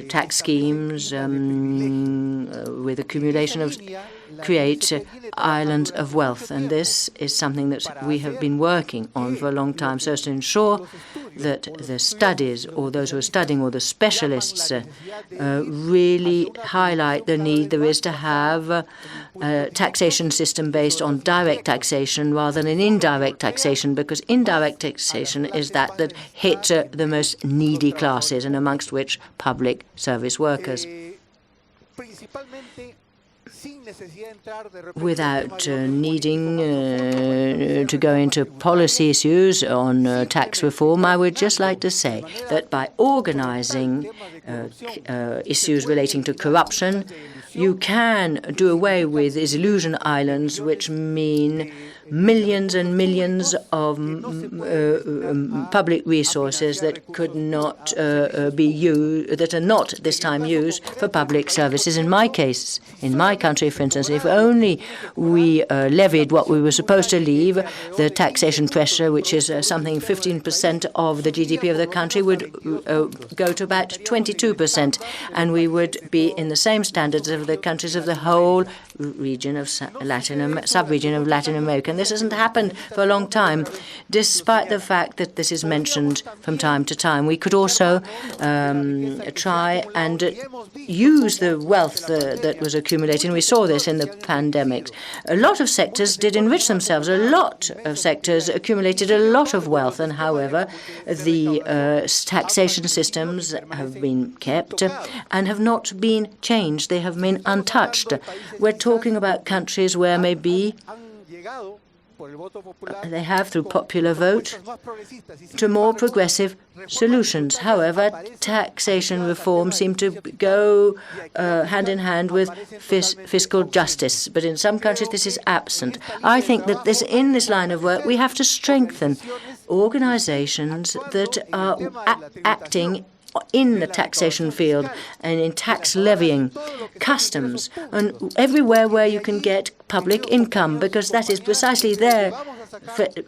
tax schemes with accumulation of create islands of wealth. And this is something that we have been working on for a long time, so as to ensure that the studies, or those who are studying, or the specialists really highlight the need there is to have a taxation system based on direct taxation rather than indirect taxation, because indirect taxation is that hits the most needy classes, and amongst which public service workers. Without needing to go into policy issues on tax reform, I would just like to say that by organizing issues relating to corruption, you can do away with these illusion islands, which mean millions and millions of public resources that could not be used, that are not this time used for public services. In my case, in my country, for instance, if only we levied what we were supposed to leave, the taxation pressure, which is something 15% of the GDP of the country, would go to about 22%, and we would be in the same standards of the countries of the whole region of sub-region of Latin America. And this hasn't happened for a long time, despite the fact that this is mentioned from time to time. We could also try and use the wealth that was accumulating. We saw this in the pandemic. A lot of sectors did enrich themselves. A lot of sectors accumulated a lot of wealth, and however, the taxation systems have been kept and have not been changed. They have been untouched. We're talking about countries where maybe they have, through popular vote, to more progressive solutions. However, taxation reform seemed to go hand in hand with fiscal justice, but in some countries this is absent. I think that in this line of work we have to strengthen organizations that are acting in the taxation field and in tax levying, customs, and everywhere where you can get public income, because that is precisely there,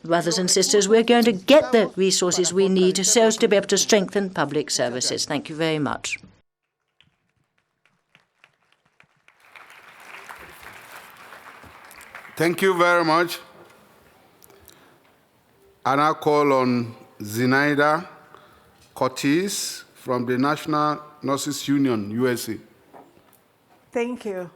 brothers and sisters, we're going to get the resources we need so as to be able to strengthen public services. Thank you very much. Thank you very much. I now call on Zenaida Cortez from the National Nurses Union, USA. Thank you.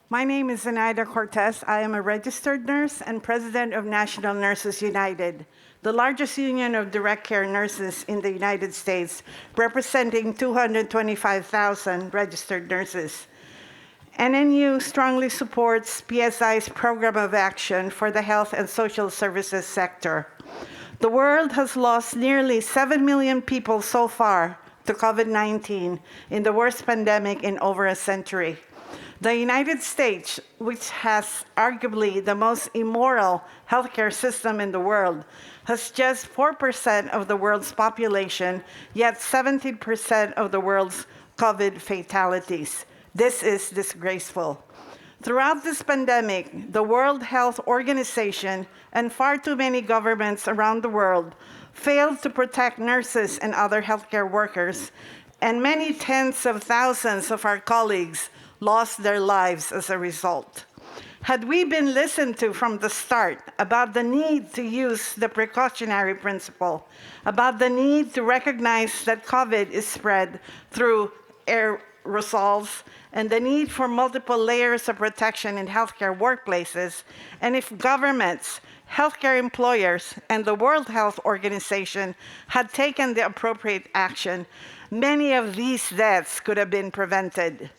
My name is Zenaida Cortez. I am a registered nurse and president of National Nurses United, the largest union of direct care nurses in the United States, representing 225,000 registered nurses. NNU strongly supports PSI's program of action for the health and social services sector. The world has lost nearly 7 million people so far to COVID-19 in the worst pandemic in over a century. The United States, which has arguably the most immoral healthcare system in the world, has just 4% of the world's population, yet 70% of the world's COVID fatalities. This is disgraceful. Throughout this pandemic, the World Health Organization and far too many governments around the world failed to protect nurses and other healthcare workers, and many tens of thousands of our colleagues lost their lives as a result. Had we been listened to from the start about the need to use the precautionary principle, about the need to recognize that COVID is spread through aerosols, and the need for multiple layers of protection in healthcare workplaces, and if governments, healthcare employers, and the World Health Organization had taken the appropriate action, many of these deaths could have been prevented.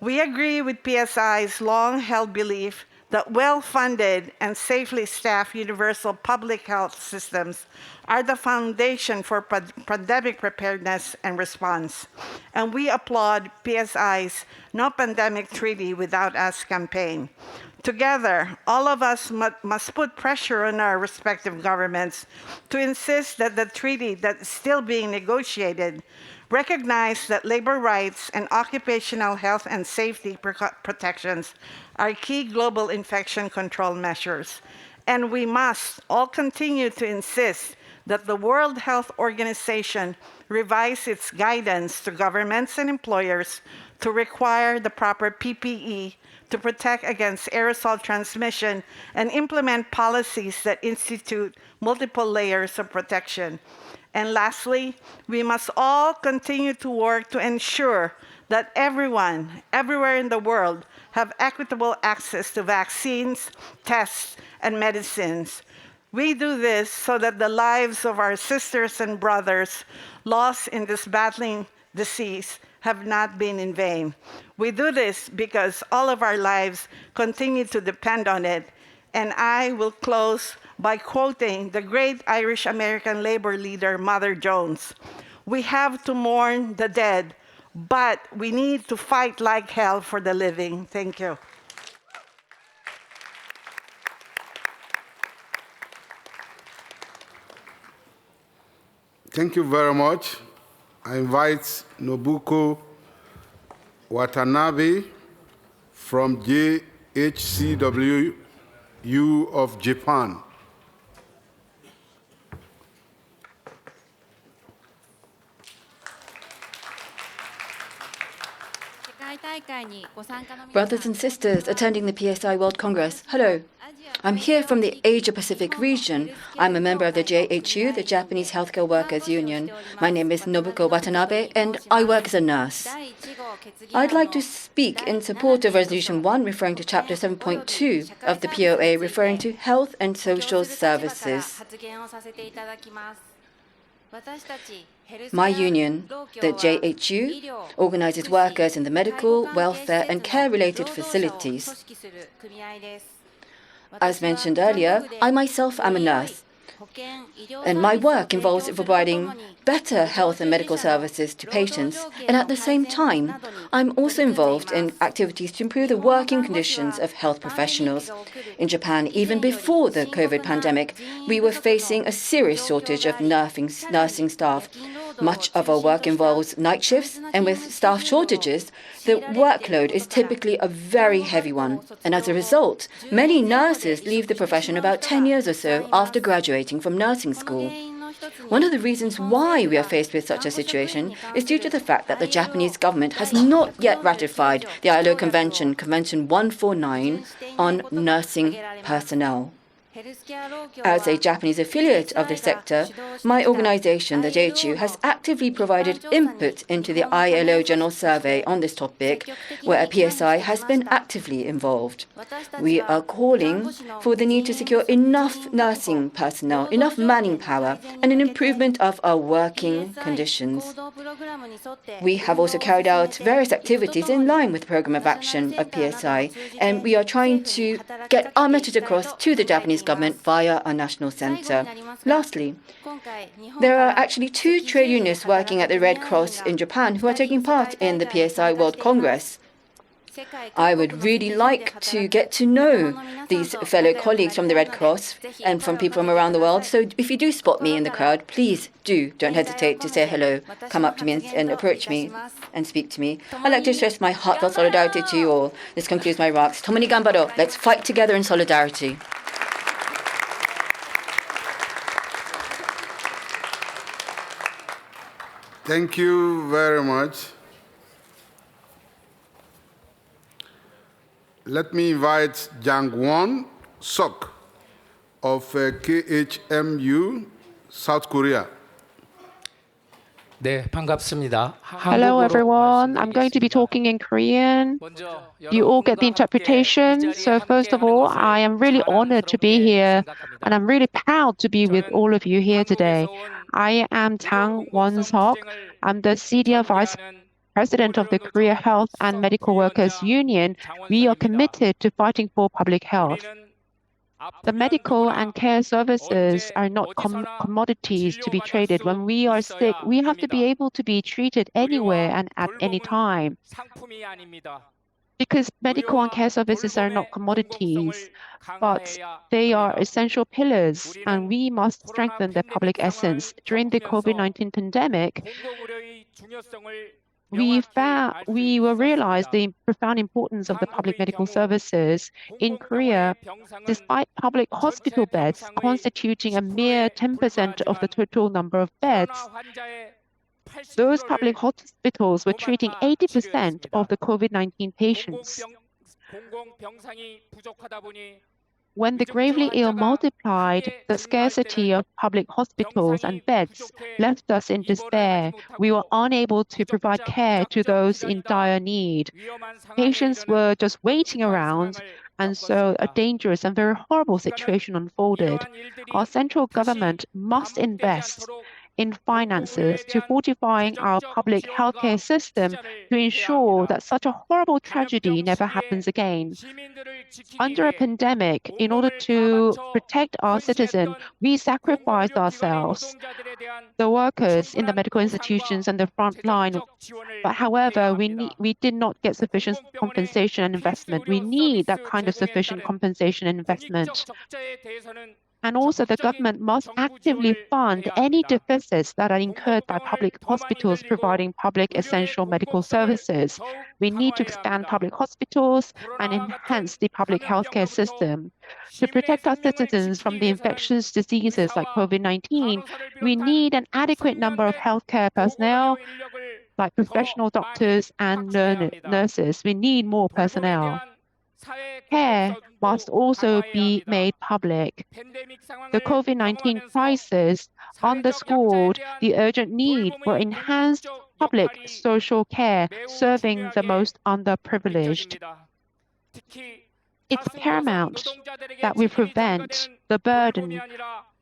We agree with PSI's long-held belief that well-funded and safely staffed universal public health systems are the foundation for pandemic preparedness and response. And we applaud PSI's No Pandemic Treaty Without Us campaign. Together, all of us must put pressure on our respective governments to insist that the treaty that is still being negotiated recognize that labor rights and occupational health and safety protections are key global infection control measures. And we must all continue to insist that the World Health Organization revise its guidance to governments and employers to require the proper PPE to protect against aerosol transmission and implement policies that institute multiple layers of protection. And lastly, we must all continue to work to ensure that everyone, everywhere in the world, have equitable access to vaccines, tests, and medicines. We do this so that the lives of our sisters and brothers lost in this battling disease have not been in vain. We do this because all of our lives continue to depend on it. And I will close by quoting the great Irish-American labor leader, Mother Jones. We have to mourn the dead, but we need to fight like hell for the living. Thank you. Thank you very much. I invite Nobuko Watanabe from JHCW of Japan. Brothers and sisters attending the PSI World Congress, hello. I'm here from the Asia-Pacific region. I'm a member of the JHU, the Japanese Healthcare Workers Union. My name is Nobuko Watanabe, and I work as a nurse. I'd like to speak in support of Resolution 1, referring to Chapter 7.2 of the POA, referring to health and social services. My union, the JHU, organizes workers in the medical, welfare, and care-related facilities. As mentioned earlier, I myself am a nurse, and my work involves providing better health and medical services to patients, and at the same time, I'm also involved in activities to improve the working conditions of health professionals. In Japan, even before the COVID pandemic, we were facing a serious shortage of nursing staff. Much of our work involves night shifts, and with staff shortages, the workload is typically a very heavy one. And as a result, many nurses leave the profession about 10 years or so after graduating from nursing school. One of the reasons why we are faced with such a situation is due to the fact that the Japanese government has not yet ratified the ILO Convention, Convention 149, on nursing personnel. As a Japanese affiliate of the sector, my organization, the JHU, has actively provided input into the ILO General Survey on this topic, where PSI has been actively involved. We are calling for the need to secure enough nursing personnel, enough manning power, and an improvement of our working conditions. We have also carried out various activities in line with the program of action of PSI, and we are trying to get our message across to the Japanese government via our national center. Lastly, there are actually 2 trade unions working at the Red Cross in Japan who are taking part in the PSI World Congress. I would really like to get to know these fellow colleagues from the Red Cross and from people from around the world. So if you do spot me in the crowd, please don't hesitate to say hello, come up to me and approach me and speak to me. I'd like to express my heartfelt solidarity to you all. This concludes my remarks. Tomoni ganbaro. Let's fight together in solidarity. Thank you very much. Let me invite Jang-won Sok of KHMU, South Korea. Hello, everyone. I'm going to be talking in Korean. You all get the interpretation. So first of all, I am really honored to be here, and I'm really proud to be with all of you here today. I am Jang Won-seok. I'm the Senior Vice President of the Korea Health and Medical Workers Union. We are committed to fighting for public health. The medical and care services are not commodities to be traded. When we are sick, we have to be able to be treated anywhere and at any time. Because medical and care services are not commodities, but they are essential pillars, and we must strengthen their public essence. During the COVID-19 pandemic, we will realize the profound importance of the public medical services. In Korea, despite public hospital beds constituting a mere 10% of the total number of beds, those public hospitals were treating 80% of the COVID-19 patients. When the gravely ill multiplied, the scarcity of public hospitals and beds left us in despair. We were unable to provide care to those in dire need. Patients were just waiting around, and so a dangerous and very horrible situation unfolded. Our central government must invest in finances to fortifying our public healthcare system to ensure that such a horrible tragedy never happens again. Under a pandemic, in order to protect our citizens, we sacrificed ourselves, the workers in the medical institutions and the front line. But however, we did not get sufficient compensation and investment. We need that kind of sufficient compensation and investment. And also, the government must actively fund any deficits that are incurred by public hospitals providing public essential medical services. We need to expand public hospitals and enhance the public healthcare system. To protect our citizens from the infectious diseases like COVID-19, we need an adequate number of healthcare personnel, like professional doctors and nurses. We need more personnel. Care must also be made public. The COVID-19 crisis underscored the urgent need for enhanced public social care serving the most underprivileged. It's paramount that we prevent the burden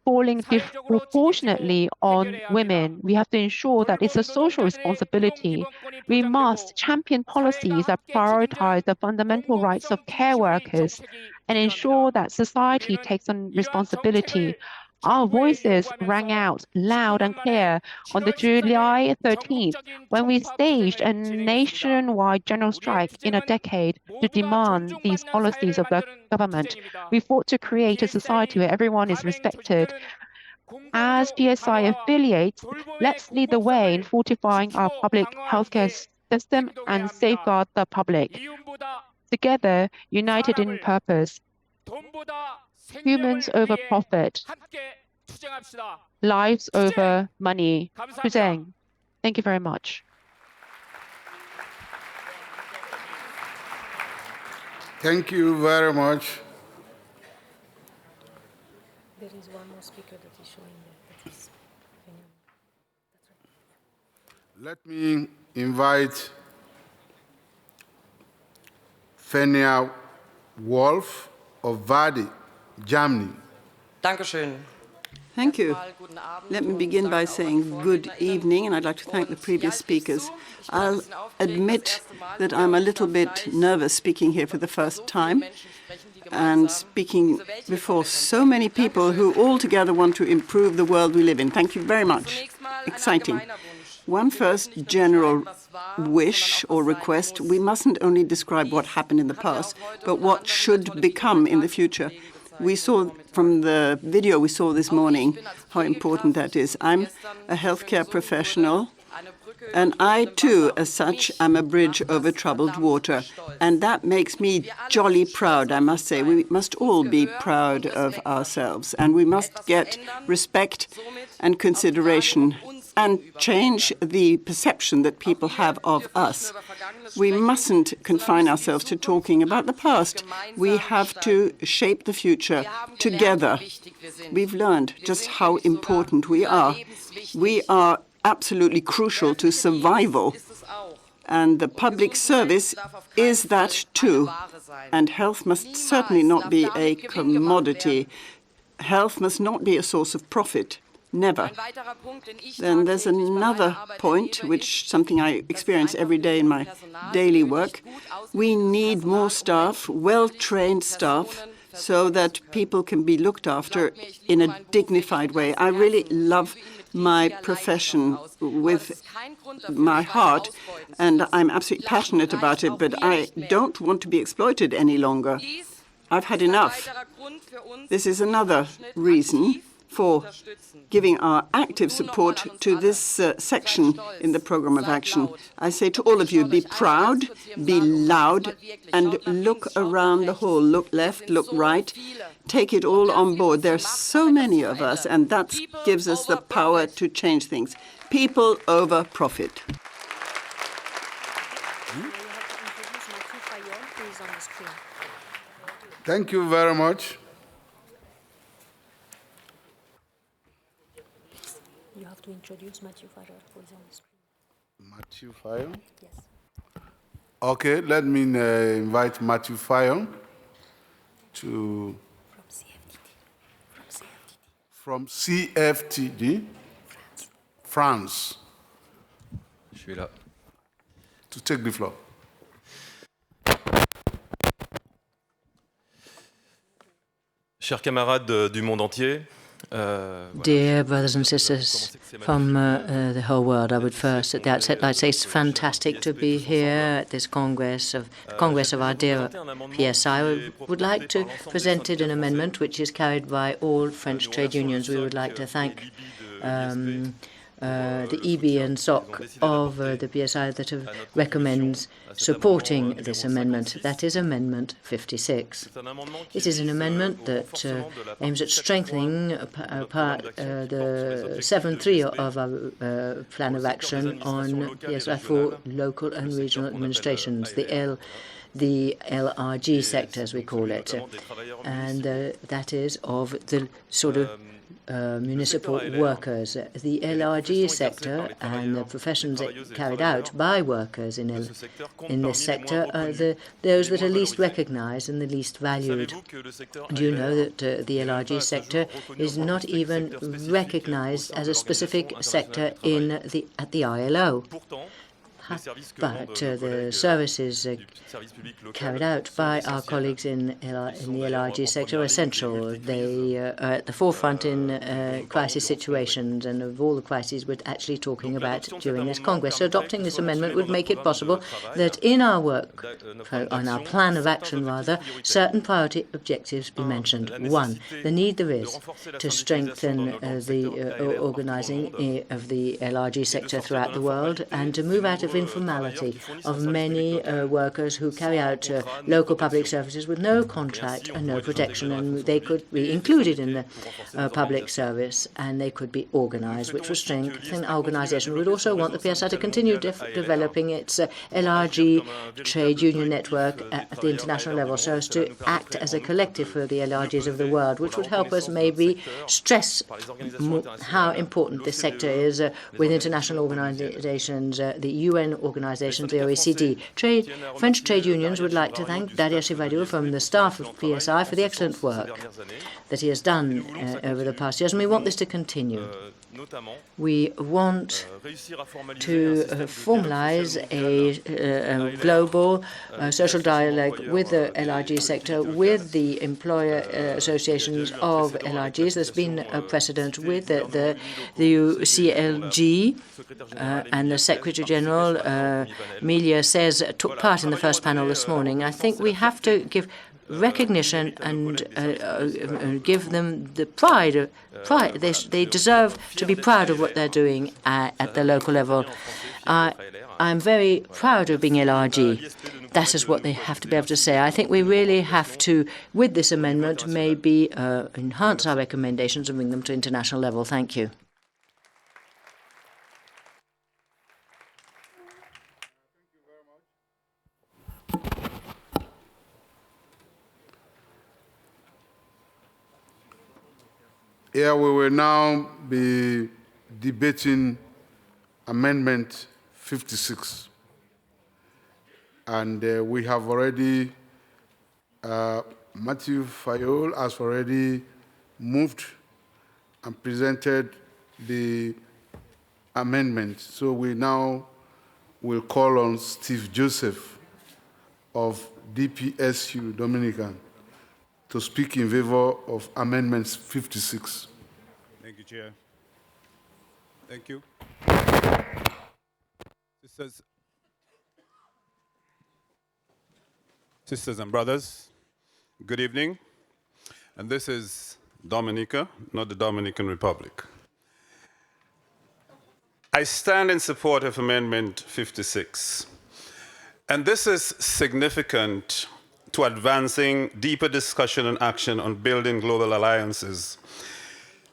falling disproportionately on women. We have to ensure that it's a social responsibility. We must champion policies that prioritize the fundamental rights of care workers and ensure that society takes on responsibility. Our voices rang out loud and clear on the July 13th when we staged a nationwide general strike in a decade to demand these policies of the government. We fought to create a society where everyone is respected. As PSI affiliates, let's lead the way in fortifying our public healthcare system and safeguard the public. Together, united in purpose, humans over profit, lives over money. 투쟁. Thank you very much. Thank you very much. There is one more speaker that is showing that. Let me invite Fenia Wolf of Verdi, Germany. Dankeschön. Thank you. Let me begin by saying good evening, and I'd like to thank the previous speakers. I'll admit that I'm a little bit nervous speaking here for the first time and speaking before so many people who all together want to improve the world we live in. Thank you very much. Exciting. One first general wish or request: we mustn't only describe what happened in the past, but what should become in the future. We saw from the video we saw this morning how important that is. I'm a healthcare professional, and I too, as such, am a bridge over troubled water. And that makes me jolly proud, I must say. We must all be proud of ourselves, and we must get respect and consideration and change the perception that people have of us. We mustn't confine ourselves to talking about the past. We have to shape the future together. We've learned just how important we are. We are absolutely crucial to survival. And the public service is that too. And health must certainly not be a commodity. Health must not be a source of profit. Never. Then there's another point, which something I experience every day in my daily work. We need more staff, well-trained staff, so that people can be looked after in a dignified way. I really love my profession with my heart, and I'm absolutely passionate about it, but I don't want to be exploited any longer. I've had enough. This is another reason for giving our active support to this section in the Programme of Action. I say to all of you, be proud, be loud, and look around the hall. Look left, look right. Take it all on board. There are so many of us, and that gives us the power to change things. People over profit. Thank you very much. You have to introduce Matthew Farrer, who is on the screen. Matthew Farrer? Yes. Okay, let me invite Matthew Farrer to... From CFTD. France. Je suis là. To take the floor. Chers camarades du monde entier, Dear brothers and sisters from the whole world, I would first at the outset like to say it's fantastic to be here at this Congress of our dear PSI. I would like to present an amendment which is carried by all French trade unions. We would like to thank the EB and SOC of the PSI that recommends supporting this amendment. That is Amendment 56. It is an amendment that aims at strengthening the 7.3 of our plan of action on PSI for local and regional administrations, the LRG sector, as we call it, and that is of the sort of municipal workers. The LRG sector and the professions carried out by workers in this sector are those that are least recognized and the least valued. Do you know that the LRG sector is not even recognized as a specific sector at the ILO? But the services carried out by our colleagues in the LRG sector are essential. They are at the forefront in crisis situations, and of all the crises we're actually talking about during this Congress. So adopting this amendment would make it possible that in our work, on our plan of action rather, certain priority objectives be mentioned. One, the need there is to strengthen the organising of the LRG sector throughout the world and to move out of of informality of many workers who carry out local public services with no contract and no protection, and they could be included in the public service and they could be organized, which would strengthen our organization. We would also want the PSI to continue developing its LRG trade union network at the international level so as to act as a collective for the LRGs of the world, which would help us maybe stress how important this sector is with international organizations, the UN organizations, the OECD. French trade unions would like to thank Daria Shivadou from the staff of PSI for the excellent work that he has done over the past years, and we want this to continue. We want to formalize a global social dialogue with the LRG sector, with the employer associations of LRGs. There's been a precedent with the UCLG, and the Secretary General, Milia says, took part in the first panel this morning. I think we have to give recognition and give them the pride. They deserve to be proud of what they're doing at the local level. I'm very proud of being LRG. That is what they have to be able to say. I think we really have to, with this amendment, maybe enhance our recommendations and bring them to international level. Thank you. Here we will now be debating Amendment 56. And we have already, Matthew Fayol has already moved and presented the amendment. So we now will call on Steve Joseph of DPSU Dominican to speak in favor of Amendment 56. Thank you, Chair. Thank you. Sisters and brothers, good evening. And this is Dominica, not the Dominican Republic. I stand in support of Amendment 56. And this is significant to advancing deeper discussion and action on building global alliances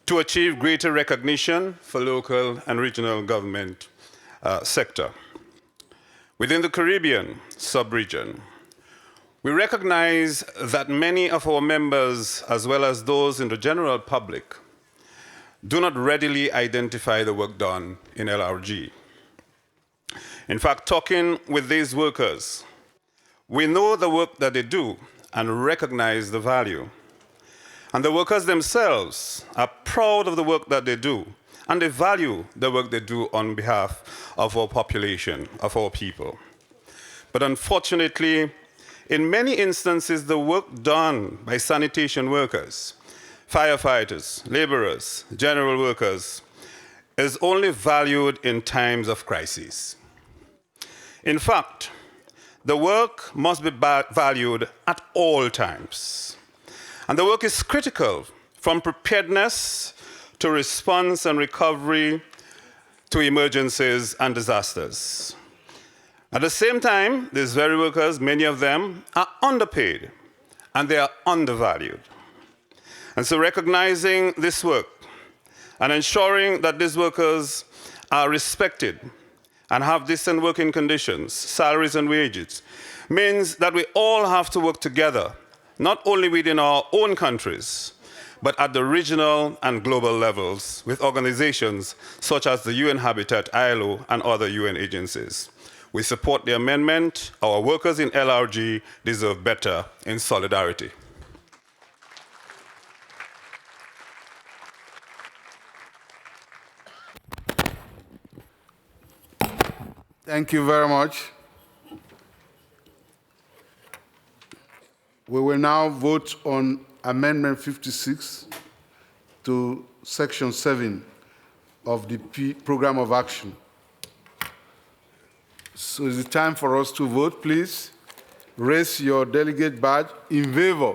to achieve greater recognition for local and regional government sector. Within the Caribbean sub-region, we recognize that many of our members, as well as those in the general public, do not readily identify the work done in LRG. In fact, talking with these workers, we know the work that they do and recognize the value. And the workers themselves are proud of the work that they do, and they value the work they do on behalf of our population, of our people. But unfortunately, in many instances, the work done by sanitation workers, firefighters, laborers, general workers, is only valued in times of crisis. In fact, the work must be valued at all times. And the work is critical from preparedness to response and recovery to emergencies and disasters. At the same time, these very workers, many of them, are underpaid and they are undervalued. And so recognizing this work and ensuring that these workers are respected and have decent working conditions, salaries and wages, means that we all have to work together, not only within our own countries, but at the regional and global levels with organizations such as the UN Habitat, ILO, and other UN agencies. We support the amendment. Our workers in LRG deserve better in solidarity. Thank you very much. We will now vote on Amendment 56 to Section 7 of the Program of Action. So is it time for us to vote, please? Raise your delegate badge in favor.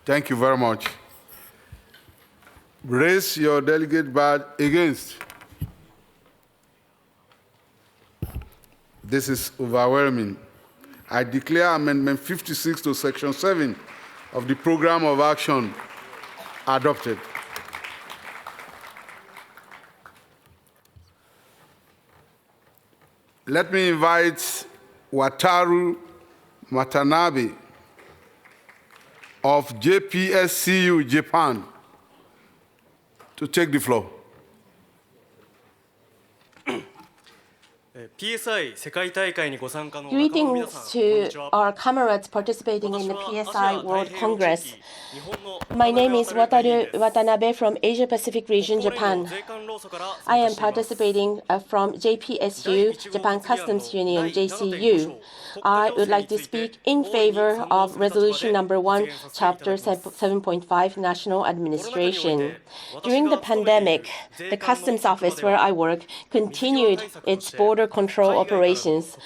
Thank you very much. Raise your delegate badge against. This is overwhelming. I declare Amendment 56 to Section 7 of the Program of Action adopted. Let me invite Wataru Watanabe of JPSCU, Japan, to take the floor. Greetings to our comrades participating in the PSI World Congress. My name is Wataru Watanabe from Asia Pacific region, Japan. I am participating from JPSU, Japan Customs Union, JCU. I would like to speak in favor of Resolution Number 1, Chapter 7.5, National Administration. During the pandemic, the Customs Office where I work continued its border control operations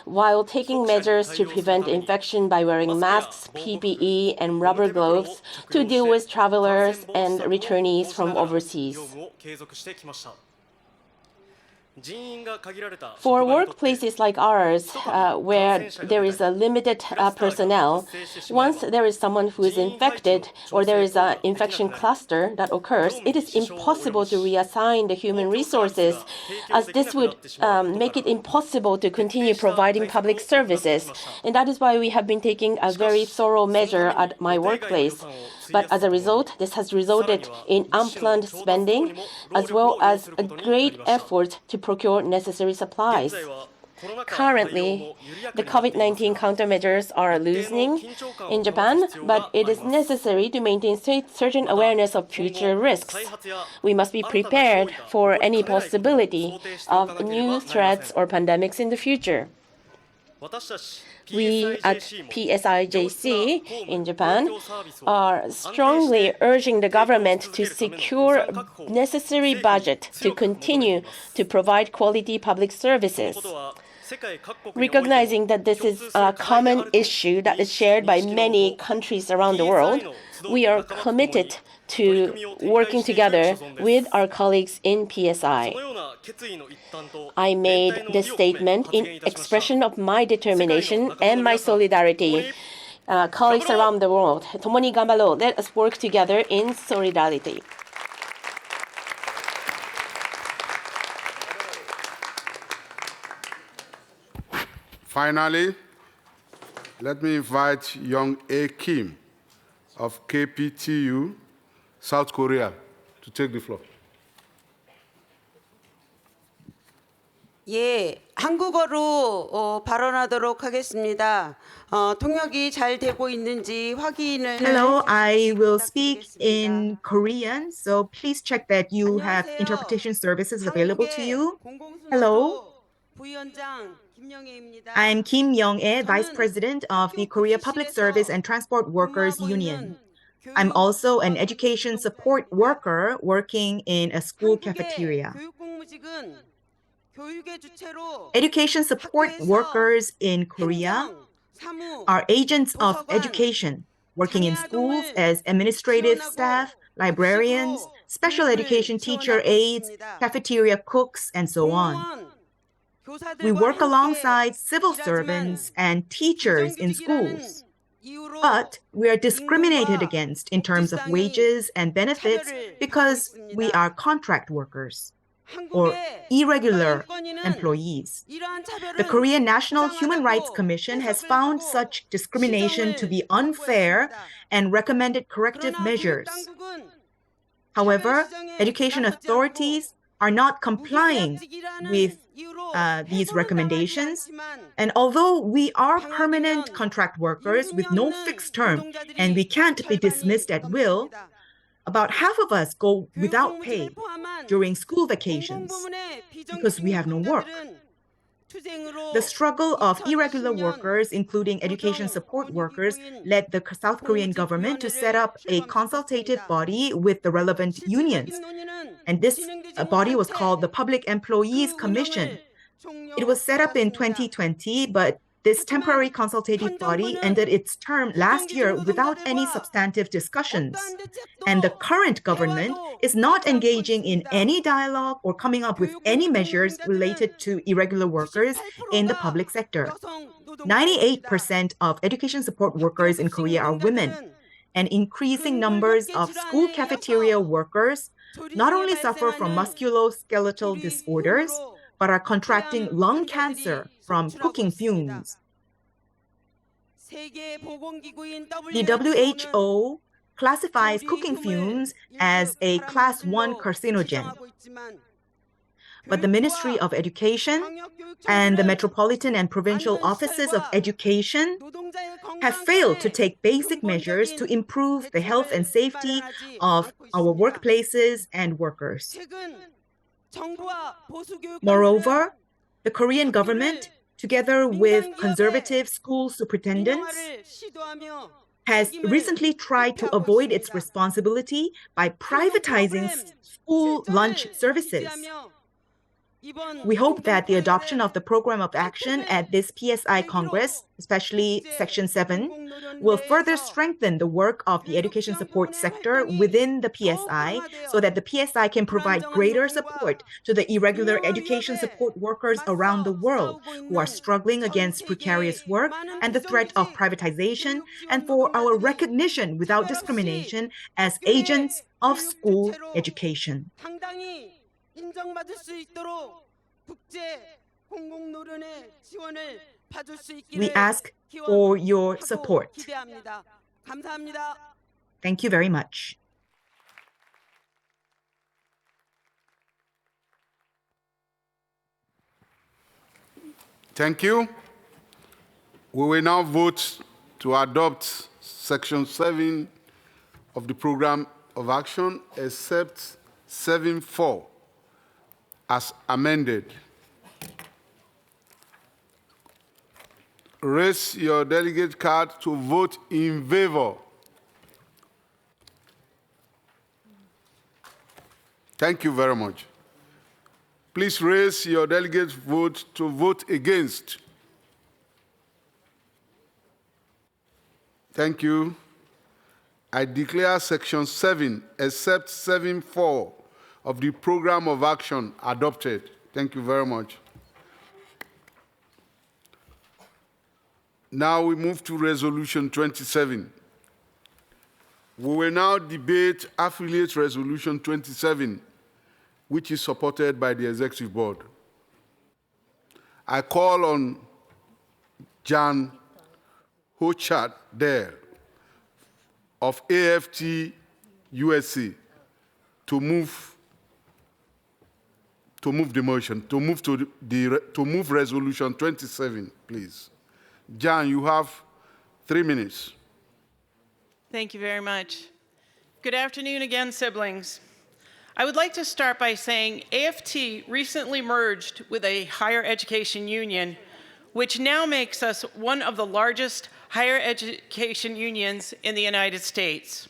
while taking measures to prevent infection by wearing masks, PPE, and rubber gloves to deal with travelers and returnees from overseas. For workplaces like ours, where there is a limited personnel, once there is someone who is infected or there is an infection cluster that occurs, it is impossible to reassign the human resources, as this would make it impossible to continue providing public services. And that is why we have been taking a very thorough measure at my workplace. But as a result, this has resulted in unplanned spending, as well as a great effort to procure necessary supplies. Currently, the COVID-19 countermeasures are loosening in Japan, but it is necessary to maintain certain awareness of future risks. We must be prepared for any possibility of new threats or pandemics in the future. We at PSIJC in Japan are strongly urging the government to secure necessary budget to continue to provide quality public services. Recognizing that this is a common issue that is shared by many countries around the world, we are committed to working together with our colleagues in PSI. I made this statement in expression of my determination and my solidarity. Colleagues around the world, 共に頑張ろう. Let us work together in solidarity. Finally, let me invite Young A. Kim of KPTU, South Korea, to take the floor. 예, 한국어로 발언하도록 하겠습니다. 통역이 잘 되고 있는지 확인을. Hello, I will speak in Korean, so please check that you have interpretation services available to you. Hello. I'm Kim Young-ae, Vice President of the Korea Public Service and Transport Workers Union. I'm also an education support worker working in a school cafeteria. Education support workers in Korea are agents of education, working in schools as administrative staff, librarians, special education teacher aides, cafeteria cooks, and so on. We work alongside civil servants and teachers in schools, but we are discriminated against in terms of wages and benefits because we are contract workers or irregular employees. The Korean National Human Rights Commission has found such discrimination to be unfair and recommended corrective measures. However, education authorities are not complying with these recommendations. And although we are permanent contract workers with no fixed term and we can't be dismissed at will, about half of us go without pay during school vacations because we have no work. The struggle of irregular workers, including education support workers, led the South Korean government to set up a consultative body with the relevant unions. And this body was called the Public Employees Commission. It was set up in 2020, but This temporary consultative body ended its term last year without any substantive discussions. And the current government is not engaging in any dialogue or coming up with any measures related to irregular workers in the public sector. 98% of education support workers in Korea are women, and increasing numbers of school cafeteria workers not only suffer from musculoskeletal disorders, but are contracting lung cancer from cooking fumes. The WHO classifies cooking fumes as a class 1 carcinogen. But the Ministry of Education and the Metropolitan and Provincial Offices of Education have failed to take basic measures to improve the health and safety of our workplaces and workers. Moreover, the Korean government, together with conservative school superintendents, has recently tried to avoid its responsibility by privatizing school lunch services. We hope that the adoption of the program of action at this PSI Congress, especially Section 7, will further strengthen the work of the education support sector within the PSI so that the PSI can provide greater support to the irregular education support workers around the world who are struggling against precarious work and the threat of privatization, and for our recognition without discrimination as agents of school education. We ask for your support. Thank you very much. Thank you. We will now vote to adopt Section 7 of the Program of Action, except 7.4 as amended. Raise your delegate card to vote in favor. Thank you very much. Please raise your delegate vote to vote against. Thank you. I declare Section 7, except 7.4 of the Program of Action adopted. Thank you very much. Now we move to Resolution 27. We will now debate Affiliate Resolution 27, which is supported by the Executive Board. I call on Jan Hochat Dare of AFT USA to move the motion, to move Resolution 27, please. Jan, you have 3 minutes. Thank you very much. Good afternoon again, siblings. I would like to start by saying AFT recently merged with a higher education union, which now makes us one of the largest higher education unions in the United States.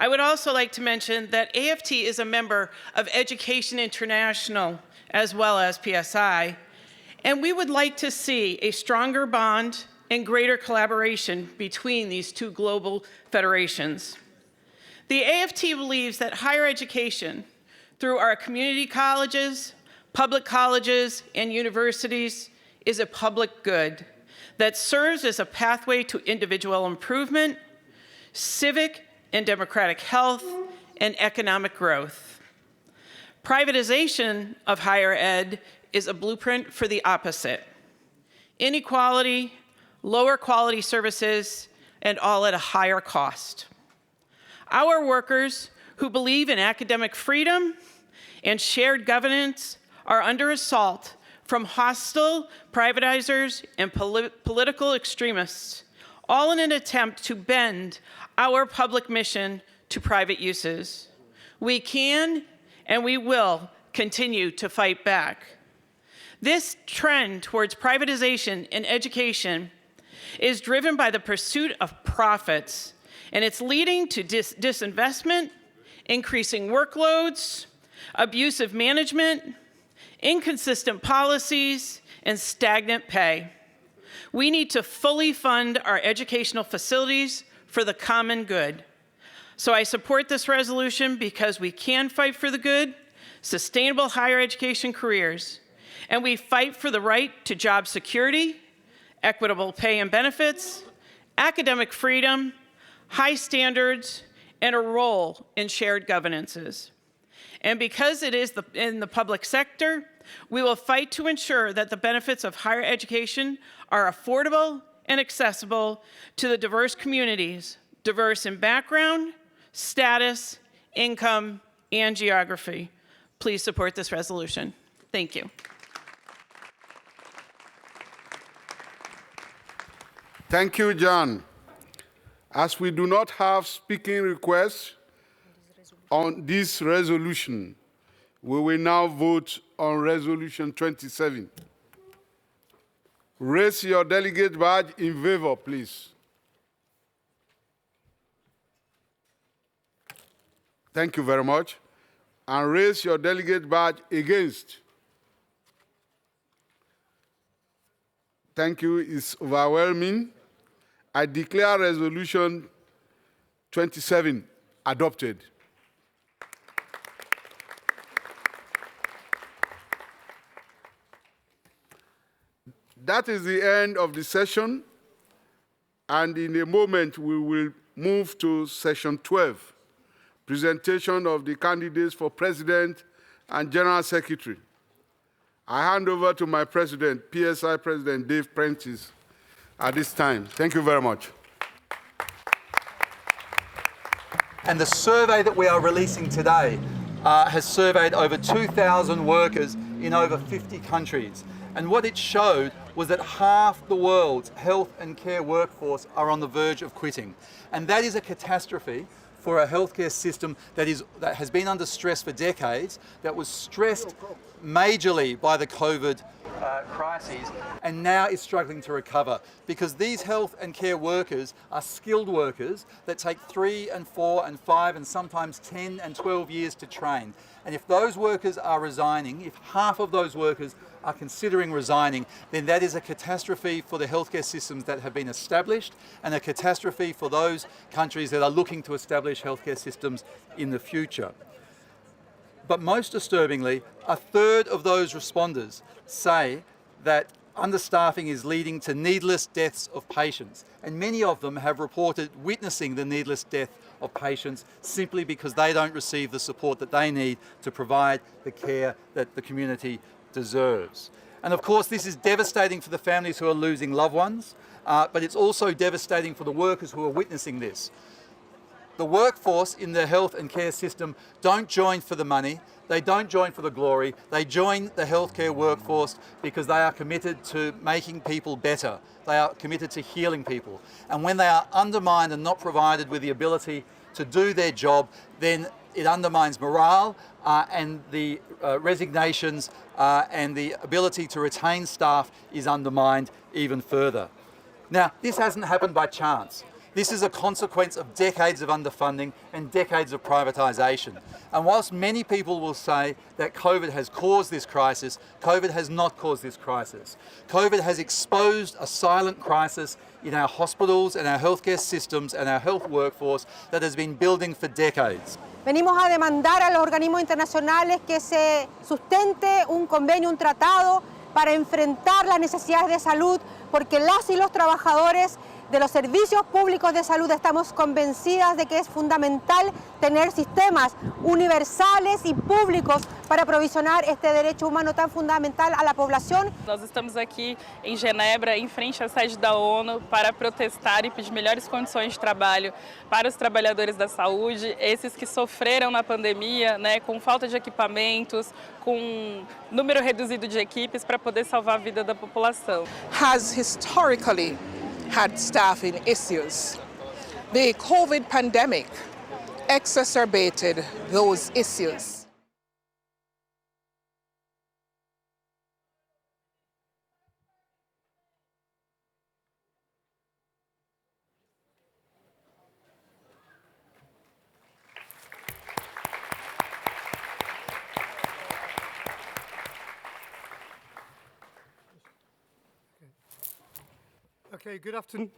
I would also like to mention that AFT is a member of Education International as well as PSI, and we would like to see a stronger bond and greater collaboration between these two global federations. The AFT believes that higher education, through our community colleges, public colleges, and universities, is a public good that serves as a pathway to individual improvement, civic and democratic health, and economic growth. Privatization of higher ed is a blueprint for the opposite: inequality, lower quality services, and all at a higher cost. Our workers who believe in academic freedom and shared governance are under assault from hostile privatizers and political extremists, all in an attempt to bend our public mission to private uses. We can and we will continue to fight back. This trend towards privatization in education is driven by the pursuit of profits, and it's leading to disinvestment, increasing workloads, abusive management, inconsistent policies, and stagnant pay. We need to fully fund our educational facilities for the common good. So I support this resolution because we can fight for the good, sustainable higher education careers, and we fight for the right to job security, equitable pay and benefits, academic freedom, high standards, and a role in shared governances. And because it is in the public sector, we will fight to ensure that the benefits of higher education are affordable and accessible to the diverse communities, diverse in background, status, income, and geography. Please support this resolution. Thank you. Thank you, John. As we do not have speaking requests on this resolution, we will now vote on Resolution 27. Raise your delegate badge in favor, please. Thank you very much. And raise your delegate badge against. Thank you. It's overwhelming. I declare Resolution 27 adopted. That is the end of the session, and in a moment we will move to session 12, presentation of the candidates for President and General Secretary. I hand over to my President, PSI President Dave Prentice, at this time. Thank you very much. And the survey that we are releasing today has surveyed over 2,000 workers in over 50 countries. And what it showed was that half the world's health and care workforce are on the verge of quitting. And that is a catastrophe for a healthcare system that has been under stress for decades, that was stressed majorly by the COVID crises, and now is struggling to recover, because these health and care workers are skilled workers that take 3 and 4 and 5 and sometimes 10 and 12 years to train. And if those workers are resigning, if half of those workers are considering resigning, then that is a catastrophe for the healthcare systems that have been established, and a catastrophe for those countries that are looking to establish healthcare systems in the future. But most disturbingly, a third of those responders say that understaffing is leading to needless deaths of patients. And many of them have reported witnessing the needless death of patients simply because they don't receive the support that they need to provide the care that the community deserves. And of course, this is devastating for the families who are losing loved ones, but it's also devastating for the workers who are witnessing this. The workforce in the health and care system don't join for the money, they don't join for the glory, they join the healthcare workforce because they are committed to making people better. They are committed to healing people. And when they are undermined and not provided with the ability to do their job, then it undermines morale and the resignations and the ability to retain staff is undermined even further. Now, this hasn't happened by chance. This is a consequence of decades of underfunding and decades of privatisation. And whilst many people will say that COVID has caused this crisis, COVID has not caused this crisis. COVID has exposed a silent crisis in our hospitals and our healthcare systems and our health workforce that has been building for decades. Venimos a demandar a los organismos internacionales que se sustente un convenio, un tratado para enfrentar las necesidades de salud, porque las y los trabajadores de los servicios públicos de salud estamos convencidas de que es fundamental tener sistemas universales y públicos para provisionar este derecho humano tan fundamental a la población. Nós estamos aqui em Genebra, em frente à sede da ONU, para protestar e pedir melhores condições de trabalho para os trabalhadores da saúde, esses que sofreram na pandemia, né, com falta de equipamentos, com número reduzido de equipes para poder salvar a vida da população. Has historically had staffing issues. The COVID pandemic exacerbated those issues. Okay, good afternoon.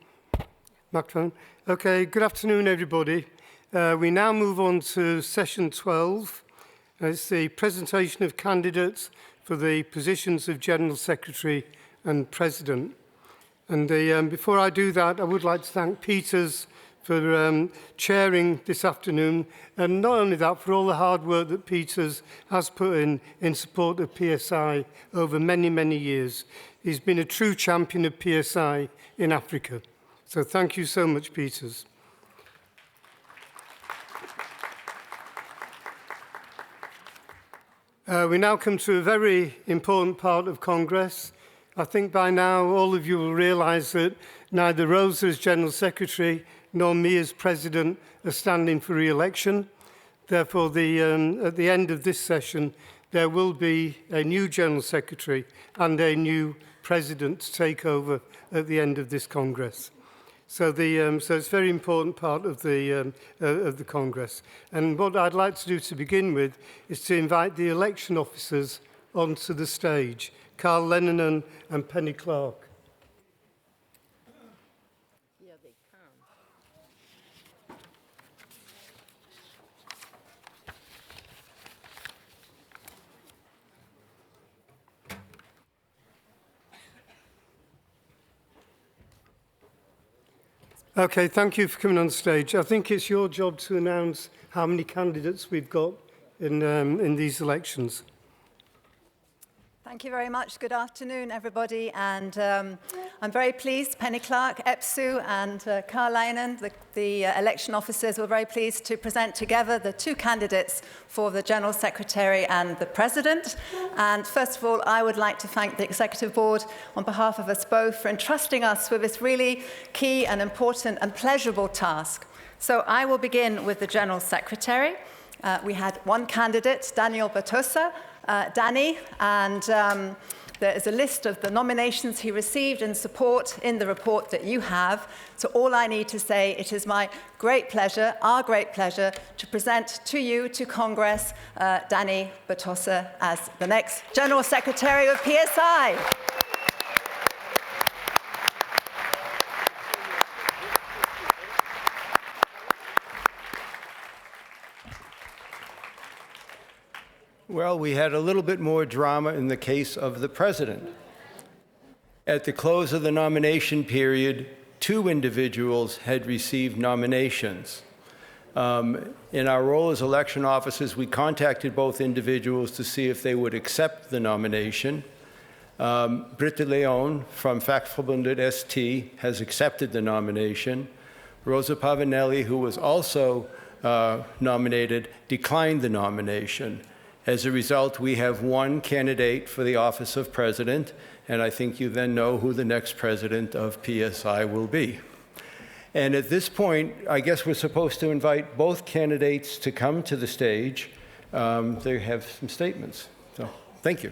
Microphone. Okay, good afternoon, everybody. We now move on to session 12. It's the presentation of candidates for the positions of General Secretary and President. And before I do that, I would like to thank Peters for chairing this afternoon, and not only that, for all the hard work that Peters has put in support of PSI over many, many years. He's been a true champion of PSI in Africa. So thank you so much, Peters. We now come to a very important part of Congress. I think by now all of you will realise that neither Rosa as General Secretary nor me as President are standing for re-election. Therefore, at the end of this session, there will be a new General Secretary and a new President to take over at the end of this Congress. So it's a very important part of the Congress. And what I'd like to do to begin with is to invite the election officers onto the stage, Carl Lennon and Penny Clark. Okay, thank you for coming on stage. I think it's your job to announce how many candidates we've got in these elections. Thank you very much. Good afternoon, everybody. And I'm very pleased, Penny Clark, EPSU, and Carl Leinen, the election officers, were very pleased to present together the two candidates for the General Secretary and the President. And first of all, I would like to thank the Executive Board on behalf of us both for entrusting us with this really key and important and pleasurable task. So I will begin with the General Secretary. We had one candidate, Daniel Batosa, Danny, and there is a list of the nominations he received in support in the report that you have. So all I need to say, it is my great pleasure, our great pleasure, to present to you, to Congress, Danny Batosa as the next General Secretary of PSI. Well, we had a little bit more drama in the case of the president. At the close of the nomination period, two individuals had received nominations. In our role as election officers, we contacted both individuals to see if they would accept the nomination. Britta Leon from Fackverbundet ST has accepted the nomination. Rosa Pavanelli, who was also nominated, declined the nomination. As a result, we have one candidate for the office of president, and I think you then know who the next president of PSI will be. And at this point, I guess we're supposed to invite both candidates to come to the stage. They have some statements. So, thank you.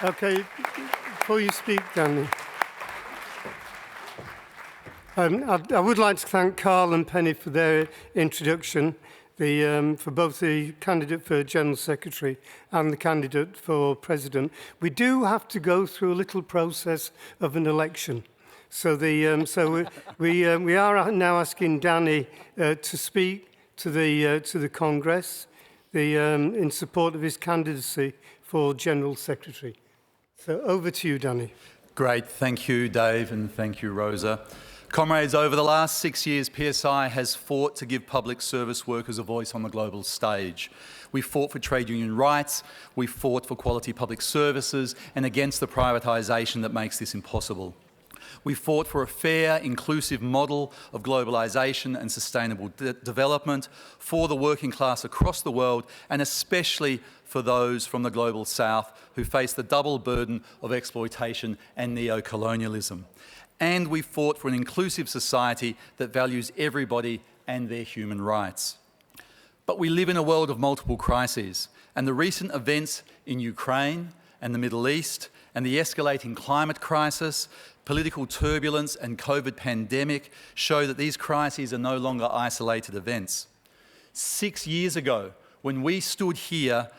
Okay, before you speak, Danny, I would like to thank Carl and Penny for their introduction, for both the candidate for General Secretary and the candidate for President. We do have to go through a little process of an election. So, we are now asking Danny to speak to the Congress in support of his candidacy for General Secretary. So over to you, Danny. Great. Thank you, Dave, and thank you, Rosa. Comrades, over the last 6 years, PSI has fought to give public service workers a voice on the global stage. We fought for trade union rights, we fought for quality public services, and against the privatisation that makes this impossible. We fought for a fair, inclusive model of globalisation and sustainable development for the working class across the world, and especially for those from the global south who face the double burden of exploitation and neo-colonialism. And we fought for an inclusive society that values everybody and their human rights. But we live in a world of multiple crises, and the recent events in Ukraine and the Middle East and the escalating climate crisis, political turbulence and COVID pandemic show that these crises are no longer isolated events. 6 years ago, when we stood here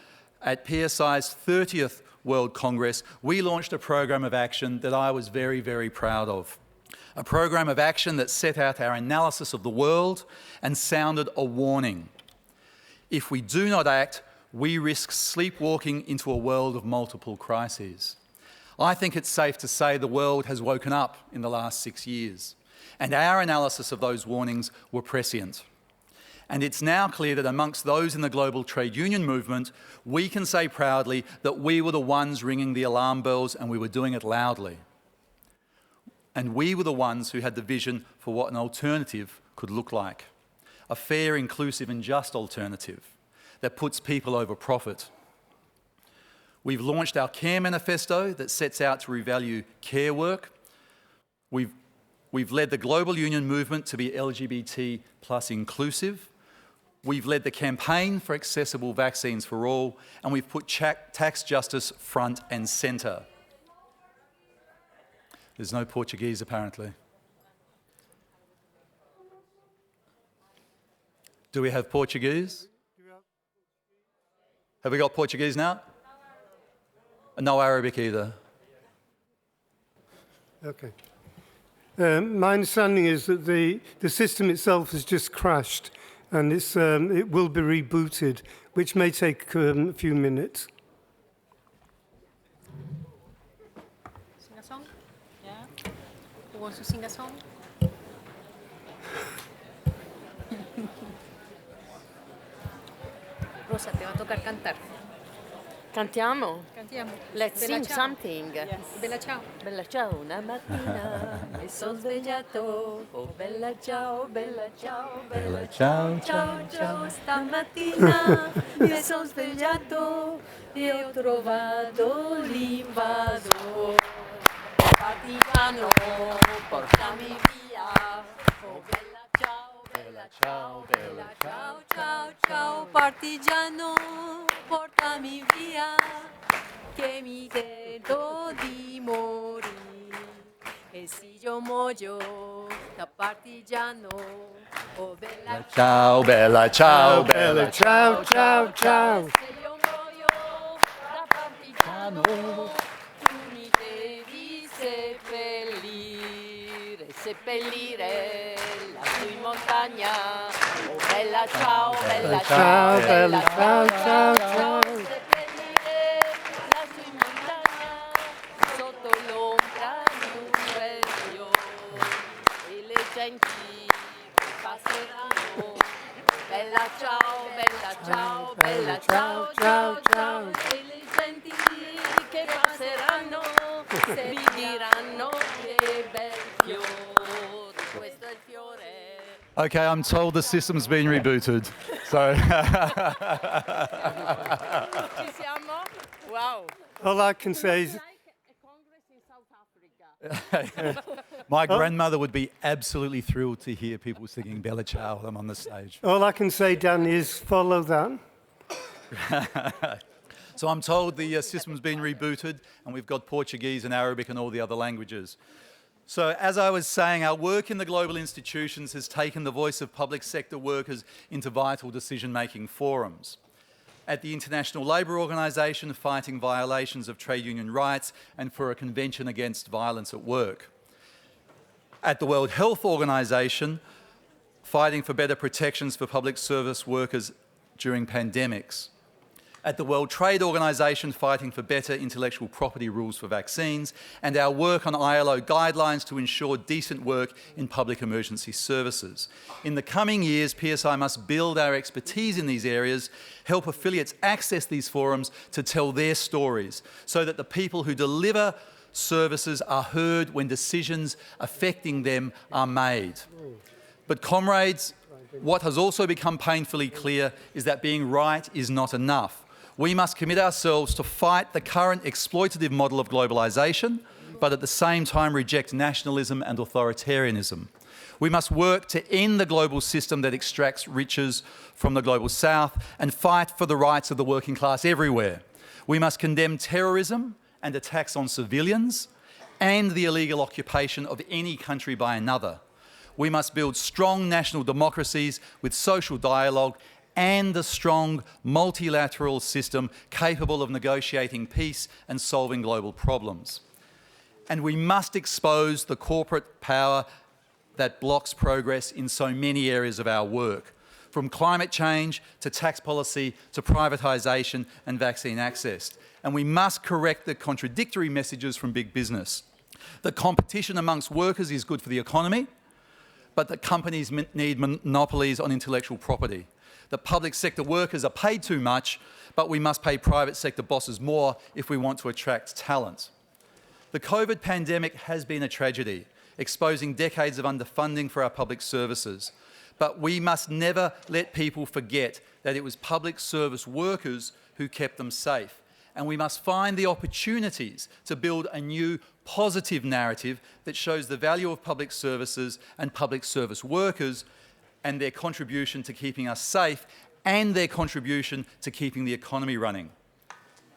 at PSI's 30th World Congress, we launched a program of action that I was very, very proud of. A program of action that set out our analysis of the world and sounded a warning. If we do not act, we risk sleepwalking into a world of multiple crises. I think it's safe to say the world has woken up in the last 6 years, and our analysis of those warnings were prescient. And it's now clear that amongst those in the global trade union movement, we can say proudly that we were the ones ringing the alarm bells, and we were doing it loudly. And we were the ones who had the vision for what an alternative could look like. A fair, inclusive and just alternative that puts people over profit. We've launched our Care Manifesto that sets out to revalue care work. We've led the global union movement to be LGBT plus inclusive. We've led the campaign for accessible vaccines for all, and we've put tax justice front and centre. There's no Portuguese, apparently. Do we have Portuguese? Have we got Portuguese now? No Arabic either. Okay. My understanding is that the system itself has just crashed, and it will be rebooted, which may take a few minutes. Sing a song? Yeah. Who wants to sing a song? Rosa, te va a tocar cantar. Cantiamo? Cantiamo. Let's Bella sing ciao. something. Yes. Bella ciao. Bella ciao, una mattina mi sono svegliato. Oh bella ciao, bella ciao, bella ciao, ciao, ciao. Stamattina mi sono svegliato e ho trovato l'invasore. Partigiano, portami via. Oh bella ciao, bella ciao, bella ciao, ciao, ciao. Partigiano, portami via, che mi chiedo di morire. E se io muoio da partigiano, oh bella Ciao, bella, ciao, bella, ciao, ciao, ciao. se io muoio da partigiano, tu mi devi seppellire lassù in montagna. Oh bella ciao, bella ciao, bella ciao, ciao, ciao. Seppellire lassù in montagna, sotto l'ombra di un bel fiore, e le genti passeranno. Bella ciao, bella ciao, bella ciao, ciao, ciao. E le genti che passeranno mi diranno che bel fiore, questo è il fiore. Okay, I'm told the system's been rebooted. So Ci siamo? Wow. All I can say is my grandmother would be absolutely thrilled to hear people singing Bella Ciao while I'm on the stage. all I can say, Dan, is follow that. So I'm told the system's been rebooted, and we've got Portuguese and Arabic and all the other languages. So as I was saying, our work in the global institutions has taken the voice of public sector workers into vital decision-making forums. At the International Labour Organization, fighting violations of trade union rights and for a convention against violence at work. At the World Health Organization, fighting for better protections for public service workers during pandemics. At the World Trade Organization, fighting for better intellectual property rules for vaccines, and our work on ILO guidelines to ensure decent work in public emergency services. In the coming years, PSI must build our expertise in these areas, help affiliates access these forums to tell their stories, so that the people who deliver services are heard when decisions affecting them are made. But comrades, what has also become painfully clear is that being right is not enough. We must commit ourselves to fight the current exploitative model of globalisation, but at the same time reject nationalism and authoritarianism. We must work to end the global system that extracts riches from the global south and fight for the rights of the working class everywhere. We must condemn terrorism and attacks on civilians and the illegal occupation of any country by another. We must build strong national democracies with social dialogue and a strong multilateral system capable of negotiating peace and solving global problems. And we must expose the corporate power that blocks progress in so many areas of our work, from climate change to tax policy to privatisation and vaccine access. And we must correct the contradictory messages from big business. The competition amongst workers is good for the economy, but that companies need monopolies on intellectual property. The public sector workers are paid too much, but we must pay private sector bosses more if we want to attract talent. The COVID pandemic has been a tragedy, exposing decades of underfunding for our public services. But we must never let people forget that it was public service workers who kept them safe. And we must find the opportunities to build a new positive narrative that shows the value of public services and public service workers and their contribution to keeping us safe and their contribution to keeping the economy running.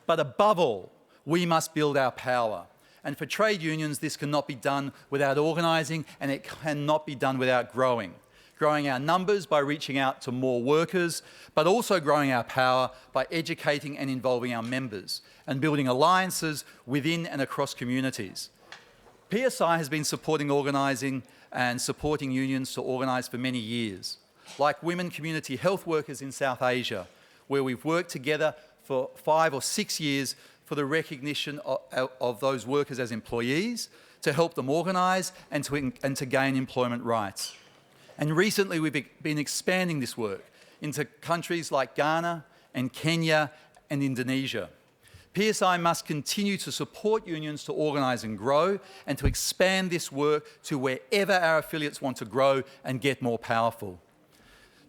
But above all, we must build our power. And for trade unions, this cannot be done without organising, and it cannot be done without growing. Growing our numbers by reaching out to more workers, but also growing our power by educating and involving our members and building alliances within and across communities. PSI has been supporting organising and supporting unions to organise for many years, like women community health workers in South Asia, where we've worked together for 5 or 6 years for the recognition of those workers as employees, to help them organise and to gain employment rights. And recently we've been expanding this work into countries like Ghana and Kenya and Indonesia. PSI must continue to support unions to organise and grow and to expand this work to wherever our affiliates want to grow and get more powerful.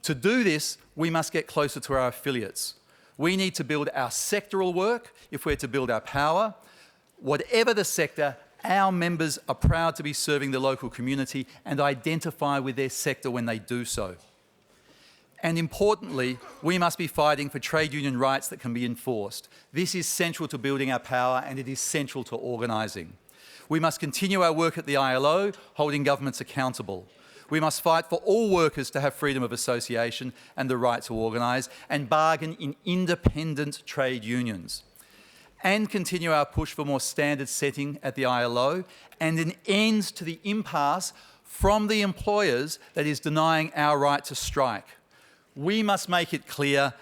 To do this, we must get closer to our affiliates. We need to build our sectoral work if we're to build our power. Whatever the sector, our members are proud to be serving the local community and identify with their sector when they do so. And importantly, we must be fighting for trade union rights that can be enforced. This is central to building our power, and it is central to organising. We must continue our work at the ILO, holding governments accountable. We must fight for all workers to have freedom of association and the right to organise and bargain in independent trade unions. And continue our push for more standard setting at the ILO and an end to the impasse from the employers that is denying our right to strike. We must make it clear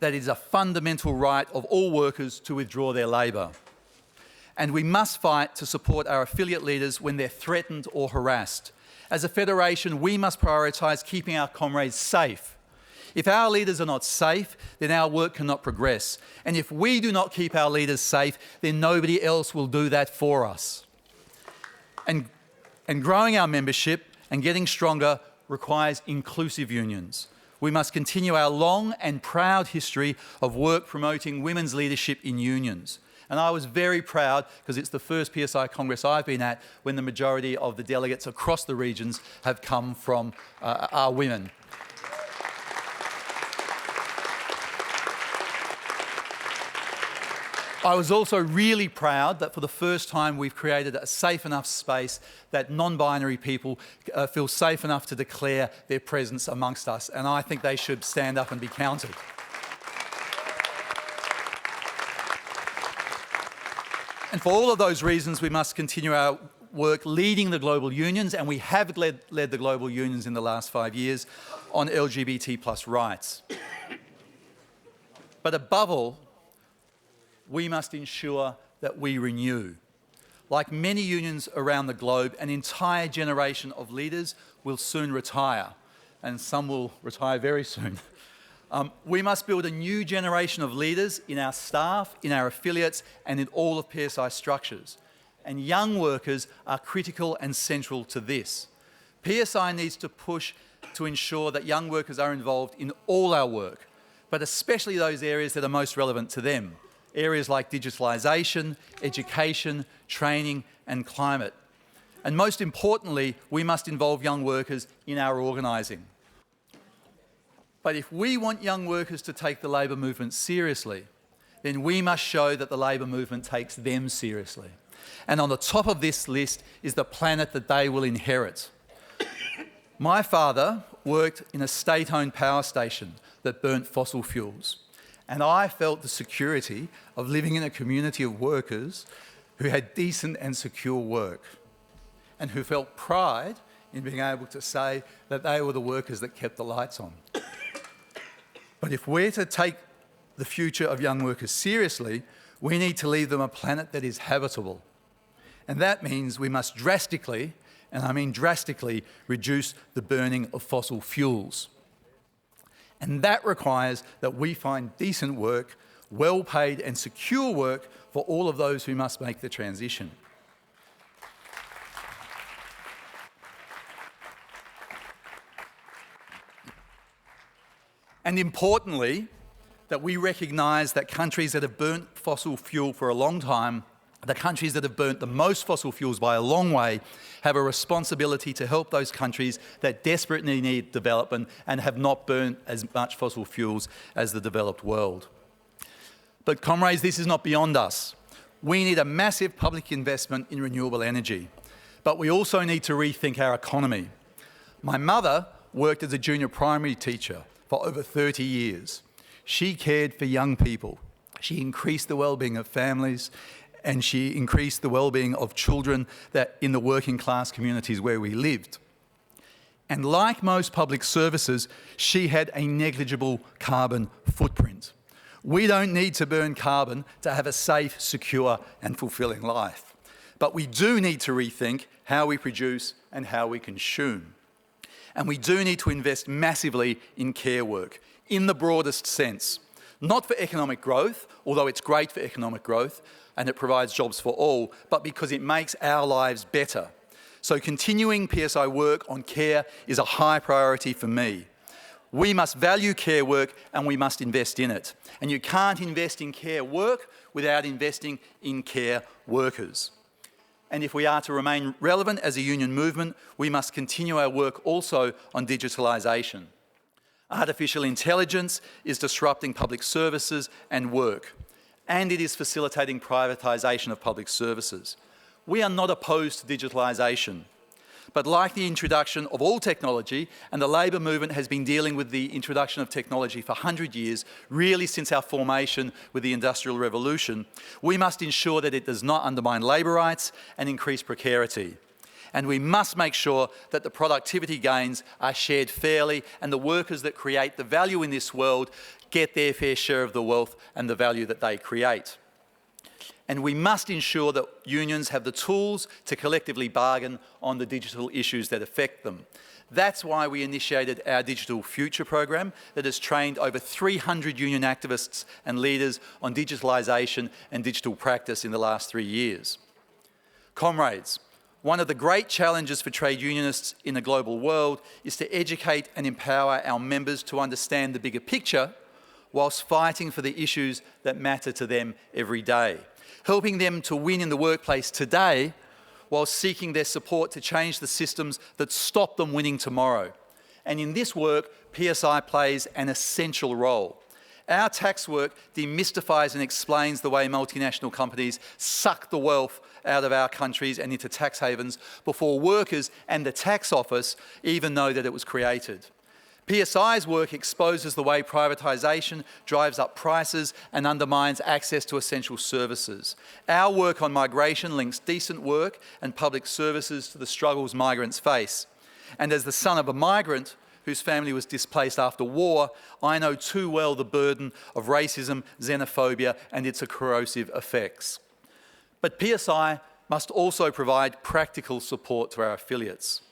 that it is a fundamental right of all workers to withdraw their labour. And we must fight to support our affiliate leaders when they're threatened or harassed. As a federation, we must prioritise keeping our comrades safe. If our leaders are not safe, then our work cannot progress. And if we do not keep our leaders safe, then nobody else will do that for us. And growing our membership and getting stronger requires inclusive unions. We must continue our long and proud history of work promoting women's leadership in unions. And I was very proud, because it's the first PSI Congress I've been at, when the majority of the delegates across the regions have come from are women. I was also really proud that for the first time we've created a safe enough space that non-binary people feel safe enough to declare their presence amongst us, and I think they should stand up and be counted. And for all of those reasons, we must continue our work leading the global unions, and we have led the global unions in the last 5 years on LGBT+ rights. But above all, we must ensure that we renew. Like many unions around the globe, an entire generation of leaders will soon retire, and some will retire very soon. We must build a new generation of leaders in our staff, in our affiliates, and in all of PSI structures. And young workers are critical and central to this. PSI needs to push to ensure that young workers are involved in all our work, but especially those areas that are most relevant to them. Areas like digitalisation, education, training and climate. And most importantly, we must involve young workers in our organising. But if we want young workers to take the labour movement seriously, then we must show that the labour movement takes them seriously. And on the top of this list is the planet that they will inherit. My father worked in a state-owned power station that burnt fossil fuels, and I felt the security of living in a community of workers who had decent and secure work, and who felt pride in being able to say that they were the workers that kept the lights on. But if we're to take the future of young workers seriously, we need to leave them a planet that is habitable. And that means we must drastically, and I mean drastically, reduce the burning of fossil fuels. And that requires that we find decent work, well-paid and secure work for all of those who must make the transition. And importantly, that we recognise that countries that have burnt fossil fuel for a long time, the countries that have burnt the most fossil fuels by a long way, have a responsibility to help those countries that desperately need development and have not burnt as much fossil fuels as the developed world. But comrades, this is not beyond us. We need a massive public investment in renewable energy, but we also need to rethink our economy. My mother worked as a junior primary teacher for over 30 years. She cared for young people. She increased the well-being of families, and she increased the well-being of children that in the working class communities where we lived. And like most public services, she had a negligible carbon footprint. We don't need to burn carbon to have a safe, secure and fulfilling life. But we do need to rethink how we produce and how we consume. And we do need to invest massively in care work, in the broadest sense. Not for economic growth, although it's great for economic growth and it provides jobs for all, but because it makes our lives better. So continuing PSI work on care is a high priority for me. We must value care work and we must invest in it. And you can't invest in care work without investing in care workers. And if we are to remain relevant as a union movement, we must continue our work also on digitalisation. Artificial intelligence is disrupting public services and work, and it is facilitating privatisation of public services. We are not opposed to digitalisation, but like the introduction of all technology, and the labour movement has been dealing with the introduction of technology for 100 years, really since our formation with the Industrial Revolution, we must ensure that it does not undermine labour rights and increase precarity. And we must make sure that the productivity gains are shared fairly and the workers that create the value in this world get their fair share of the wealth and the value that they create. And we must ensure that unions have the tools to collectively bargain on the digital issues that affect them. That's why we initiated our Digital Future program that has trained over 300 union activists and leaders on digitalisation and digital practice in the last 3 years. Comrades, one of the great challenges for trade unionists in a global world is to educate and empower our members to understand the bigger picture whilst fighting for the issues that matter to them every day, helping them to win in the workplace today while seeking their support to change the systems that stop them winning tomorrow. And in this work, PSI plays an essential role. Our tax work demystifies and explains the way multinational companies suck the wealth out of our countries and into tax havens before workers and the tax office even know that it was created. PSI's work exposes the way privatisation drives up prices and undermines access to essential services. Our work on migration links decent work and public services to the struggles migrants face. And as the son of a migrant whose family was displaced after war, I know too well the burden of racism, xenophobia and its corrosive effects. But PSI must also provide practical support to our affiliates.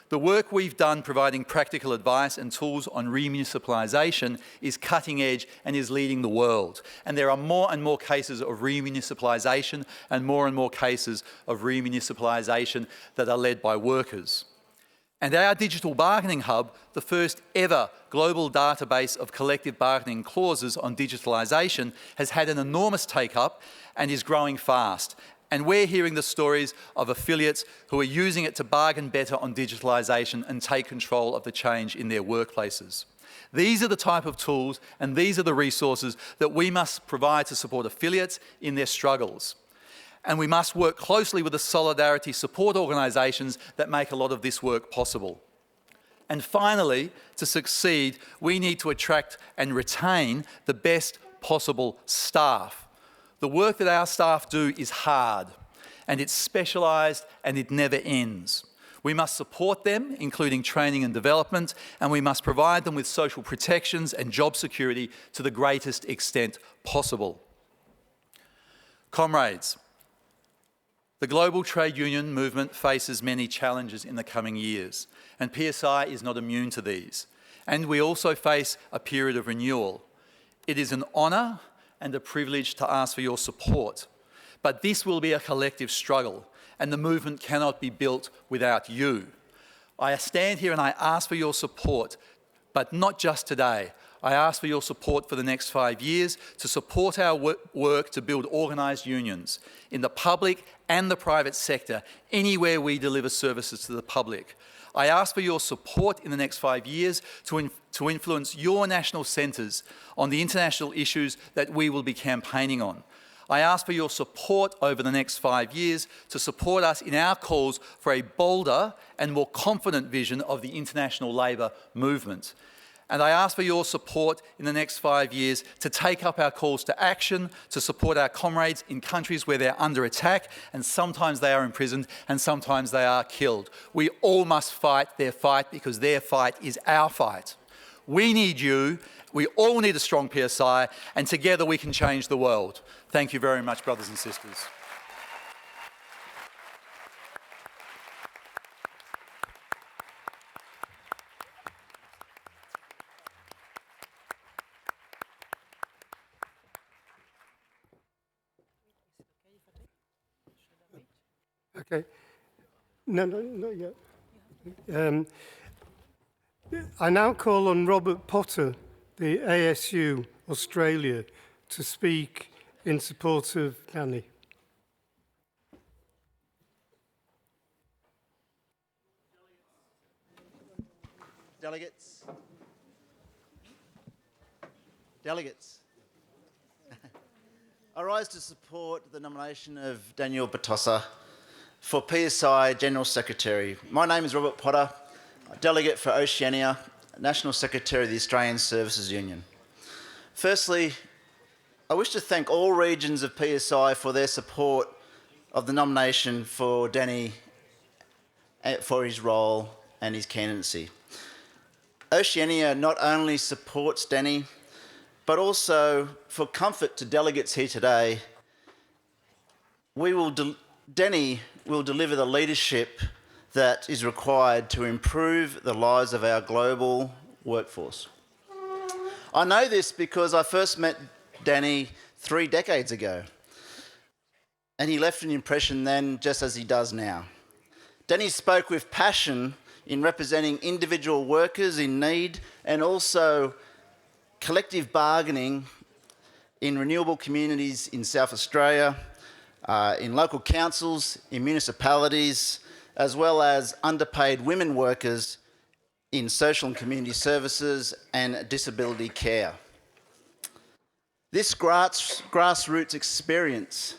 The work we've done providing practical advice and tools on remunicipalisation is cutting edge and is leading the world. And there are more and more cases of remunicipalisation and more cases of remunicipalisation that are led by workers. And our digital bargaining hub, the first ever global database of collective bargaining clauses on digitalisation, has had an enormous take-up and is growing fast. And we're hearing the stories of affiliates who are using it to bargain better on digitalisation and take control of the change in their workplaces. These are the type of tools and these are the resources that we must provide to support affiliates in their struggles. And we must work closely with the solidarity support organisations that make a lot of this work possible. And finally, to succeed, we need to attract and retain the best possible staff. The work that our staff do is hard, and it's specialised, and it never ends. We must support them, including training and development, and we must provide them with social protections and job security to the greatest extent possible. Comrades, the global trade union movement faces many challenges in the coming years, and PSI is not immune to these. And we also face a period of renewal. It is an honour and a privilege to ask for your support. But this will be a collective struggle, and the movement cannot be built without you. I stand here and I ask for your support, but not just today. I ask for your support for the next 5 years to support our work to build organised unions in the public and the private sector, anywhere we deliver services to the public. I ask for your support in the next 5 years to influence your national centres on the international issues that we will be campaigning on. I ask for your support over the next 5 years to support us in our calls for a bolder and more confident vision of the international labour movement. And I ask for your support in the next 5 years to take up our calls to action, to support our comrades in countries where they're under attack, and sometimes they are imprisoned, and sometimes they are killed. We all must fight their fight because their fight is our fight. We need you, we all need a strong PSI, and together we can change the world. Thank you very much, brothers and sisters. Okay. No, not yet. I now call on Robert Potter, the ASU Australia, to speak in support of Danny. Delegates. I rise to support the nomination of Daniel Batosa for PSI General Secretary. My name is Robert Potter, delegate for Oceania, National Secretary of the Australian Services Union. Firstly, I wish to thank all regions of PSI for their support of the nomination for Danny for his role and his candidacy. Oceania not only supports Danny, but also for comfort to delegates here today, Danny will deliver the leadership that is required to improve the lives of our global workforce. I know this because I first met Danny 3 decades ago, and he left an impression then just as he does now. Danny spoke with passion in representing individual workers in need and also collective bargaining in renewable communities in South Australia, in local councils, in municipalities, as well as underpaid women workers in social and community services and disability care. This grassroots experience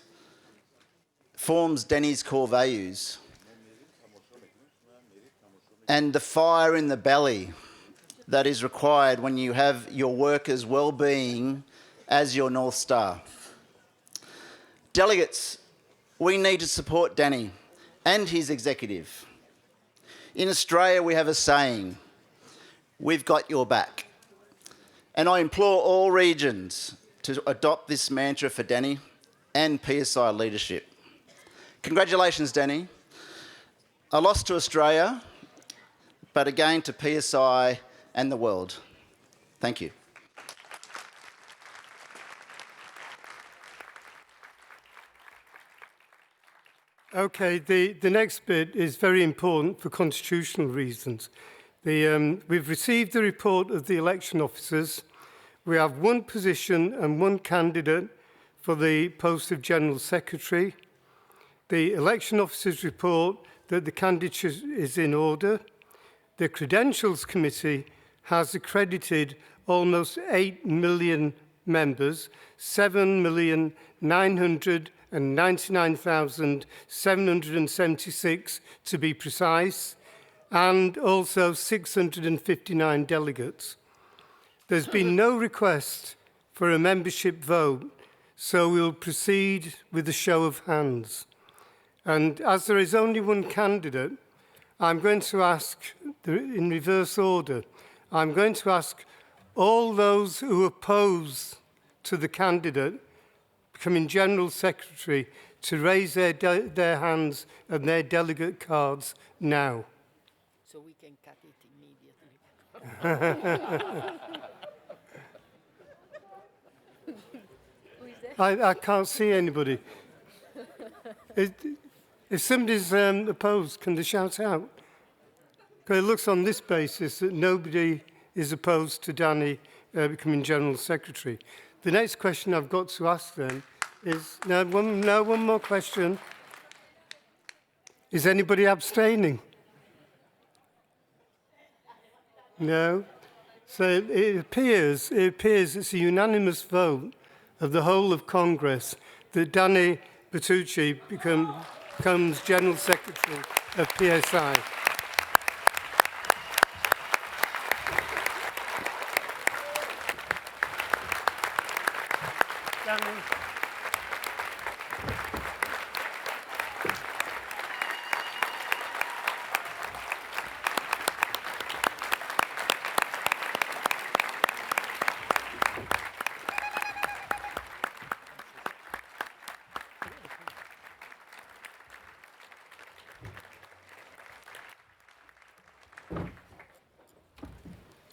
forms Danny's core values and the fire in the belly that is required when you have your workers' well-being as your North Star. Delegates, we need to support Danny and his executive. In Australia, we have a saying, we've got your back. And I implore all regions to adopt this mantra for Danny and PSI leadership. Congratulations, Danny. A loss to Australia, but a gain to PSI and the world. Thank you. Okay, the next bit is very important for constitutional reasons. We've received the report of the election officers. We have one position and one candidate for the post of General Secretary. The election officers report that the candidature is in order. The Credentials Committee has accredited almost 8 million members, 7,999,776 to be precise, and also 659 delegates. There's been no request for a membership vote, so we'll proceed with a show of hands. And as there is only one candidate, I'm going to ask, in reverse order, I'm going to ask all those who oppose to the candidate becoming General Secretary to raise their hands and their delegate cards now. So we can cut it immediately. I can't see anybody. If somebody's opposed, can they shout out? Because it looks on this basis that nobody is opposed to Danny becoming General Secretary. The next question I've got to ask then is, one more question. Is anybody abstaining? No? So it appears it's a unanimous vote of the whole of Congress that Danny Bertucci becomes General Secretary of PSI. Danny.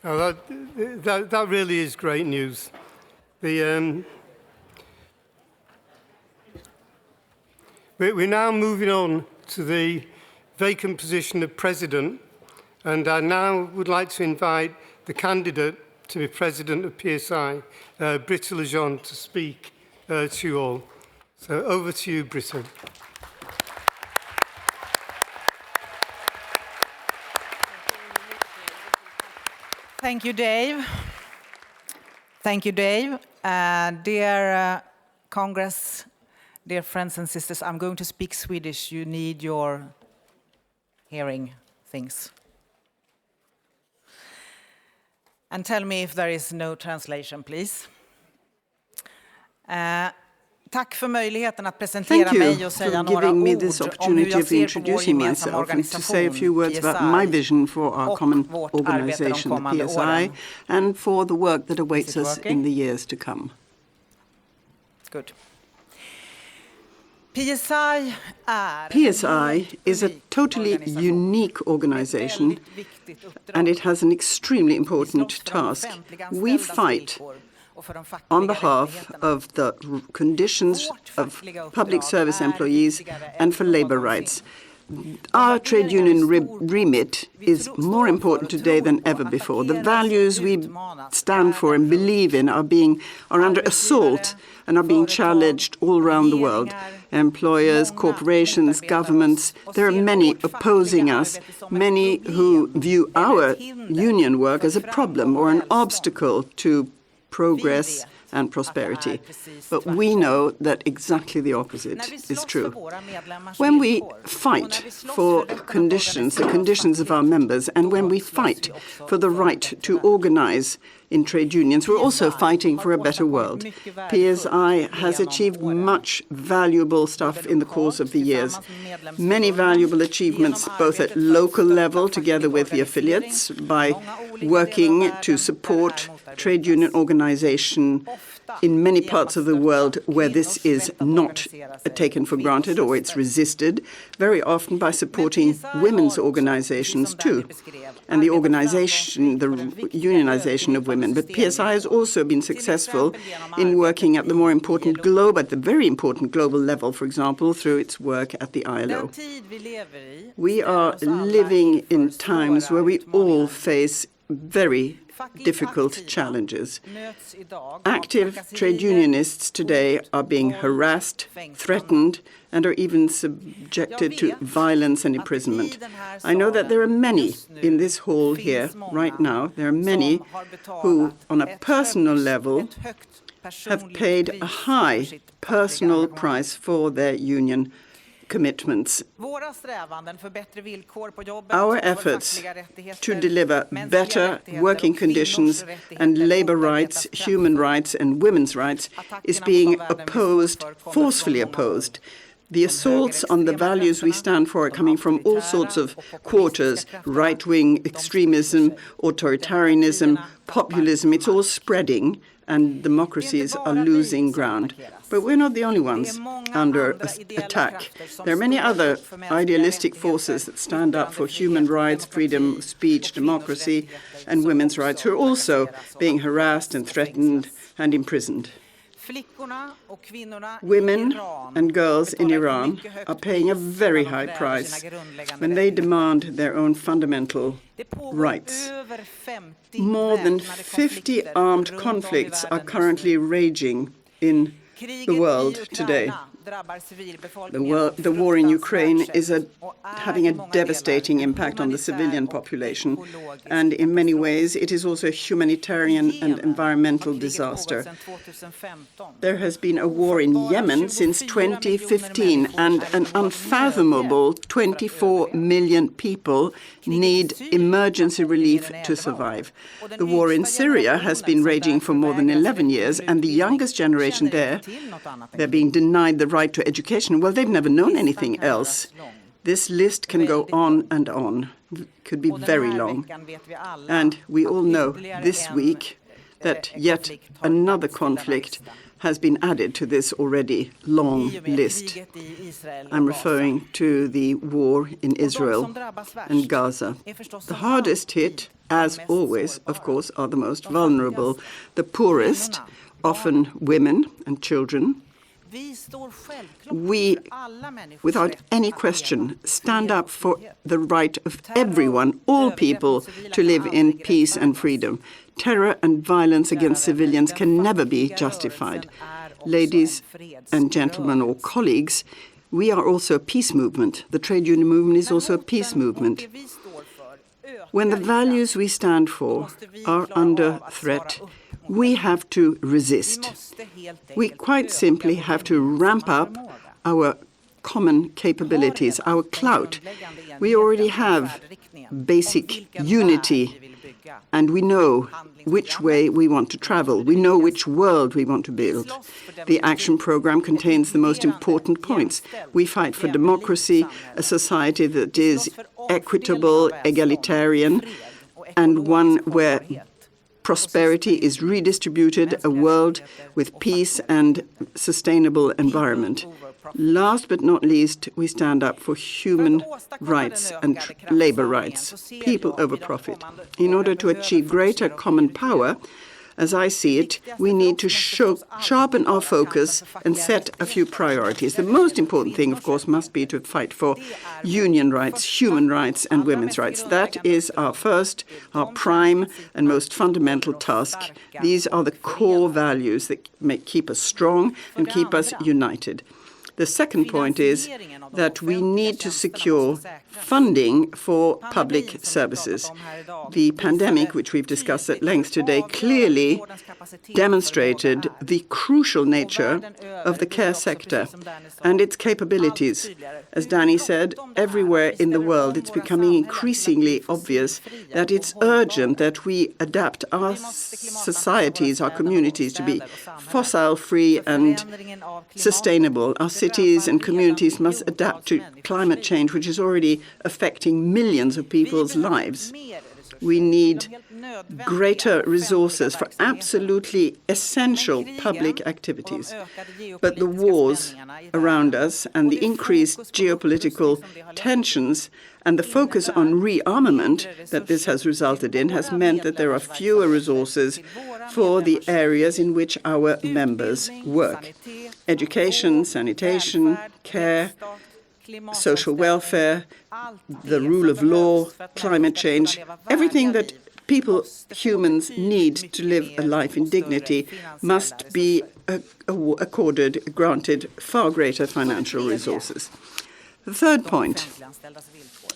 Oh, that really is great news. We're now moving on to the vacant position of President, and I now would like to invite the candidate to be President of PSI, Britta Lejeune, to speak to you all. So over to you, Britta. Thank you, Dave. Thank you, Dave. Dear Congress, dear friends and sisters, I'm going to speak Swedish. You need your hearing things. And tell me if there is no translation, please. Tack för möjligheten att presentera mig och säga några ord om hur jag ser på vår gemensamma organisation, PSI, och vårt arbete de kommande åren. And for the work that awaits us in the years to come. Good. PSI is a totally unique organization, and it has an extremely important task. We fight on behalf of the conditions of public service employees and for labor rights. Our trade union remit is more important today than ever before. The values we stand for and believe in are under assault and are being challenged all around the world. Employers, corporations, governments, there are many opposing us, many who view our union work as a problem or an obstacle to progress and prosperity. But we know that exactly the opposite is true. When we fight for conditions, the conditions of our members, and when we fight for the right to organize in trade unions, we're also fighting for a better world. PSI has achieved much valuable stuff in the course of the years. Many valuable achievements, both at local level, together with the affiliates, by working to support trade union organization in many parts of the world where this is not taken for granted or it's resisted, very often by supporting women's organizations too, and the unionization of women. But PSI has also been successful in working at the very important global level, for example, through its work at the ILO. We are living in times where we all face very difficult challenges. Active trade unionists today are being harassed, threatened, and are even subjected to violence and imprisonment. I know that there are many in this hall here right now, there are many who, on a personal level, have paid a high personal price for their union commitments. Our efforts to deliver better working conditions and labor rights, human rights and women's rights is being opposed, forcefully opposed. The assaults on the values we stand for are coming from all sorts of quarters: right-wing extremism, authoritarianism, populism. It's all spreading, and democracies are losing ground. But we're not the only ones under attack. There are many other idealistic forces that stand up for human rights, freedom of speech, democracy, and women's rights who are also being harassed and threatened and imprisoned. Women and girls in Iran are paying a very high price when they demand their own fundamental rights. More than 50 armed conflicts are currently raging in the world today. The war in Ukraine is having a devastating impact on the civilian population, and in many ways it is also a humanitarian and environmental disaster. There has been a war in Yemen since 2015, and an unfathomable 24 million people need emergency relief to survive. The war in Syria has been raging for more than 11 years, and the youngest generation there, they're being denied the right to education. Well, they've never known anything else. This list can go on and on. It could be very long. And we all know this week that yet another conflict has been added to this already long list. I'm referring to the war in Israel and Gaza. The hardest hit, as always, of course, are the most vulnerable, the poorest, often women and children. We, without any question, stand up for the right of everyone, all people, to live in peace and freedom. Terror and violence against civilians can never be justified. Ladies and gentlemen, or colleagues, we are also a peace movement. The trade union movement is also a peace movement. When the values we stand for are under threat, we have to resist. We quite simply have to ramp up our common capabilities, our clout. We already have basic unity, and we know which way we want to travel. We know which world we want to build. The action program contains the most important points. We fight for democracy, a society that is equitable, egalitarian, and one where prosperity is redistributed, a world with peace and sustainable environment. Last but not least, we stand up for human rights and labor rights, people over profit. In order to achieve greater common power, as I see it, we need to sharpen our focus and set a few priorities. The most important thing, of course, must be to fight for union rights, human rights, and women's rights. That is our first, our prime, and most fundamental task. These are the core values that keep us strong and keep us united. The second point is that we need to secure funding for public services. The pandemic, which we've discussed at length today, clearly demonstrated the crucial nature of the care sector and its capabilities. As Danny said, everywhere in the world it's becoming increasingly obvious that it's urgent that we adapt our societies, our communities, to be fossil-free and sustainable. Our cities and communities must adapt to climate change, which is already affecting millions of people's lives. We need greater resources for absolutely essential public activities. But the wars around us and the increased geopolitical tensions and the focus on rearmament that this has resulted in has meant that there are fewer resources for the areas in which our members work. Education, sanitation, care, social welfare, the rule of law, climate change, everything that humans need to live a life in dignity must be granted far greater financial resources. The third point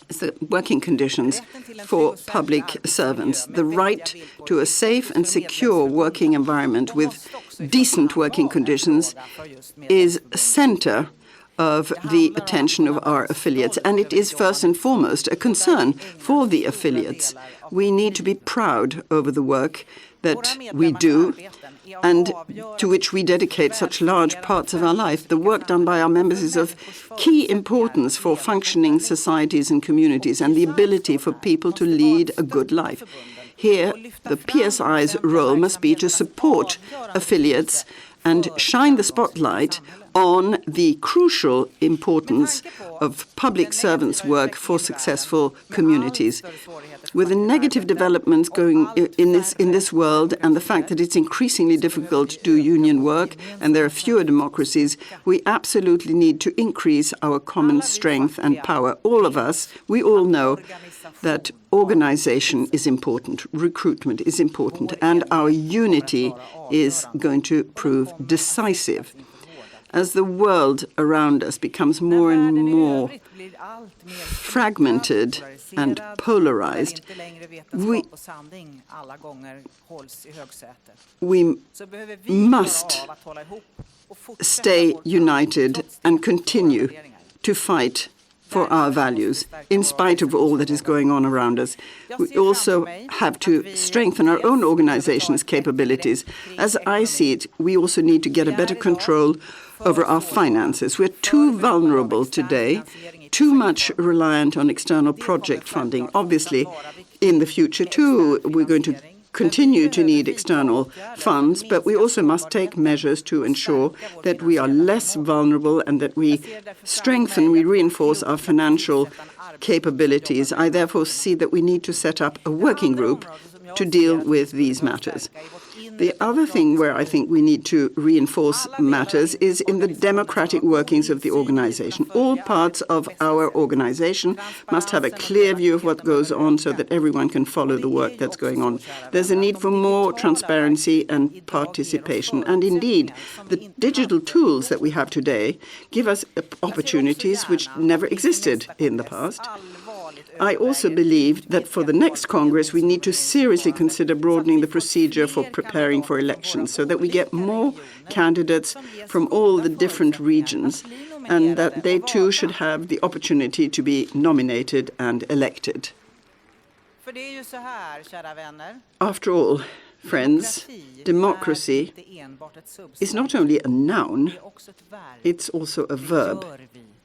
is the working conditions for public servants. The right to a safe and secure working environment with decent working conditions is a center of the attention of our affiliates, and it is first and foremost a concern for the affiliates. We need to be proud over the work that we do and to which we dedicate such large parts of our life. The work done by our members is of key importance for functioning societies and communities and the ability for people to lead a good life. Here, the PSI's role must be to support affiliates and shine the spotlight on the crucial importance of public servants' work for successful communities. With the negative developments going in this world and the fact that it's increasingly difficult to do union work and there are fewer democracies, we absolutely need to increase our common strength and power. All of us, we all know that organization is important, recruitment is important, and our unity is going to prove decisive. As the world around us becomes more and more fragmented and polarized, we must stay united and continue to fight for our values, in spite of all that is going on around us. We also have to strengthen our own organization's capabilities. As I see it, we also need to get a better control over our finances. We're too vulnerable today, too much reliant on external project funding. Obviously, in the future too, we're going to continue to need external funds, but we also must take measures to ensure that we are less vulnerable and that we strengthen, we reinforce our financial capabilities. I therefore see that we need to set up a working group to deal with these matters. The other thing where I think we need to reinforce matters is in the democratic workings of the organization. All parts of our organization must have a clear view of what goes on so that everyone can follow the work that's going on. There's a need for more transparency and participation. And indeed, the digital tools that we have today give us opportunities which never existed in the past. I also believe that for the next Congress, we need to seriously consider broadening the procedure for preparing for elections so that we get more candidates from all the different regions and that they too should have the opportunity to be nominated and elected. After all, friends, democracy is not only a noun, it's also a verb.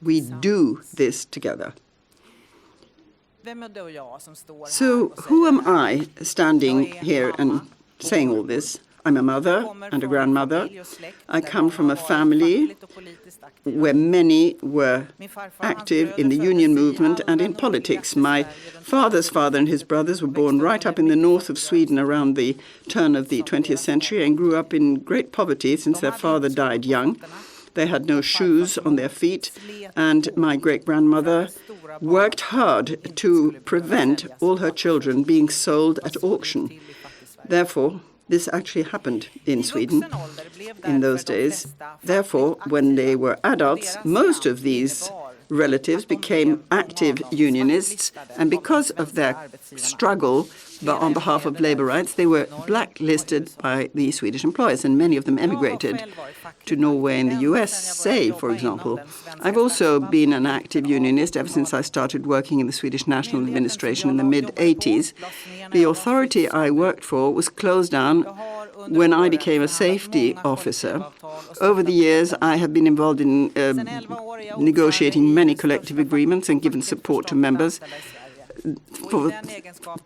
We do this together. So who am I standing here and saying all this? I'm a mother and a grandmother. I come from a family where many were active in the union movement and in politics. My father's father and his brothers were born right up in the north of Sweden around the turn of the 20th century and grew up in great poverty since their father died young. They had no shoes on their feet, and my great-grandmother worked hard to prevent all her children being sold at auction. Therefore, this actually happened in Sweden in those days. Therefore, when they were adults, most of these relatives became active unionists, and because of their struggle on behalf of labor rights, they were blacklisted by the Swedish employers, and many of them emigrated to Norway and the USA, for example. I've also been an active unionist ever since I started working in the Swedish National Administration in the mid-80s. The authority I worked for was closed down when I became a safety officer. Over the years, I have been involved in negotiating many collective agreements and given support to members.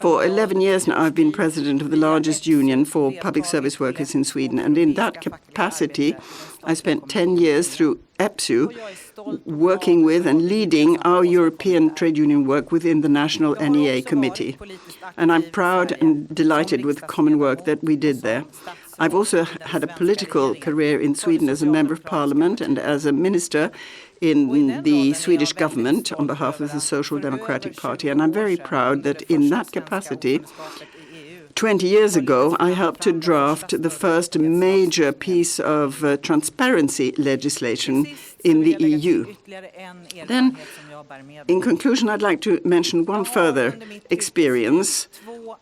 For 11 years now, I've been president of the largest union for public service workers in Sweden. And in that capacity, I spent 10 years through EPSU working with and leading our European trade union work within the National NEA Committee. And I'm proud and delighted with the common work that we did there. I've also had a political career in Sweden as a member of parliament and as a minister in the Swedish government on behalf of the Social Democratic Party. And I'm very proud that in that capacity, 20 years ago, I helped to draft the first major piece of transparency legislation in the EU. Then, in conclusion, I'd like to mention one further experience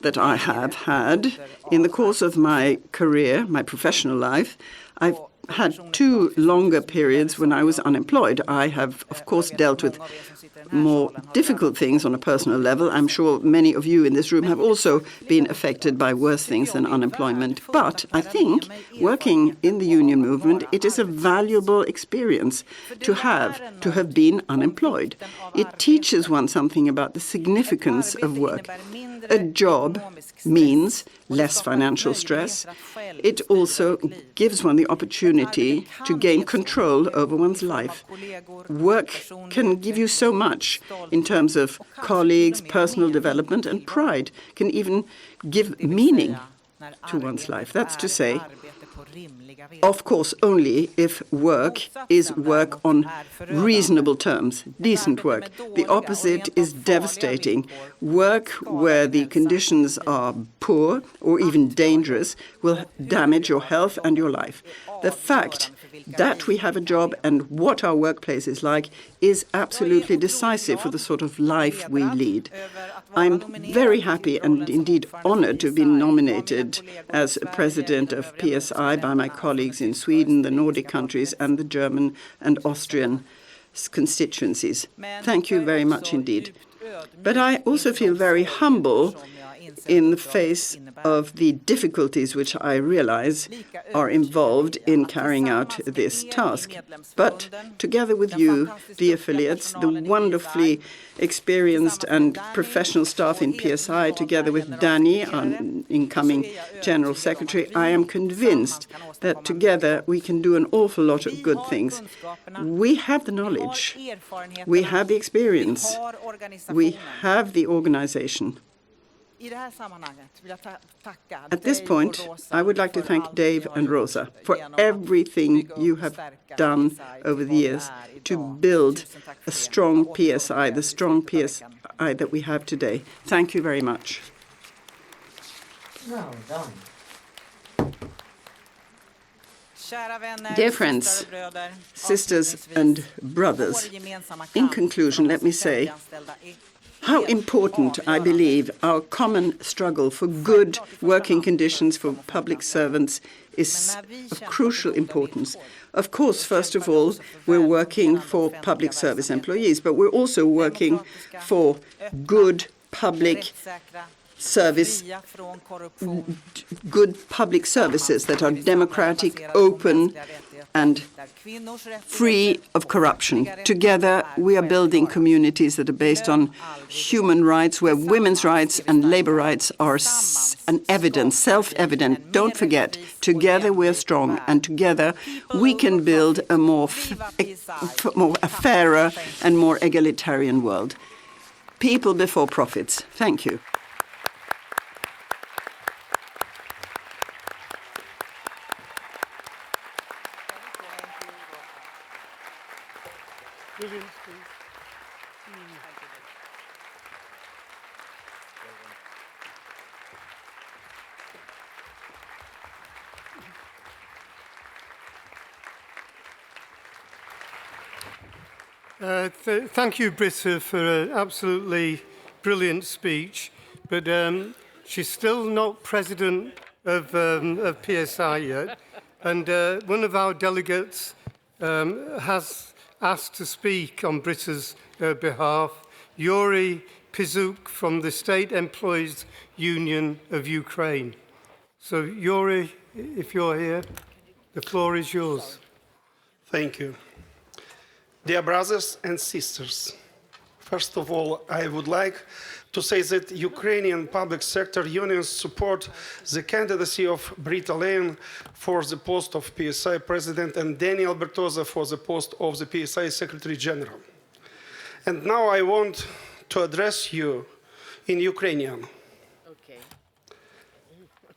that I have had in the course of my career, my professional life. I've had 2 longer periods when I was unemployed. I have, of course, dealt with more difficult things on a personal level. I'm sure many of you in this room have also been affected by worse things than unemployment. But I think working in the union movement, it is a valuable experience to have been unemployed. It teaches one something about the significance of work. A job means less financial stress. It also gives one the opportunity to gain control over one's life. Work can give you so much in terms of colleagues, personal development, and pride, can even give meaning to one's life. That's to say, of course, only if work is work on reasonable terms, decent work. The opposite is devastating. Work where the conditions are poor or even dangerous will damage your health and your life. The fact that we have a job and what our workplace is like is absolutely decisive for the sort of life we lead. I'm very happy and indeed honored to have been nominated as president of PSI by my colleagues in Sweden, the Nordic countries, and the German and Austrian constituencies. Thank you very much indeed. But I also feel very humble in the face of the difficulties which I realize are involved in carrying out this task. But together with you, the affiliates, the wonderfully experienced and professional staff in PSI, together with Danny, our incoming General Secretary, I am convinced that together we can do an awful lot of good things. We have the knowledge, we have the experience, we have the organization. At this point, I would like to thank Dave and Rosa for everything you have done over the years to build a strong PSI, the strong PSI that we have today. Thank you very much. Well done. Dear friends, sisters and brothers, in conclusion, let me say how important I believe our common struggle for good working conditions for public servants is of crucial importance. Of course, first of all, we're working for public service employees, but we're also working for good public services that are democratic, open, and free of corruption. Together, we are building communities that are based on human rights, where women's rights and labor rights are self-evident. Don't forget, together we're strong, and together we can build a fairer and more egalitarian world. People before profits. Thank you. Thank you, Britta, for an absolutely brilliant speech. But she's still not president of PSI yet. And one of our delegates has asked to speak on Britta's behalf, Yuri Pizuk from the State Employees Union of Ukraine. So, Yuri, if you're here, the floor is yours. Thank you. Dear brothers and sisters, first of all, I would like to say that Ukrainian public sector unions support the candidacy of Britta Leyen for the post of PSI President and Daniel Bertozza for the post of the PSI Secretary General. And now I want to address you in Ukrainian. Okay.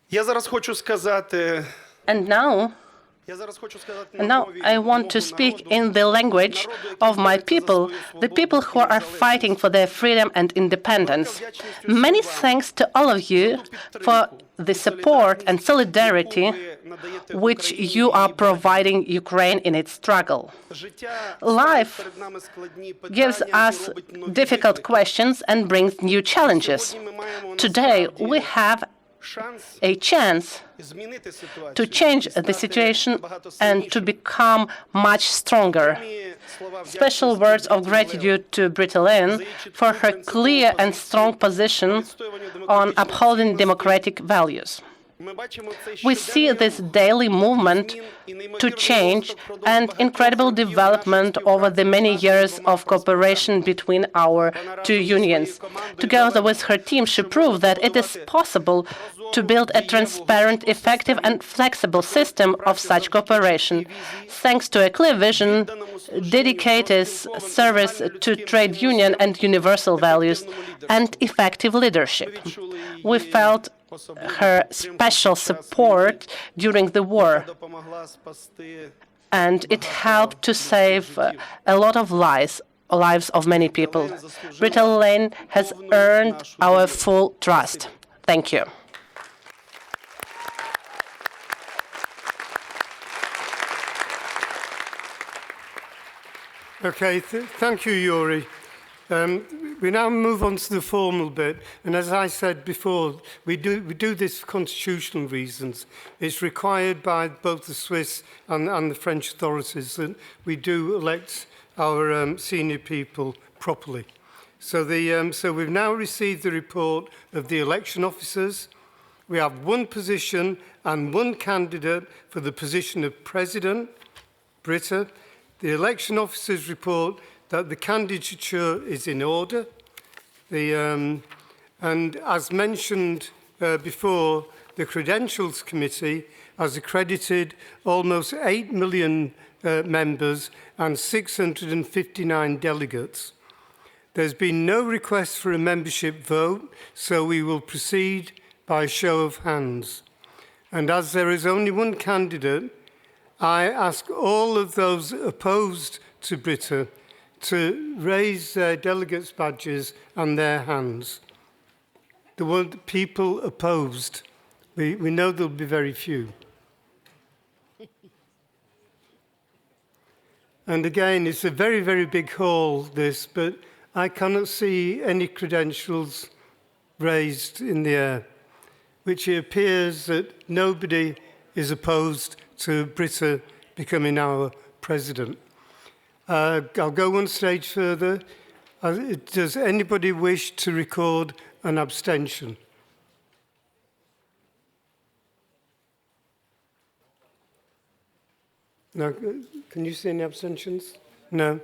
Я зараз хочу сказати. And now I want to speak in the language of my people, the people who are fighting for their freedom and independence. Many thanks to all of you for the support and solidarity which you are providing Ukraine in its struggle. Life gives us difficult questions and brings new challenges. Today, we have a chance to change the situation and to become much stronger. Special words of gratitude to Britta Lynn for her clear and strong position on upholding democratic values. We see this daily movement to change and incredible development over the many years of cooperation between our two unions. Together with her team, she proved that it is possible to build a transparent, effective and flexible system of such cooperation, thanks to a clear vision, dedicated service to trade union and universal values, and effective leadership. We felt her special support during the war, and it helped to save a lot of lives of many people. Britta Lynn has earned our full trust. Thank you. Okay, thank you, Yuri. We now move on to the formal bit, and as I said before, we do this for constitutional reasons. It's required by both the Swiss and the French authorities that we do elect our senior people properly. So we've now received the report of the election officers. We have one position and one candidate for the position of President, Britta. The election officers report that the candidature is in order. And as mentioned before, the Credentials Committee has accredited almost 8 million members and 659 delegates. There's been no request for a membership vote, so we will proceed by show of hands. And as there is only one candidate, I ask all of those opposed to Britta to raise their delegates' badges and their hands. The people opposed, we know there'll be very few. And again, it's a very, very big hall, this, but I cannot see any credentials raised in the air, which it appears that nobody is opposed to Britta becoming our president. I'll go one stage further. Does anybody wish to record an abstention? No, can you see any abstentions? No.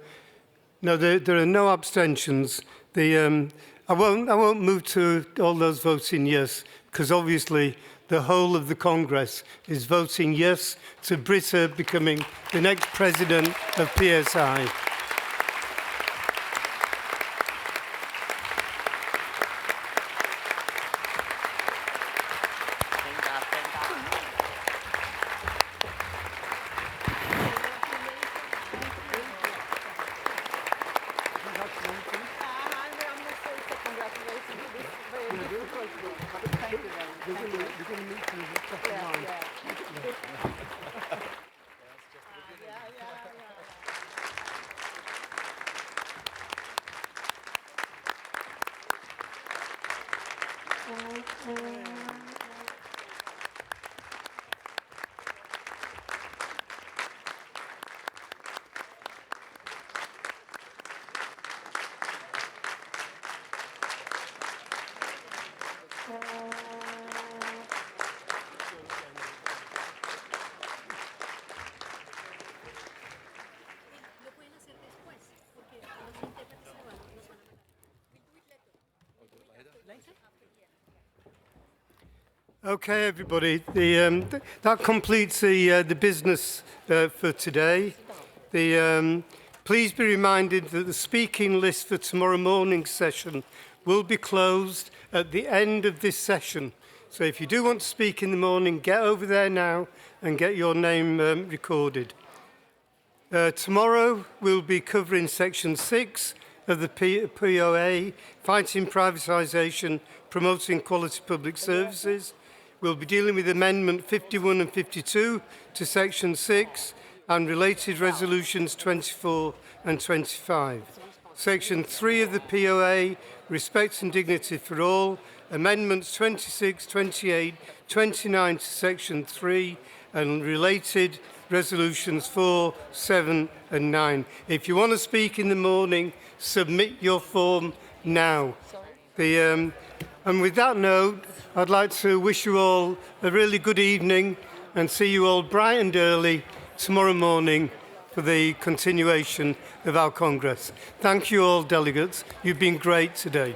No, there are no abstentions. I won't move to all those voting yes, because obviously the whole of the Congress is voting yes to Britta becoming the next president of PSI. Okay, everybody. That completes the business for today. Please be reminded that the speaking list for tomorrow morning's session will be closed at the end of this session. So if you do want to speak in the morning, get over there now and get your name recorded. Tomorrow we'll be covering Section 6 of the POA, Fighting Privatisation, Promoting Quality Public Services. We'll be dealing with Amendment 51 and 52 to Section 6 and related resolutions 24 and 25. Section 3 of the POA, Respect and Dignity for All, Amendments 26, 28, 29 to Section 3 and related resolutions 4, 7 and 9. If you want to speak in the morning, submit your form now. And with that note, I'd like to wish you all a really good evening and see you all bright and early tomorrow morning for the continuation of our Congress. Thank you all, delegates. You've been great today.